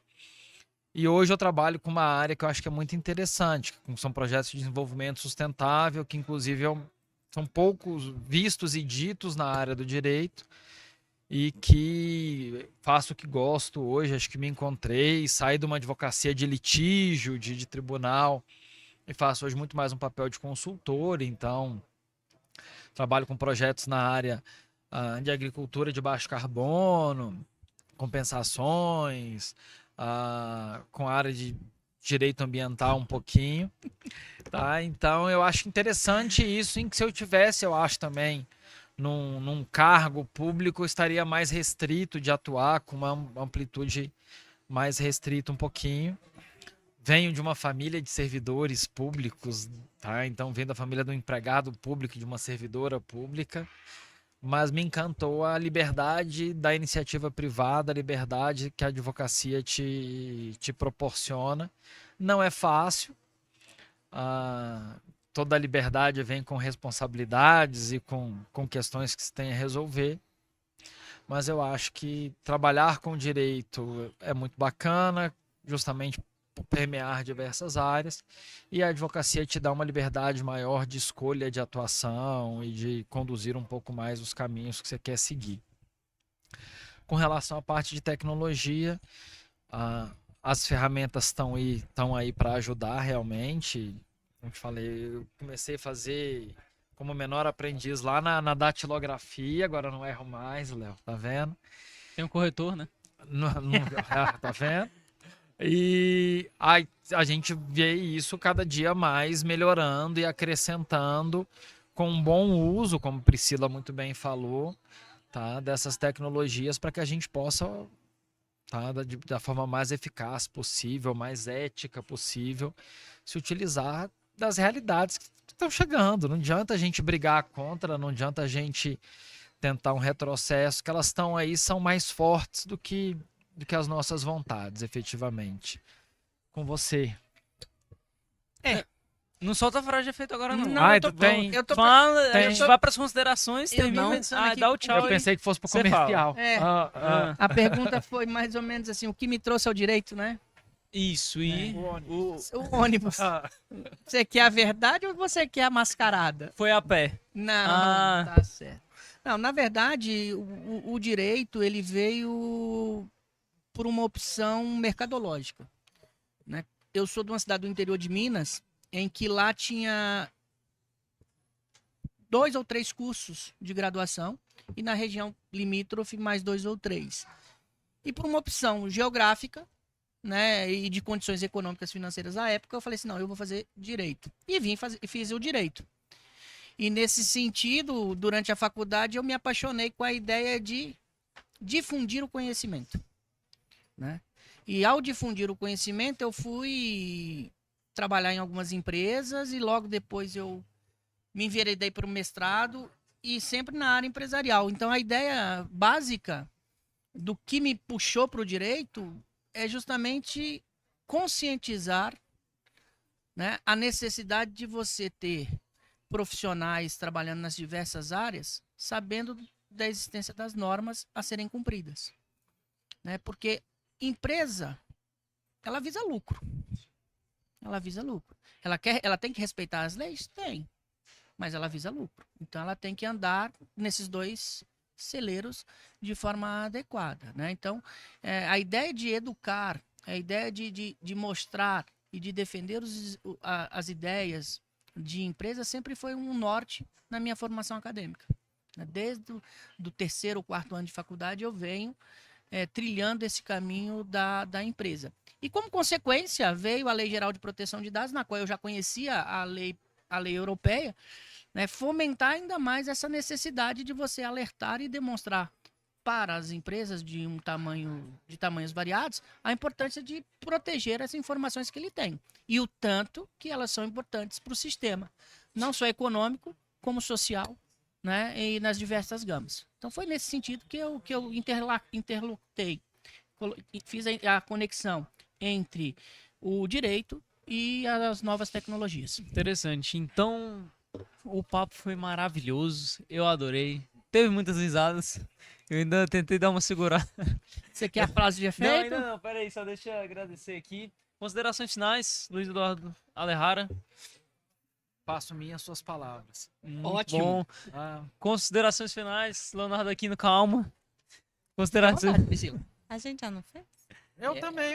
E hoje eu trabalho com uma área que eu acho que é muito interessante, que são projetos de desenvolvimento sustentável, que inclusive são poucos vistos e ditos na área do direito, e que faço o que gosto hoje, acho que me encontrei, saí de uma advocacia de litígio, de tribunal, e faço hoje muito mais um papel de consultor. Então trabalho com projetos na área de agricultura de baixo carbono, compensações, com a área de direito ambiental um pouquinho, tá? Então eu acho interessante isso, em que se eu tivesse, eu acho também, num cargo público, eu estaria mais restrito de atuar, com uma amplitude mais restrita um pouquinho. venho de uma família de servidores públicos, tá? Então, venho da família do empregado público, de uma servidora pública, mas me encantou a liberdade da iniciativa privada, a liberdade que a advocacia te proporciona. Não é fácil, toda a liberdade vem com responsabilidades e com questões que se tem a resolver, mas eu acho que trabalhar com direito é muito bacana, justamente por permear diversas áreas, e a advocacia te dá uma liberdade maior de escolha de atuação e de conduzir um pouco mais os caminhos que você quer seguir. Com relação à parte de tecnologia, as ferramentas estão aí para ajudar realmente. Como eu falei, eu comecei a fazer como menor aprendiz lá na datilografia, agora não erro mais, Léo, tá vendo? Tem um corretor, né? Tá vendo? E a gente vê isso cada dia mais melhorando e acrescentando com um bom uso, como Priscila muito bem falou, tá, dessas tecnologias para que a gente possa, tá, da forma mais eficaz possível, mais ética possível, se utilizar das realidades que estão chegando. Não adianta a gente brigar contra, não adianta a gente tentar um retrocesso, que elas estão aí, são mais fortes do que as nossas vontades, efetivamente. Com você. Não solta a frase de efeito agora, não. Não, eu tô, tem. eu tô Fala, a tem. gente vai pras considerações, Eu termina. tô pensando aqui- Dá o tchau Eu aí. pensei que fosse pro Você comercial. É. A pergunta foi mais ou menos assim, o que me trouxe ao direito, né? Isso, e O ônibus. Você quer a verdade ou você quer a mascarada? foi a pé. Não, tá certo. Não, na verdade, o direito, ele veio por uma opção mercadológica, né? Eu sou de uma cidade do interior de Minas, em que lá tinha 2 ou 3 cursos de graduação e na região limítrofe mais 2 ou 3. E por uma opção geográfica, né, e de condições econômicas financeiras à época, eu falei assim, não, eu vou fazer direito. E fiz o direito. E nesse sentido, durante a faculdade, eu me apaixonei com a ideia de difundir o conhecimento, né? E ao difundir o conhecimento, eu fui trabalhar em algumas empresas e logo depois eu me enveredei para o mestrado e sempre na área empresarial. Então, a ideia básica do que me puxou para o direito é justamente conscientizar, né, a necessidade de você ter profissionais trabalhando nas diversas áreas, sabendo da existência das normas a serem cumpridas, né? Porque empresa, ela visa lucro. Ela visa lucro. Ela tem que respeitar as leis? Tem. Mas ela visa lucro. Então ela tem que andar nesses dois celeiros de forma adequada, né? Então, a ideia de educar, a ideia de mostrar e de defender as ideias de empresa sempre foi um norte na minha formação acadêmica. Desde do 3º ou 4º ano de faculdade eu venho trilhando esse caminho da empresa. E como consequência veio a Lei Geral de Proteção de Dados, na qual eu já conhecia a lei europeia, né, fomentar ainda mais essa necessidade de você alertar e demonstrar para as empresas de tamanhos variados a importância de proteger as informações que ele tem e o tanto que elas são importantes para o sistema, não só econômico como social, né, e nas diversas gamas. Então foi nesse sentido que eu interlocutei, fiz a conexão entre o direito e as novas tecnologias. Interessante. Então, o papo foi maravilhoso. Eu adorei. Teve muitas risadas. Eu ainda tentei dar uma segurada. Você quer a frase de Não, efeito? ainda não. Pera aí, só deixa eu agradecer aqui. Considerações finais, Luiz Eduardo Alejara. Passo minhas suas palavras. Muito Ótimo. bom. Ah, Considerações finais, Leonardo Aquino, calma. Considerações. Priscila. A gente já não fez? eu também.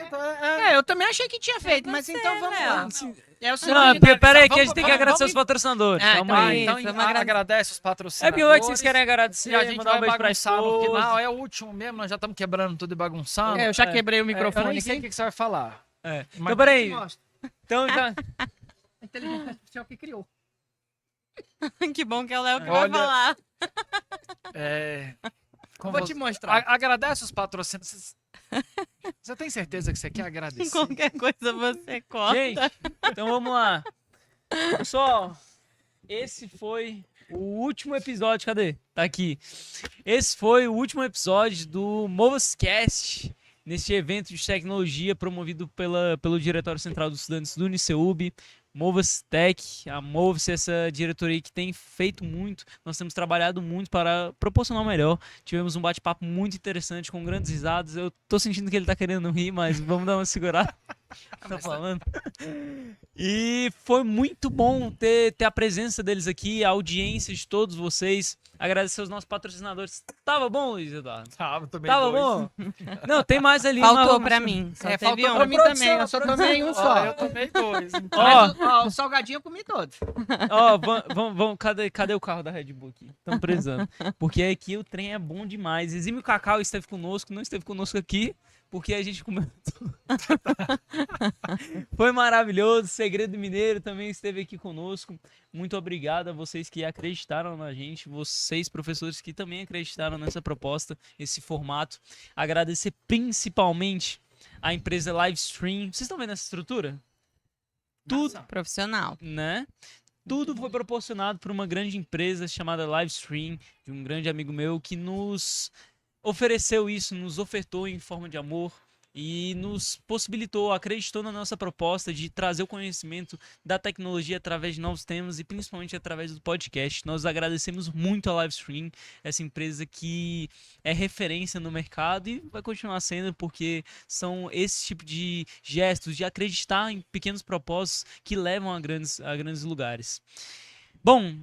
Eu também achei que tinha feito, mas então vamos lá. É o Não, seguinte, pera aí que a vamos- gente tem que vamos- agradecer vamos- os patrocinadores. Ah, Calma então aí. então Isso, vamos agradecer. agradece os É patrocinadores. pior que vocês querem agradecer, E a gente mandar um vai beijo pra bagunçar no esposa. final. É o último mesmo, nós já estamos quebrando tudo e bagunçando. eu já quebrei o Eu microfone nem sei o aqui. que você vai falar. É. Mas- Então, peraí. Mostra. Então, já... A inteligência artificial que criou. Que bom que é o Léo que Olha, vai falar. Com Vou você- te mostrar. Agradece os patrocinadores. Você tem certeza que você quer agradecer? Qualquer coisa você corta. Gente, então vamos lá. Pessoal, esse foi o último episódio. Cadê? Tá aqui. Esse foi o último episódio do MovasCast, neste evento de tecnologia promovido pelo Diretório Central dos Estudantes do Uniceub. Movas Tech, a Moves, essa diretoria que tem feito muito, nós temos trabalhado muito para proporcionar o melhor. Tivemos um bate-papo muito interessante, com grandes risadas. Eu tô sentindo que ele tá querendo rir, mas vamos dar uma segurada. Tá falando? E foi muito bom ter a presença deles aqui, a audiência de todos vocês. Agradecer aos nossos patrocinadores. Tava bom, Luiz Eduardo? Também Tava dois. bom? Não, tem mais ali. Faltou mas- pra mim. Só teve faltou um. pra mim também, eu só tomei um Ó, só. eu tomei dois. Então. Ó, Mas o salgadinho eu comi todo. Ó, vamos, cadê o carro da Red Bull aqui? Estamos precisando. Porque aqui o trem é bom demais. Exime Cacau esteve conosco, não esteve conosco aqui, porque a gente comeu tudo. Foi maravilhoso. Segredo Mineiro também esteve aqui conosco. Muito obrigado a vocês que acreditaram na gente, vocês, professores, que também acreditaram nessa proposta, esse formato. Agradecer principalmente a empresa Livestream. Vocês estão vendo essa estrutura? Tudo, Profissional. né? Tudo foi proporcionado por uma grande empresa chamada Livestream, de um grande amigo meu que nos ofereceu isso, nos ofertou em forma de amor e nos possibilitou, acreditou na nossa proposta de trazer o conhecimento da tecnologia através de novos temas e principalmente através do podcast. Nós agradecemos muito a Livestream, essa empresa que é referência no mercado e vai continuar sendo, porque são esse tipo de gestos de acreditar em pequenos propósitos que levam a grandes lugares. Bom,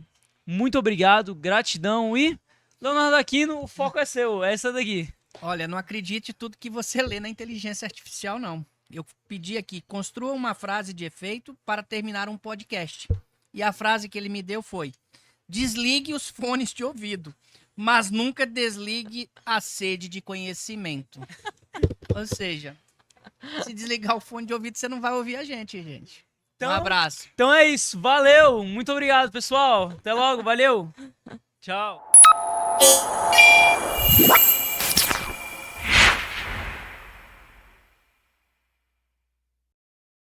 muito obrigado, gratidão e Leonardo Aquino, o foco é seu, é essa daqui. Olha, não acredite tudo que você lê na inteligência artificial, não. Eu pedi aqui, construa uma frase de efeito para terminar um podcast. E a frase que ele me deu foi: desligue os fones de ouvido, mas nunca desligue a sede de conhecimento. Ou seja, se desligar o fone de ouvido, você não vai ouvir a gente, gente. Um abraço. Então é isso, valeu, muito obrigado, pessoal. Até logo, valeu. Tchau.